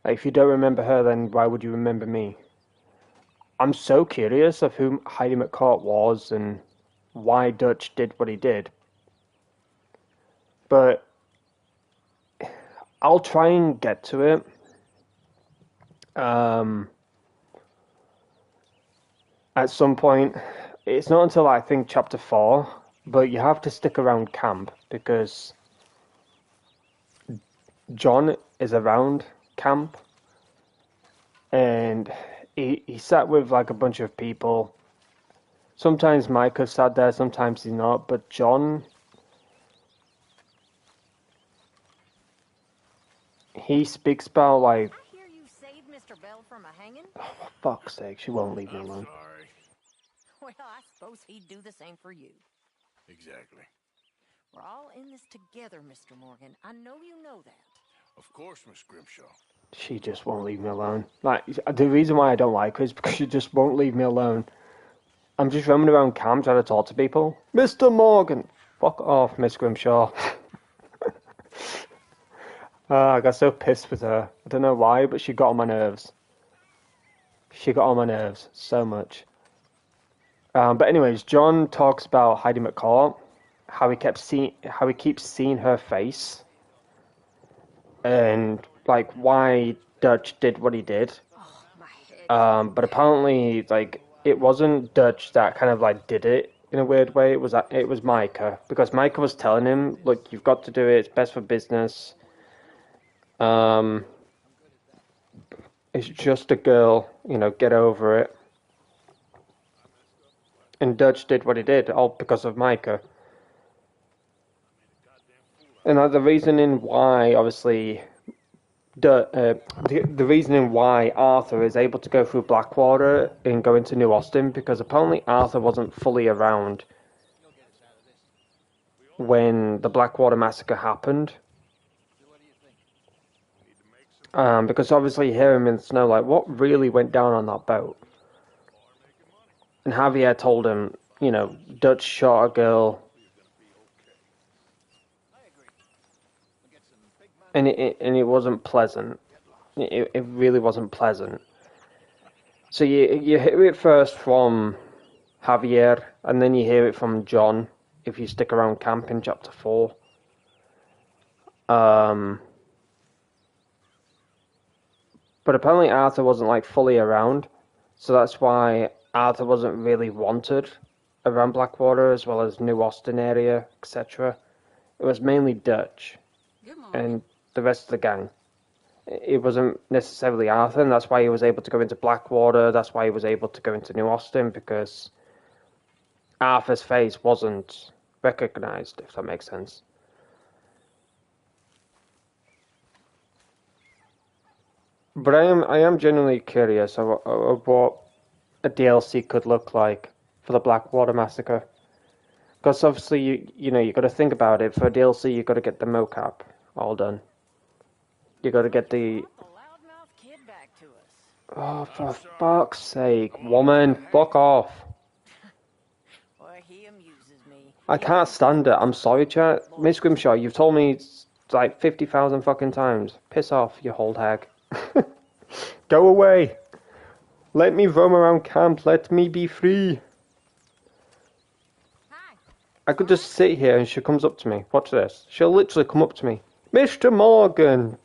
S1: Like, if you don't remember her, then why would you remember me?" I'm so curious of who Heidi McCourt was and why Dutch did what he did. But I'll try and get to it. At some point. It's not until I think chapter 4, but you have to stick around camp because John is around camp and he sat with like a bunch of people. Sometimes Micah sat there, sometimes he's not, but John, he speaks about like,
S7: I hear you saved Mr. Bell from a hanging?
S1: oh, for fuck's sake, she won't leave me alone.
S4: Sorry.
S7: Well, I suppose he'd do the same for you.
S4: Exactly.
S7: We're all in this together, Mr. Morgan. I know you know that.
S4: Of course, Miss Grimshaw.
S1: She just won't leave me alone. Like, the reason why I don't like her is because she just won't leave me alone. I'm just roaming around camp trying to talk to people. Mr. Morgan! Fuck off, Miss Grimshaw. I got so pissed with her. I don't know why, but she got on my nerves. She got on my nerves so much. But anyways, John talks about Heidi McCourt, how he keeps seeing her face, and like why Dutch did what he did. But apparently, like it wasn't Dutch that kind of like did it in a weird way. It was Micah, because Micah was telling him, "Look, you've got to do it. It's best for business. It's just a girl, get over it." And Dutch did what he did, all because of Micah. And the reasoning why, obviously, the reasoning why Arthur is able to go through Blackwater and go into New Austin, because apparently Arthur wasn't fully around when the Blackwater massacre happened. Because obviously you hear him in the snow, like, what really went down on that boat? And Javier told him, Dutch shot a girl. And it wasn't pleasant. It really wasn't pleasant. So you hear it first from Javier, and then you hear it from John, if you stick around camp in chapter 4. But apparently Arthur wasn't like fully around, so that's why Arthur wasn't really wanted around Blackwater as well as New Austin area, etc. It was mainly Dutch and the rest of the gang. It wasn't necessarily Arthur, and that's why he was able to go into Blackwater. That's why he was able to go into New Austin, because Arthur's face wasn't recognized, if that makes sense. But I am genuinely curious of what a DLC could look like for the Blackwater Massacre. Because obviously, you know, you got to think about it. For DLC, you got to get the mocap all done. You got to get the... Oh, for fuck's sake, woman, fuck off. I can't stand it. I'm sorry, chat. Miss Grimshaw, you've told me like 50,000 fucking times. Piss off, you old hag. Go away. Let me roam around camp. Let me be free. I could just sit here and she comes up to me. Watch this. She'll literally come up to me. Mr. Morgan.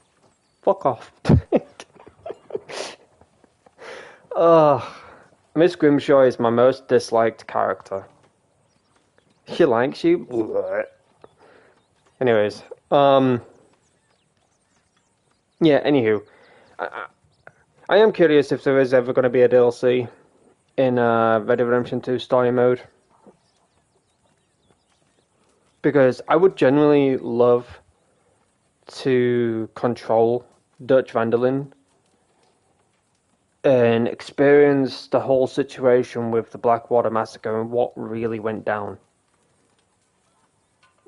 S1: Fuck off. Ugh. Miss Grimshaw is my most disliked character. She likes you. Anyways, yeah. Anywho, I am curious if there is ever going to be a DLC in Red Dead Redemption 2 Story Mode, because I would genuinely love to control Dutch Van der Linde and experience the whole situation with the Blackwater Massacre and what really went down.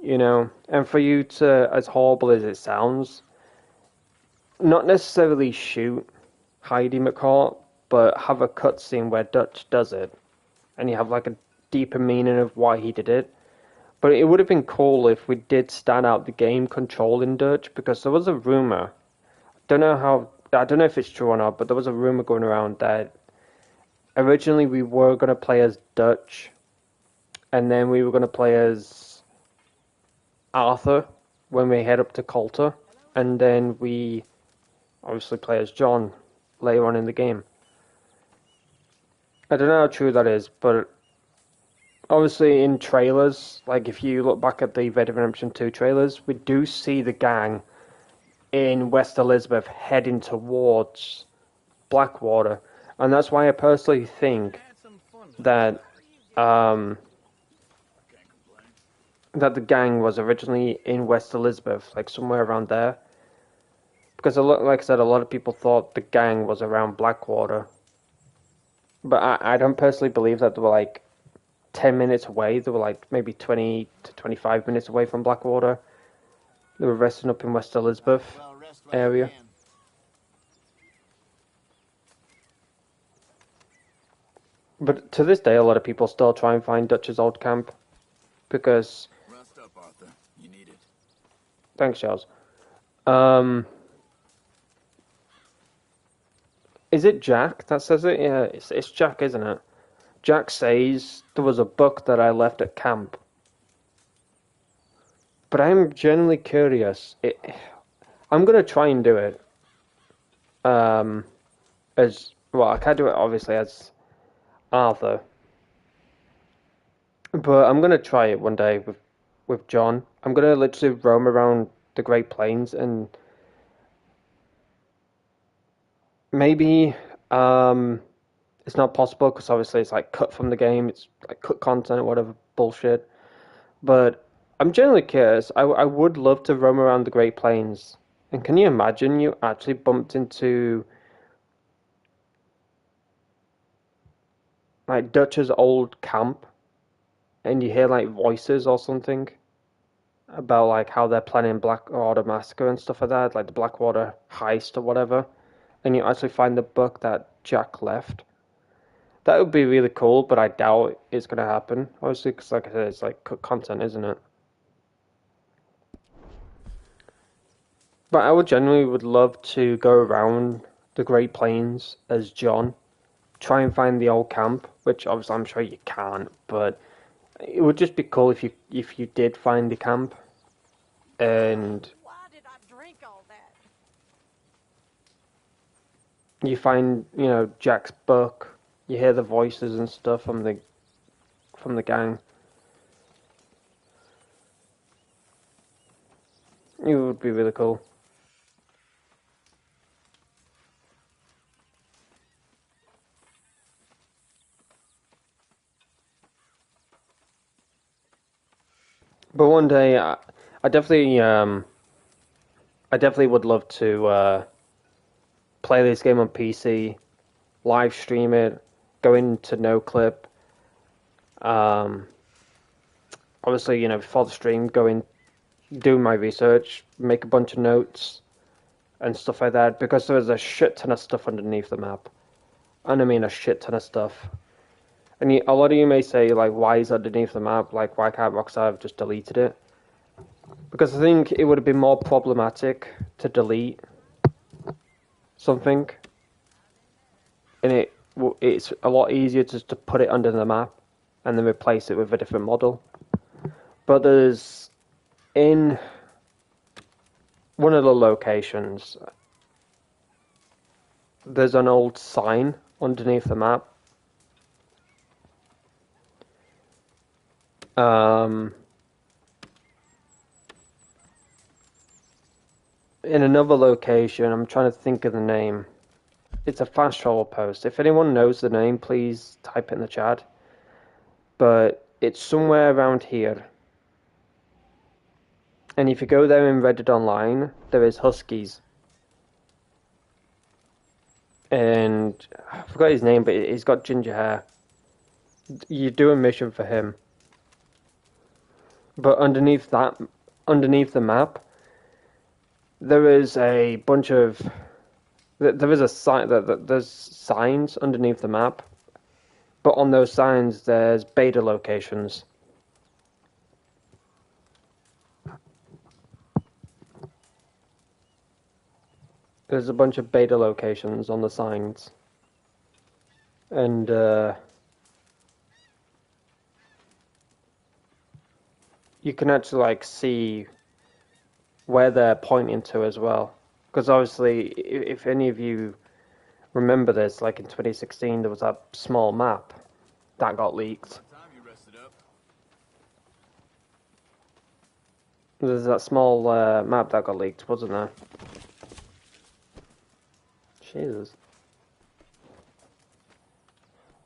S1: You know, and for you to, as horrible as it sounds, not necessarily shoot Heidi McCall, but have a cutscene where Dutch does it, and you have like a deeper meaning of why he did it. But it would have been cool if we did start out the game controlling Dutch, because there was a rumor. I don't know if it's true or not, but there was a rumor going around that originally we were going to play as Dutch, and then we were going to play as Arthur when we head up to Coulter, and then we obviously play as John later on in the game. I don't know how true that is, but obviously in trailers, like if you look back at the Red Dead Redemption 2 trailers, we do see the gang in West Elizabeth heading towards Blackwater, and that's why I personally think that that the gang was originally in West Elizabeth, like somewhere around there. Because like I said, a lot of people thought the gang was around Blackwater. But I don't personally believe that they were like 10 minutes away. They were like maybe 20 to 25 minutes away from Blackwater. They were resting up in West Elizabeth area. But to this day, a lot of people still try and find Dutch's old camp. Because...
S11: Rest up, Arthur. You need it.
S1: Thanks, Charles. Is it Jack that says it? Yeah, it's Jack, isn't it? Jack says there was a book that I left at camp. But I'm genuinely curious. I'm going to try and do it. As well, I can't do it obviously as Arthur. But I'm going to try it one day with John. I'm going to literally roam around the Great Plains and maybe it's not possible because obviously it's like cut from the game. It's like cut content or whatever bullshit. But I'm genuinely curious. I would love to roam around the Great Plains. And can you imagine you actually bumped into like Dutch's old camp and you hear like voices or something about like how they're planning Blackwater Massacre and stuff like that, like the Blackwater heist or whatever, and you actually find the book that Jack left. That would be really cool, but I doubt it's going to happen, obviously, because like I said, it's like cut content, isn't it? But I would love to go around the Great Plains as John, try and find the old camp, which obviously I'm sure you can't, but it would just be cool if you did find the camp, and you find, you know, Jack's book, you hear the voices and stuff from the gang. It would be really cool. But one day, I definitely would love to play this game on PC, live stream it, go into no clip, obviously, you know, before the stream, do my research, make a bunch of notes and stuff like that, because there was a shit ton of stuff underneath the map. And I mean a shit ton of stuff. And a lot of you may say, like, why is it underneath the map? Like, why can't Rockstar have just deleted it? Because I think it would have been more problematic to delete something. And it's a lot easier just to put it under the map and then replace it with a different model. But in one of the locations, there's an old sign underneath the map. In another location, I'm trying to think of the name. It's a fast travel post. If anyone knows the name, please type it in the chat. But it's somewhere around here. And if you go there in Reddit Online, there is Huskies. And I forgot his name, but he's got ginger hair. You do a mission for him. But underneath the map, there is a bunch of... There is a sign, there's signs underneath the map. But on those signs, there's beta locations. There's a bunch of beta locations on the signs. And, you can actually, like, see where they're pointing to as well. Because obviously, if any of you remember this, like in 2016, there was that small map that got leaked. There's that small map that got leaked, wasn't there? Jesus.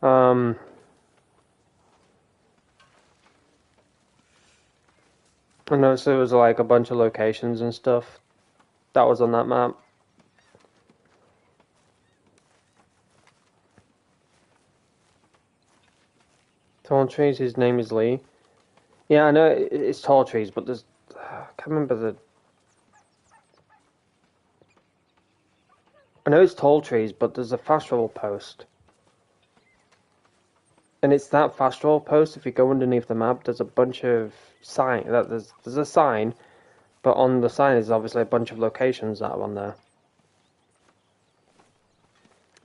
S1: I noticed there was like a bunch of locations and stuff that was on that map. Tall Trees, his name is Lee. Yeah, I know it's Tall Trees, but there's... I can't remember the... I know it's Tall Trees, but there's a fast travel post. And it's that fast travel post, if you go underneath the map, there's a bunch of sign... There's a sign, but on the sign is obviously a bunch of locations that are on there.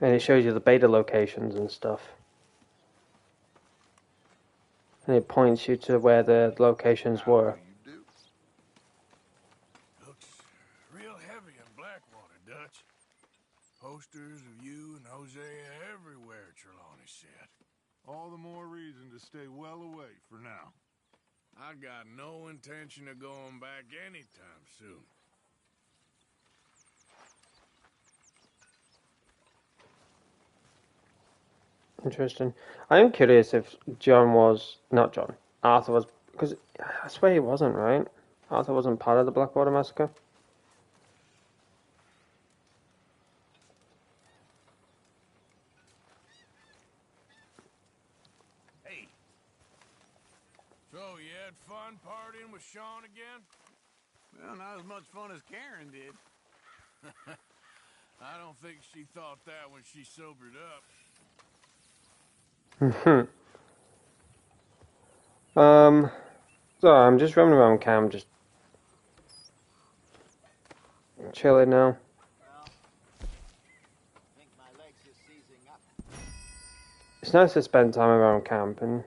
S1: And it shows you the beta locations and stuff. And it points you to where the locations were.
S4: Looks real heavy in Blackwater, Dutch. Posters of you and Hosea everywhere, Trelawney said.
S16: All the more reason to stay well away for now.
S4: I got no intention of going back anytime soon.
S1: Interesting. I am curious if Arthur was, because I swear he wasn't, right? Arthur wasn't part of the Blackwater Massacre?
S4: Hey. So, you had fun partying with Sean again?
S14: Well, not as much fun as Karen did.
S4: I don't think she thought that when she sobered up.
S1: So I'm just running around camp, just chilling now. It's nice to spend time around camp and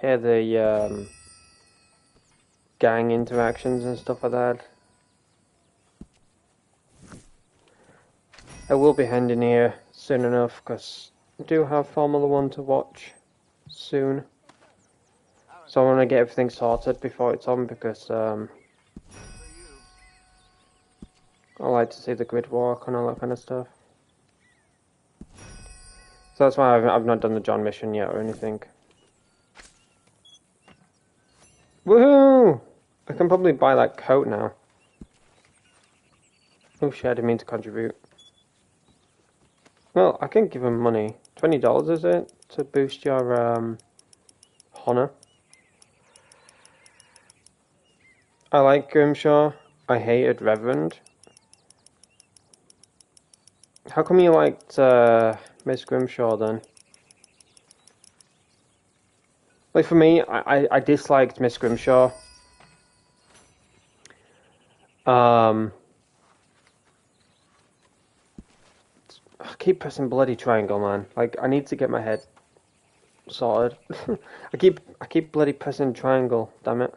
S1: hear the gang interactions and stuff like that. I will be heading here soon enough because I do have Formula 1 to watch soon. So I want to get everything sorted before it's on because I like to see the grid walk and all that kind of stuff. So that's why I've not done the John mission yet or anything. Woohoo! I can probably buy that coat now. Oh shit, I didn't mean to contribute. Well, I can give him money. $20 is it? To boost your honor. I like Grimshaw. I hated Reverend. How come you liked Miss Grimshaw then? Like for me, I disliked Miss Grimshaw. I keep pressing bloody triangle, man. Like I need to get my head sorted. I keep bloody pressing triangle. Damn it.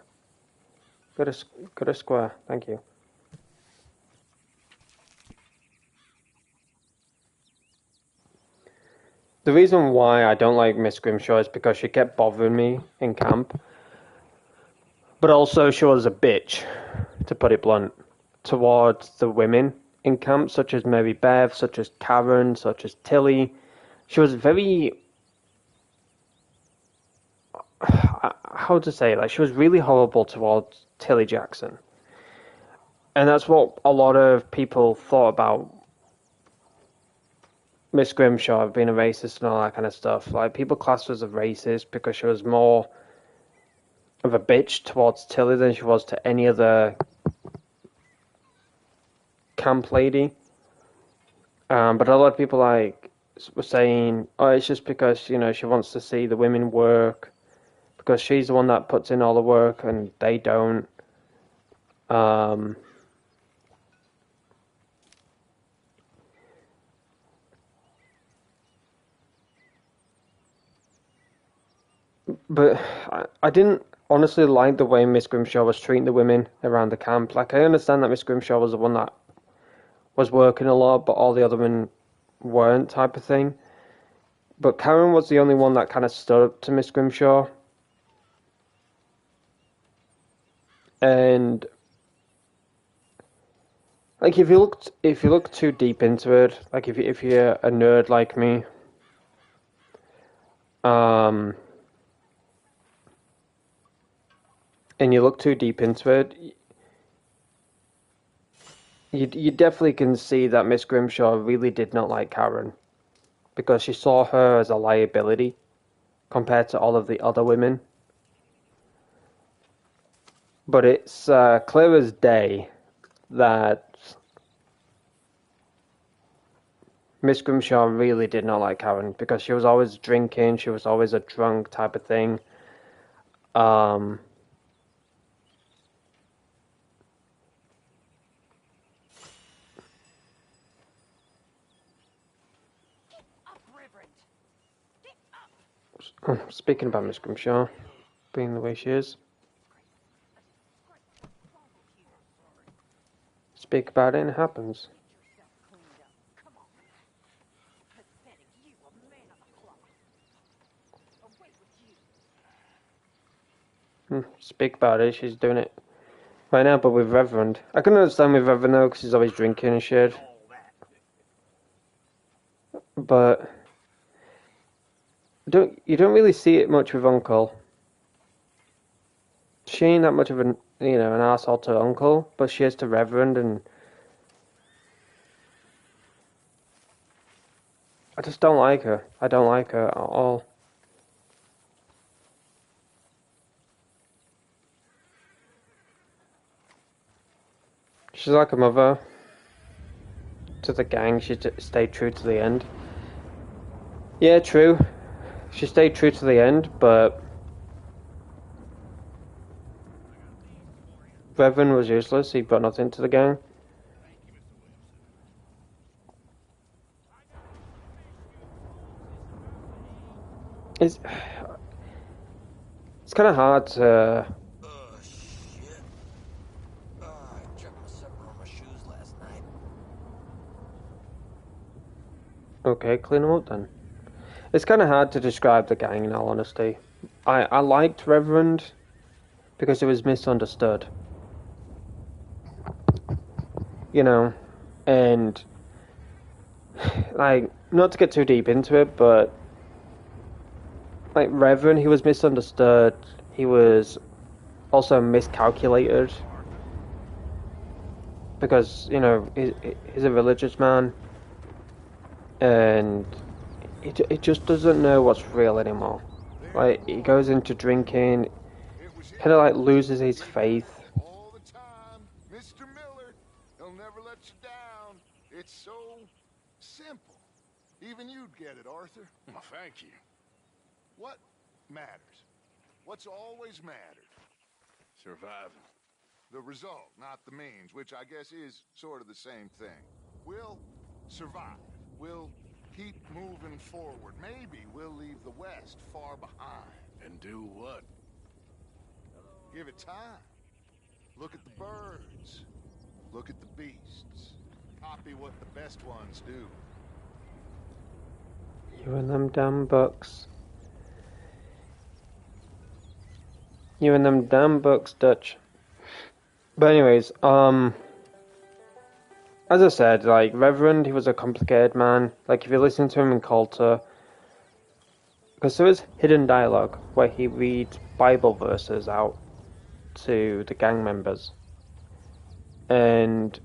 S1: Go to square. Thank you. The reason why I don't like Miss Grimshaw is because she kept bothering me in camp. But also she was a bitch, to put it blunt, towards the women in camp, such as Mary Beth, such as Karen, such as Tilly. She was very... how to say, like, she was really horrible towards Tilly Jackson. And that's what a lot of people thought about Miss Grimshaw being a racist and all that kind of stuff. Like, people classed her as a racist because she was more of a bitch towards Tilly than she was to any other camp lady. But a lot of people were saying, oh, it's just because, you know, she wants to see the women work because she's the one that puts in all the work and they don't. But I didn't honestly like the way Miss Grimshaw was treating the women around the camp. Like, I understand that Miss Grimshaw was the one that was working a lot, but all the other women weren't, type of thing. But Karen was the only one that kind of stood up to Miss Grimshaw. And like, if you look too deep into it, like if you're a nerd like me, and you look too deep into it, you definitely can see that Miss Grimshaw really did not like Karen, because she saw her as a liability compared to all of the other women. But it's clear as day that Miss Grimshaw really did not like Karen, because she was always drinking, she was always a drunk type of thing. Speaking about Miss Grimshaw being the way she is, speak about it and it happens. Speak about it, she's doing it right now, but with Reverend. I can understand with Reverend though, because he's always drinking and shit. But you don't really see it much with Uncle. She ain't that much of an asshole to Uncle, but she is to Reverend, and I just don't like her. I don't like her at all. She's like a mother to the gang. She stayed true to the end. Yeah, true. She stayed true to the end, but Reverend was useless. He brought nothing to the gang. It's kind of hard to...
S3: Shit. I checked my zipper on my shoes last night.
S1: Okay, clean them up then. It's kind of hard to describe the gang, in all honesty. I liked Reverend because it was misunderstood. You know, and like, not to get too deep into it, but like Reverend, he was misunderstood. He was also miscalculated because, you know, he's a religious man, and he just doesn't know what's real anymore. Like, he goes into drinking, kind of like loses his faith
S16: Even you'd get it, Arthur.
S4: Well, thank you.
S16: What matters? What's always mattered?
S4: Surviving.
S16: The result, not the means, which I guess is sort of the same thing. We'll survive. We'll keep moving forward. Maybe we'll leave the West far behind.
S4: And do what?
S16: Give it time. Look at the birds. Look at the beasts. Copy what the best ones do.
S1: You and them damn books. You and them damn books, Dutch. But anyways, as I said, like, Reverend, he was a complicated man. Like, if you listen to him in Coulter, because there is hidden dialogue where he reads Bible verses out to the gang members. And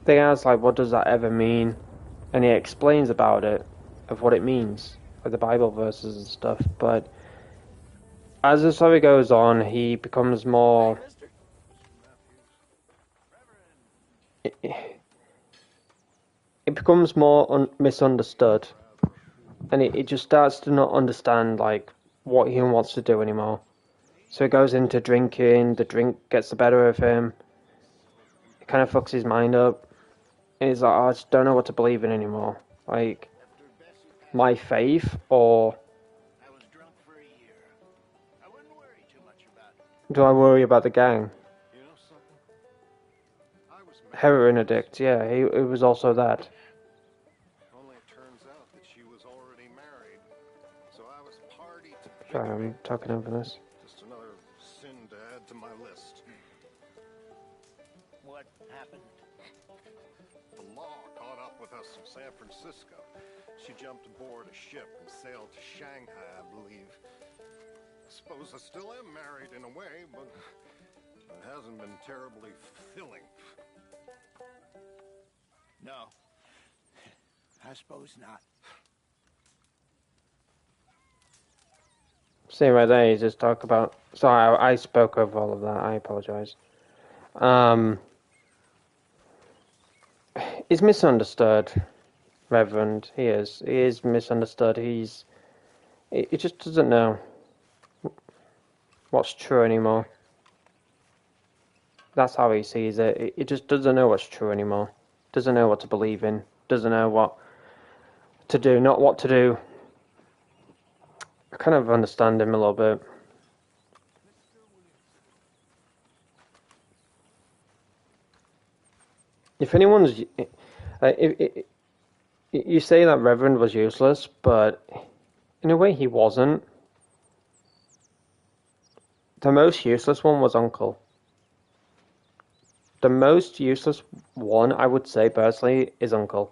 S1: they ask, like, what does that ever mean? And he explains about it, of what it means, like the Bible verses and stuff. But as the story goes on, he becomes more... It becomes more misunderstood. And it just starts to not understand, like, what he wants to do anymore. So he goes into drinking, the drink gets the better of him. It kind of fucks his mind up. And he's like, oh, I just don't know what to believe in anymore. Like, my faith, or do I worry about the gang? Heroin addict, yeah, he was also that.
S16: Only it turns out that she was already married. So I was party to...
S1: Sorry, I'm talking over this.
S16: Just another sin to add to my list.
S3: What happened?
S16: The law caught up with us in San Francisco. She jumped aboard a ship and sailed to Shanghai, I believe. I suppose I still am married in a way, but it hasn't been terribly fulfilling.
S3: No. I suppose not.
S1: See right there, you just talk about... Sorry, I spoke over all of that, I apologise. He's misunderstood, Reverend. He is. He is misunderstood. He just doesn't know what's true anymore. That's how he sees it. He just doesn't know what's true anymore. Doesn't know what to believe in. Doesn't know what to do, not what to do. I kind of understand him a little bit. If anyone's... you say that Reverend was useless, but in a way he wasn't. The most useless one was Uncle. The most useless one, I would say personally, is Uncle.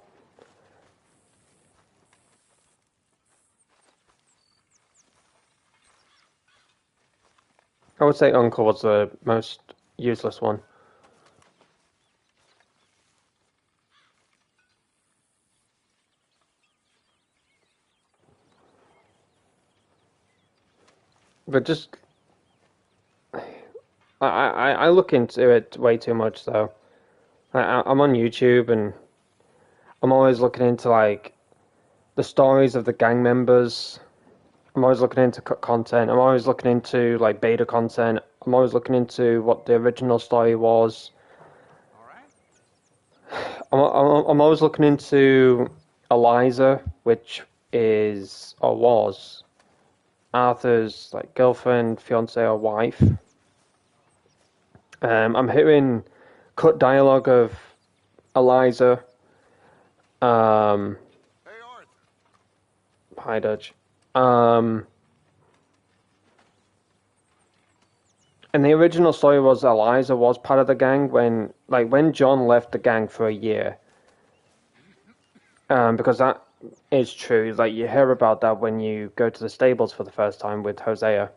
S1: I would say Uncle was the most useless one. But just... I look into it way too much, though. I'm on YouTube, and I'm always looking into, like, the stories of the gang members. I'm always looking into content. I'm always looking into, like, beta content. I'm always looking into what the original story was. I'm always looking into Eliza, which is, or was, Arthur's, like, girlfriend, fiance, or wife. I'm hearing cut dialogue of Eliza. Hey, Arthur. Hi, Dutch. And the original story was Eliza was part of the gang when John left the gang for a year. Because that is true. Like, you hear about that when you go to the stables for the first time with Hosea.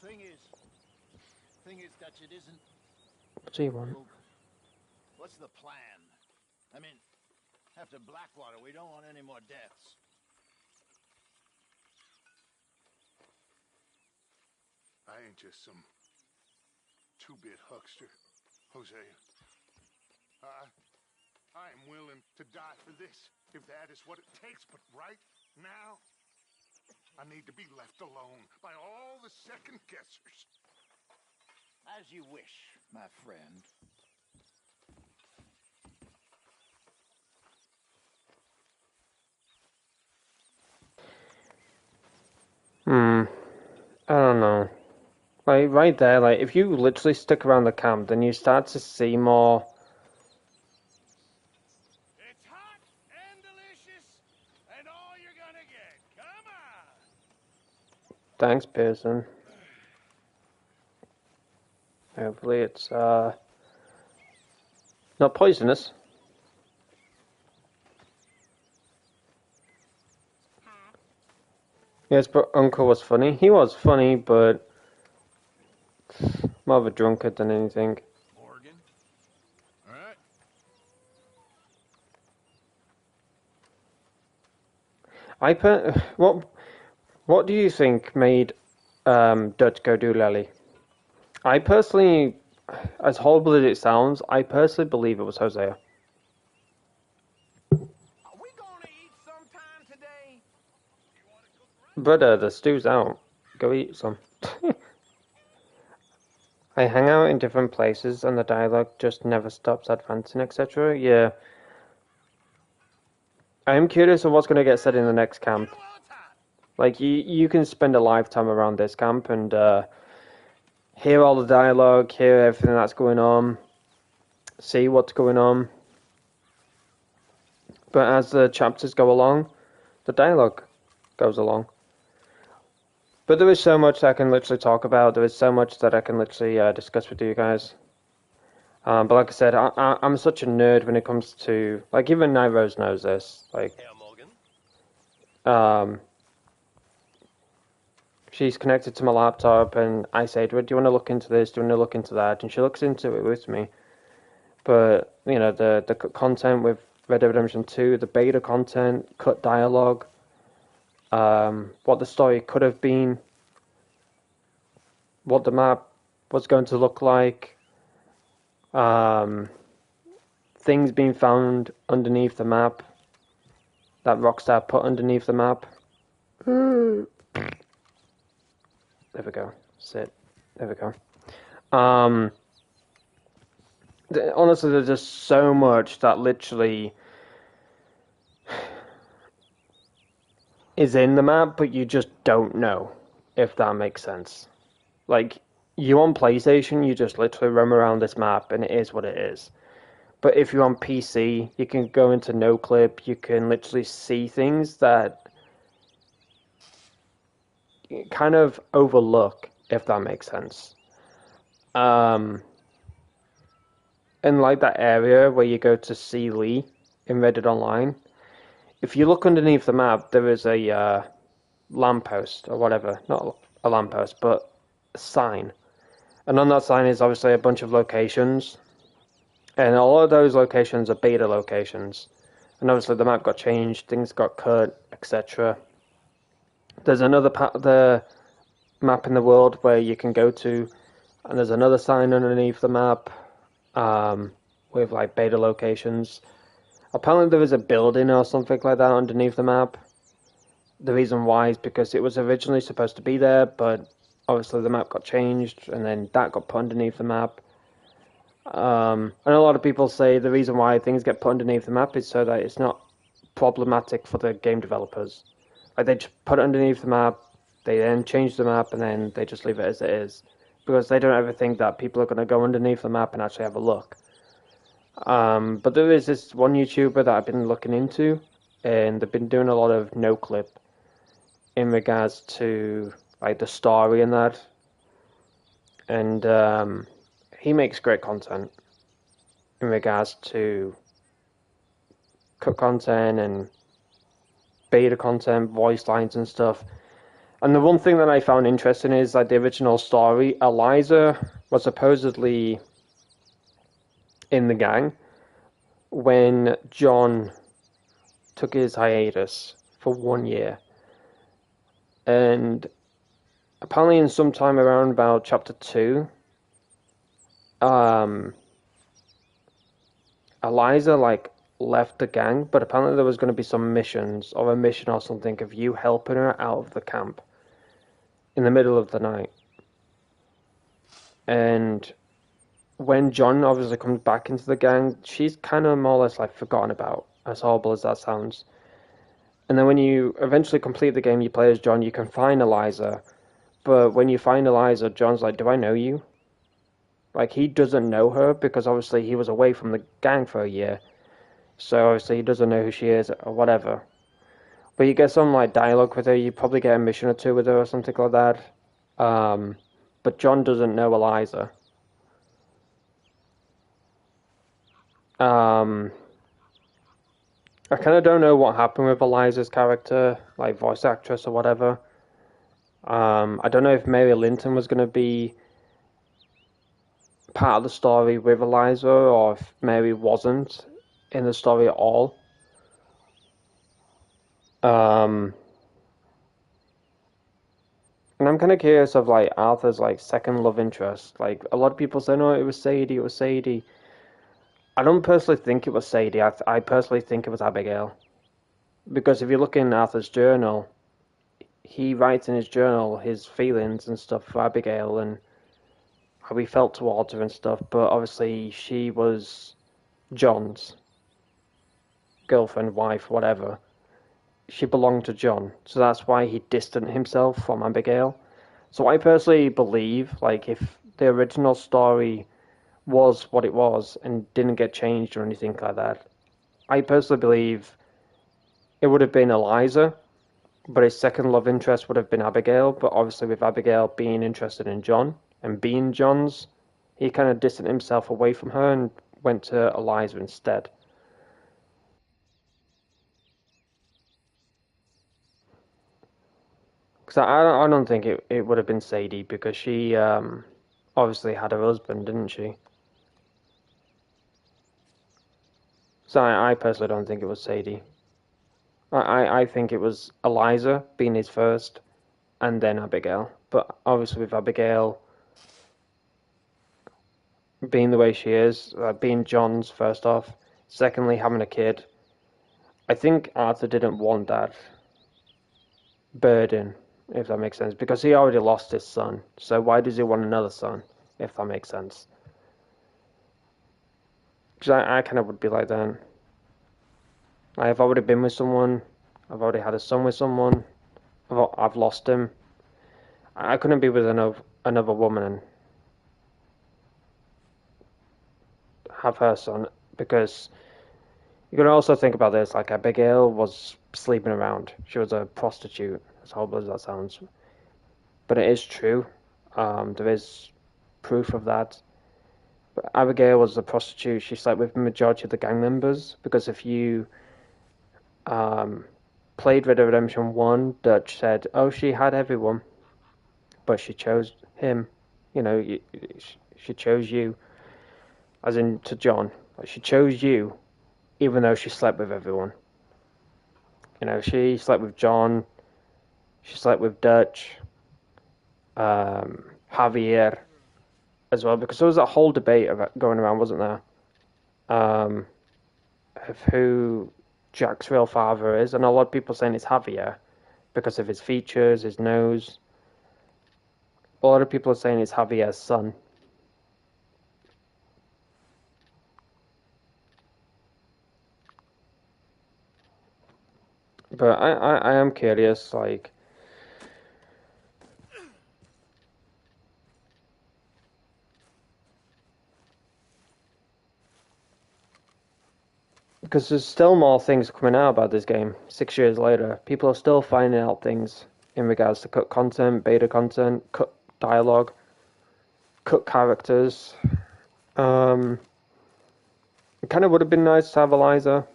S3: The thing is, Dutch, it isn't...
S1: What do you want?
S3: What's the plan? I mean, after Blackwater, we don't want any more deaths.
S16: I ain't just some two-bit huckster, Hosea. I'm willing to die for this, if that is what it takes, but right now, I need to be left alone by all the second guessers.
S18: As you wish, my friend.
S1: I don't know. Like, right there, like, if you literally stick around the camp, then you start to see more...
S3: It's hot and delicious, and all you're gonna get. Come on!
S1: Thanks, Pearson. Hopefully it's, not poisonous. Yes, but Uncle was funny. He was funny, but more of a drunkard than anything.
S4: Morgan? Alright.
S1: What do you think made Dutch go do Lely? I personally, as horrible as it sounds, I personally believe it was Hosea. Brother, the stew's out. Go eat some. I hang out in different places and the dialogue just never stops advancing, etc. Yeah. I am curious of what's going to get said in the next camp. Like, you can spend a lifetime around this camp and hear all the dialogue, hear everything that's going on, see what's going on. But as the chapters go along, the dialogue goes along. But there is so much that I can literally talk about. There is so much that I can literally discuss with you guys. But like I said, I'm such a nerd when it comes to... Like, even Night Rose knows this. Like, she's connected to my laptop, and I say to her, do you want to look into this? Do you want to look into that? And she looks into it with me. But, you know, the content with Red Dead Redemption 2, the beta content, cut dialogue, what the story could have been, what the map was going to look like, things being found underneath the map that Rockstar put underneath the map. There we go. Sit. There we go. Honestly, there's just so much that literally is in the map, but you just don't know, if that makes sense. Like, you on PlayStation, you just literally roam around this map, and it is what it is. But if you're on PC, you can go into no clip, you can literally see things that you kind of overlook, if that makes sense. And like that area where you go to see Lee in Reddit Online, if you look underneath the map, there is a lamppost or whatever. Not a lamppost, but a sign. And on that sign is obviously a bunch of locations. And all of those locations are beta locations. And obviously the map got changed, things got cut, etc. There's another part of the map in the world where you can go to, and there's another sign underneath the map with like beta locations. Apparently there is a building or something like that underneath the map. The reason why is because it was originally supposed to be there, but obviously the map got changed, and then that got put underneath the map. And a lot of people say the reason why things get put underneath the map is so that it's not problematic for the game developers. Like, they just put it underneath the map, they then change the map, and then they just leave it as it is. Because they don't ever think that people are going to go underneath the map and actually have a look. But there is this one YouTuber that I've been looking into, and they've been doing a lot of no-clip in regards to like the story and that. And he makes great content in regards to cut content and beta content, voice lines and stuff. And the one thing that I found interesting is like the original story, Eliza was supposedly in the gang when John took his hiatus for 1 year. And apparently in some time around about chapter 2, Eliza like left the gang, but apparently there was going to be some missions, or a mission or something, of you helping her out of the camp in the middle of the night. And when John obviously comes back into the gang, she's kind of more or less like forgotten about, as horrible as that sounds. And then when you eventually complete the game, you play as John, you can find Eliza, but when you find Eliza, John's like, do I know you? Like, he doesn't know her, because obviously he was away from the gang for a year, so obviously he doesn't know who she is, or whatever. But you get some, like, dialogue with her, you probably get a mission or two with her, or something like that. But John doesn't know Eliza. I kind of don't know what happened with Eliza's character, like voice actress or whatever. I don't know if Mary Linton was going to be part of the story with Eliza, or if Mary wasn't in the story at all. And I'm kind of curious of like Arthur's like second love interest. Like, a lot of people say, no, it was Sadie, it was Sadie. I don't personally think it was Sadie. I personally think it was Abigail. Because if you look in Arthur's journal, he writes in his journal his feelings and stuff for Abigail and how he felt towards her and stuff, but obviously she was John's girlfriend, wife, whatever. She belonged to John, so that's why he distanced himself from Abigail. So I personally believe, like, if the original story was what it was and didn't get changed or anything like that, I personally believe it would have been Eliza, but his second love interest would have been Abigail. But obviously with Abigail being interested in John and being John's, he kind of distanced himself away from her and went to Eliza instead. Because I don't think it would have been Sadie, because she obviously had her husband, didn't she? So I personally don't think it was Sadie. I think it was Eliza being his first, and then Abigail. But obviously with Abigail being the way she is, being John's first off, secondly having a kid, I think Arthur didn't want that burden, if that makes sense, because he already lost his son. So why does he want another son, if that makes sense? Because I kind of would be like that. I've already been with someone, I've already had a son with someone, I've lost him. I couldn't be with another woman and have her son, because you can also think about this, like Abigail was sleeping around. She was a prostitute, as horrible as that sounds. But it is true. There is proof of that. But Abigail was a prostitute. She slept with the majority of the gang members, because if you played Red Dead Redemption 1, Dutch said, oh, she had everyone, but she chose him. You know, she chose you, as in to John. She chose you, even though she slept with everyone. You know, she slept with John, she slept with Dutch, Javier as well, because there was a whole debate about going around, wasn't there? Of who Jack's real father is, and a lot of people saying it's Javier because of his features, his nose. A lot of people are saying it's Javier's son. But I am curious, like, because there's still more things coming out about this game 6 years later. People are still finding out things in regards to cut content, beta content, cut dialogue, cut characters. It kind of would have been nice to have Eliza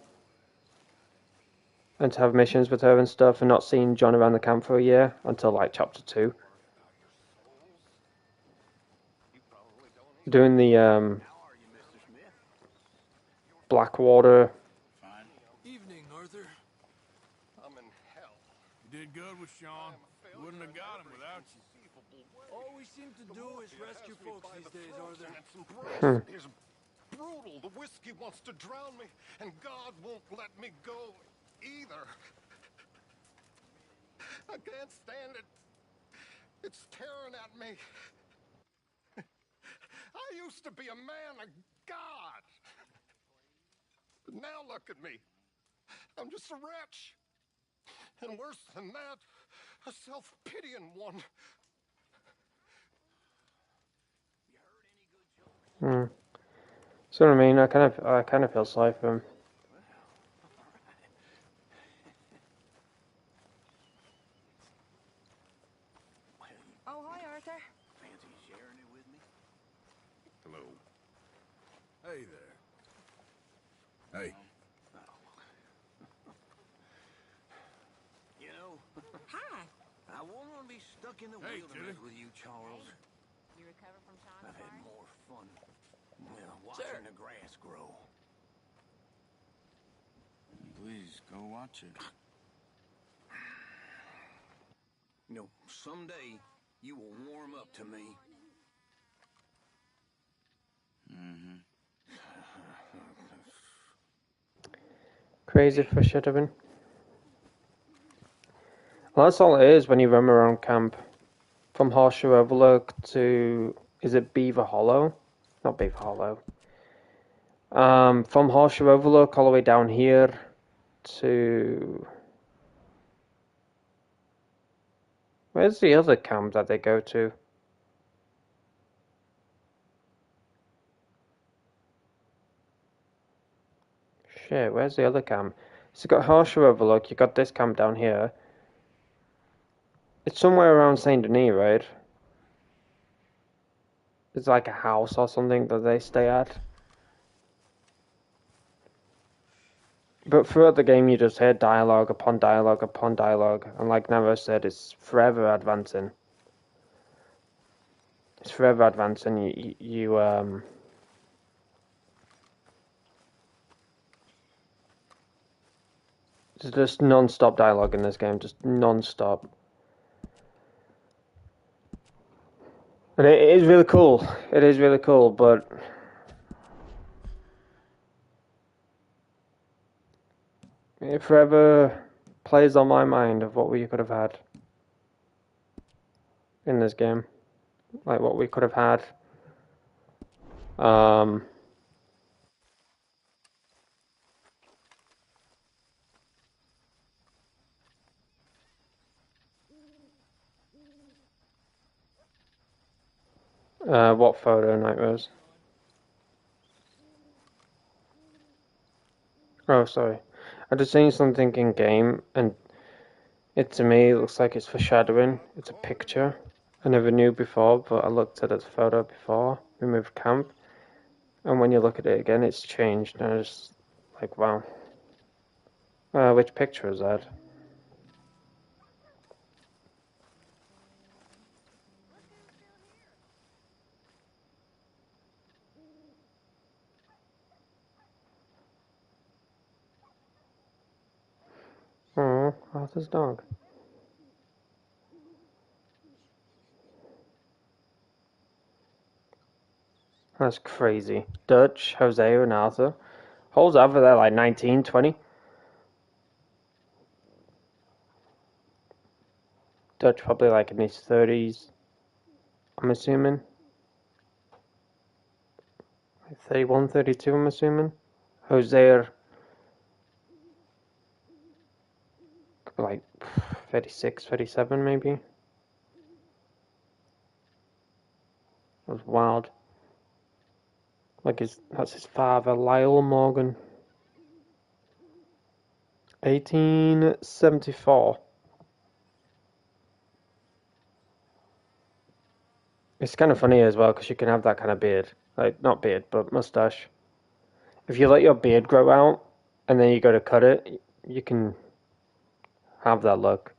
S1: and to have missions with her and stuff, and not seeing John around the camp for a year until like chapter 2. Doing the Blackwater.
S10: Evening, Arthur.
S16: I'm in hell.
S4: You did good with Sean. Wouldn't have got him without you.
S15: All we seem to do is rescue folks these days, Arthur.
S16: His brutal. The whiskey wants to drown me, and God won't let me go either. I can't stand it. It's tearing at me. I used to be a man of God. But now look at me. I'm just a wretch. And worse than that, a self-pitying one.
S1: Hmm. See what I mean? I kind of feel sorry for him.
S7: Oh, hi, Arthur.
S14: Fancy sharing it with me?
S4: Hello. Hey there. Hey.
S14: You know,
S7: Hi.
S14: I won't want to be stuck in the wilderness with you, Charles.
S7: You recover from Sean's
S14: I've had
S7: party?
S14: more fun, well, watching the grass grow.
S9: Please, go watch it.
S14: You know, someday you will warm up to me.
S9: Mm-hmm.
S1: Crazy foreshadowing. Well, that's all it is when you roam around camp. From Horseshoe Overlook to... is it Beaver Hollow? Not Beaver Hollow. From Horseshoe Overlook all the way down here to... where's the other camp that they go to? Shit, where's the other camp? So you got Horseshoe Overlook, you got this camp down here. It's somewhere around Saint Denis, right? It's like a house or something that they stay at. But throughout the game you just hear dialogue upon dialogue upon dialogue, and like Nero said, it's forever advancing. It's forever advancing. There's just non-stop dialogue in this game, just non-stop. And it is really cool. It is really cool, but it forever plays on my mind of what we could have had in this game. Like what we could have had. What photo, Nightmares? Oh, sorry. I just seen something in game, and it to me looks like it's foreshadowing. It's a picture. I never knew before, but I looked at the photo before we moved camp, and when you look at it again, it's changed, and I was just like, wow. Which picture is that? Oh, Arthur's dog. That's crazy. Dutch, Hosea, and Arthur. Hole's over there like 19, 20. Dutch probably like in his 30s, I'm assuming. Like 31, 32, I'm assuming. Hosea, like 36, 37 maybe. That was wild. Like that's his father, Lyle Morgan. 1874. It's kind of funny as well because you can have that kind of beard. Like, not beard, but mustache. If you let your beard grow out and then you go to cut it, you can have that look.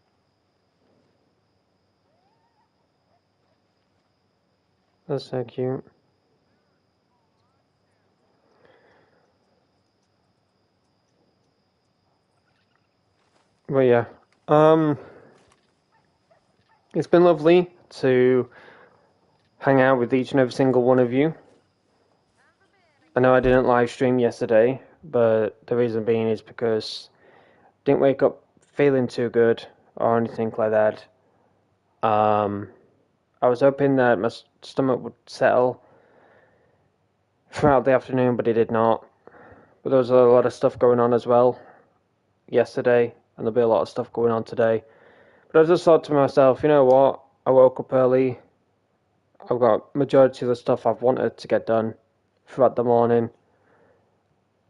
S1: That's so cute. But yeah, it's been lovely to hang out with each and every single one of you. I know I didn't live stream yesterday, but the reason being is because I didn't wake up feeling too good or anything like that. I was hoping that my stomach would settle throughout the afternoon, but it did not. But there was a lot of stuff going on as well yesterday, and there'll be a lot of stuff going on today. But I just thought to myself, you know what? I woke up early. I've got majority of the stuff I've wanted to get done throughout the morning.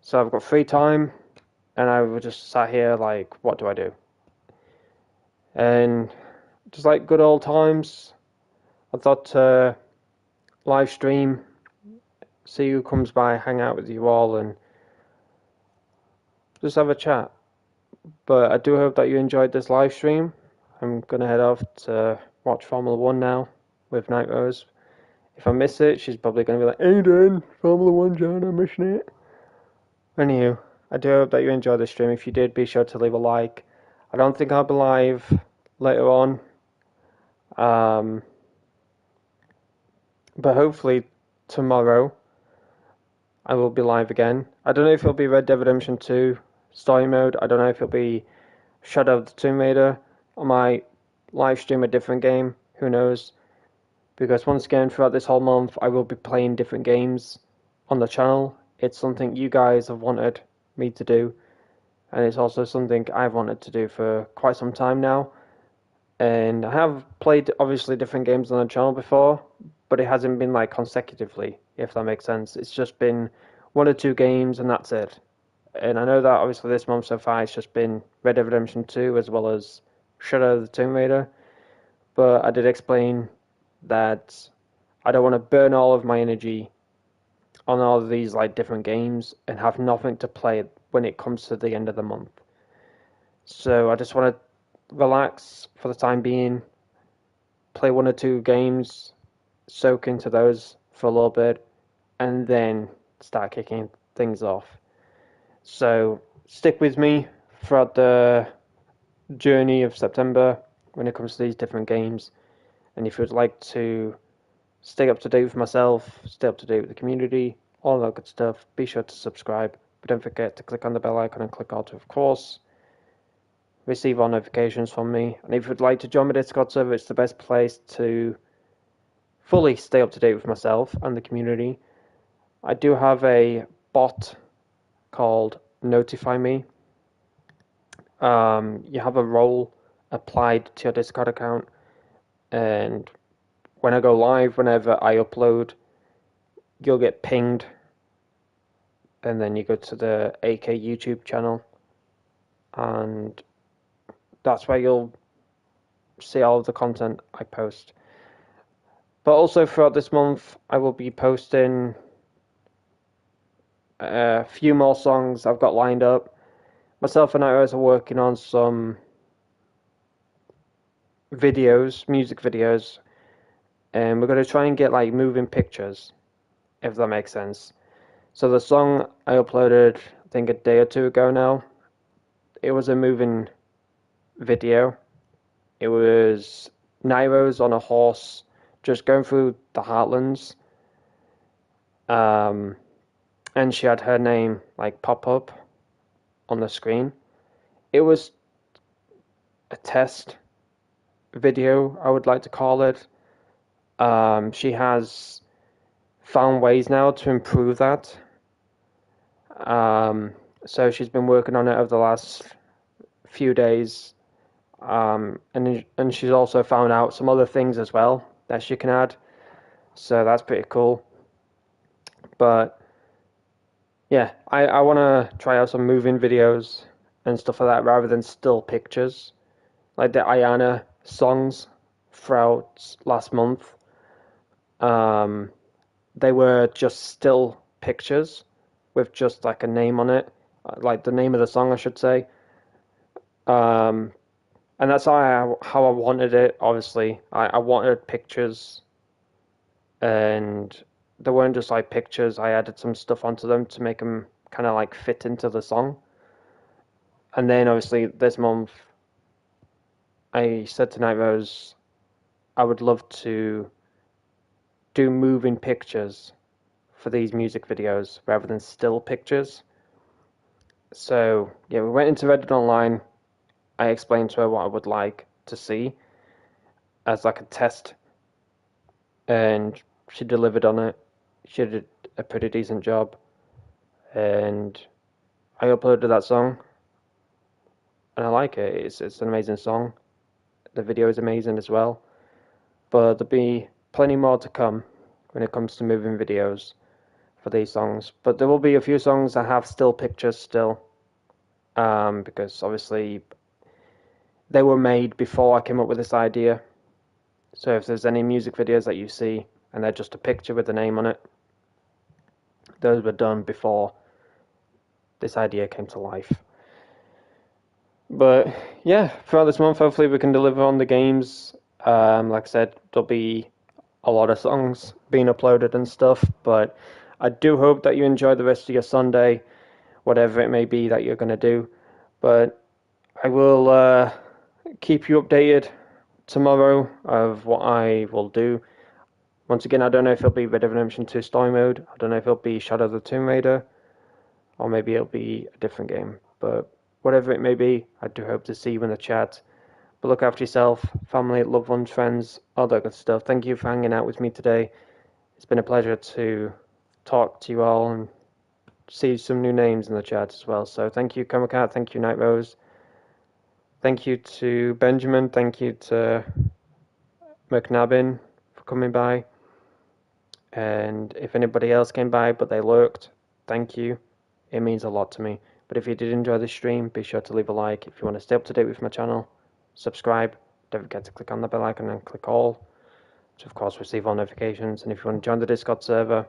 S1: So I've got free time, and I was just sat here like, what do I do? And just like good old times, I thought live stream, see who comes by, hang out with you all, and just have a chat. But I do hope that you enjoyed this live stream. I'm gonna head off to watch Formula One now with Night Rose. If I miss it, she's probably gonna be like, Aidan, Formula One, John, I'm missing it. Anywho, I do hope that you enjoyed the stream. If you did, be sure to leave a like. I don't think I'll be live later on. But hopefully tomorrow I will be live again. I don't know if it'll be Red Dead Redemption 2 story mode. I don't know if it'll be Shadow of the Tomb Raider. I might live stream a different game. Who knows? Because once again, throughout this whole month, I will be playing different games on the channel. It's something you guys have wanted me to do. And it's also something I've wanted to do for quite some time now. And I have played, obviously, different games on the channel before, but it hasn't been, like, consecutively, if that makes sense. It's just been 1 or 2 games, and that's it. And I know that, obviously, this month so far, it's just been Red Dead Redemption 2, as well as Shadow of the Tomb Raider. But I did explain that I don't want to burn all of my energy on all of these, like, different games and have nothing to play when it comes to the end of the month. So I just want to relax for the time being, play 1 or 2 games, soak into those for a little bit, and then start kicking things off. So stick with me throughout the journey of September when it comes to these different games. And if you'd like to stay up to date with myself, stay up to date with the community, all that good stuff, be sure to subscribe. But don't forget to click on the bell icon and click all to, of course, receive all notifications from me. And if you'd like to join my Discord server, it's the best place to fully stay up to date with myself and the community. I do have a bot called Notify Me. You have a role applied to your Discord account, and when I go live, whenever I upload, you'll get pinged, and then you go to the AK YouTube channel, and that's where you'll see all of the content I post. But also throughout this month, I will be posting a few more songs I've got lined up. Myself and Iris are working on some videos, music videos, and we're going to try and get like moving pictures, if that makes sense. So the song I uploaded, I think a day or 2 ago now, it was a moving video. It was Nairos on a horse just going through the Heartlands. And she had her name like pop up on the screen. It was a test video, I would like to call it. She has found ways now to improve that. So she's been working on it over the last few days. And she's also found out some other things as well that she can add. So that's pretty cool. But yeah, I want to try out some moving videos and stuff like that rather than still pictures. Like the Ayana songs throughout last month. They were just still pictures with just like a name on it. Like the name of the song, I should say. And that's how I wanted it, obviously. I wanted pictures. And they weren't just like pictures. I added some stuff onto them to make them kind of like fit into the song. And then obviously this month, I said to Night Rose, I would love to do moving pictures for these music videos rather than still pictures. So yeah, we went into Reddit Online. I explained to her what I would like to see as like a test, and she delivered on it. She did a pretty decent job, and I uploaded that song, and I like it. It's an amazing song. The video is amazing as well. But there'll be plenty more to come when it comes to moving videos for these songs. But there will be a few songs that have still pictures still, because obviously they were made before I came up with this idea. So if there's any music videos that you see and they're just a picture with the name on it, those were done before this idea came to life. But yeah, throughout this month, hopefully we can deliver on the games. Like I said, there'll be a lot of songs being uploaded and stuff, but I do hope that you enjoy the rest of your Sunday, whatever it may be that you're going to do. But I will keep you updated tomorrow of what I will do. Once again, I don't know if it'll be Red Dead Redemption 2 Story Mode, I don't know if it'll be Shadow of the Tomb Raider, or maybe it'll be a different game. But whatever it may be, I do hope to see you in the chat. But look after yourself, family, loved ones, friends, all that good stuff. Thank you for hanging out with me today. It's been a pleasure to talk to you all and see some new names in the chat as well. So thank you, Comacat. Thank you, Night Rose. Thank you to Benjamin. Thank you to McNabbin for coming by. And if anybody else came by but they lurked, thank you. It means a lot to me. But if you did enjoy this stream, be sure to leave a like. If you want to stay up to date with my channel, subscribe. Don't forget to click on the bell icon and click all to, of course, receive all notifications. And if you want to join the Discord server,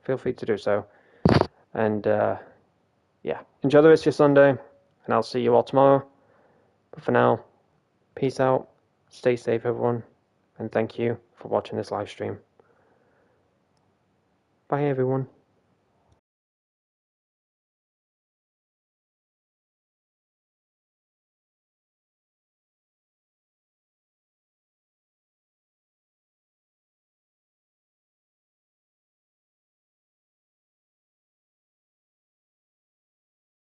S1: feel free to do so. And yeah, enjoy the rest of your Sunday, and I'll see you all tomorrow. But for now, peace out, stay safe, everyone, and thank you for watching this live stream. Bye, everyone.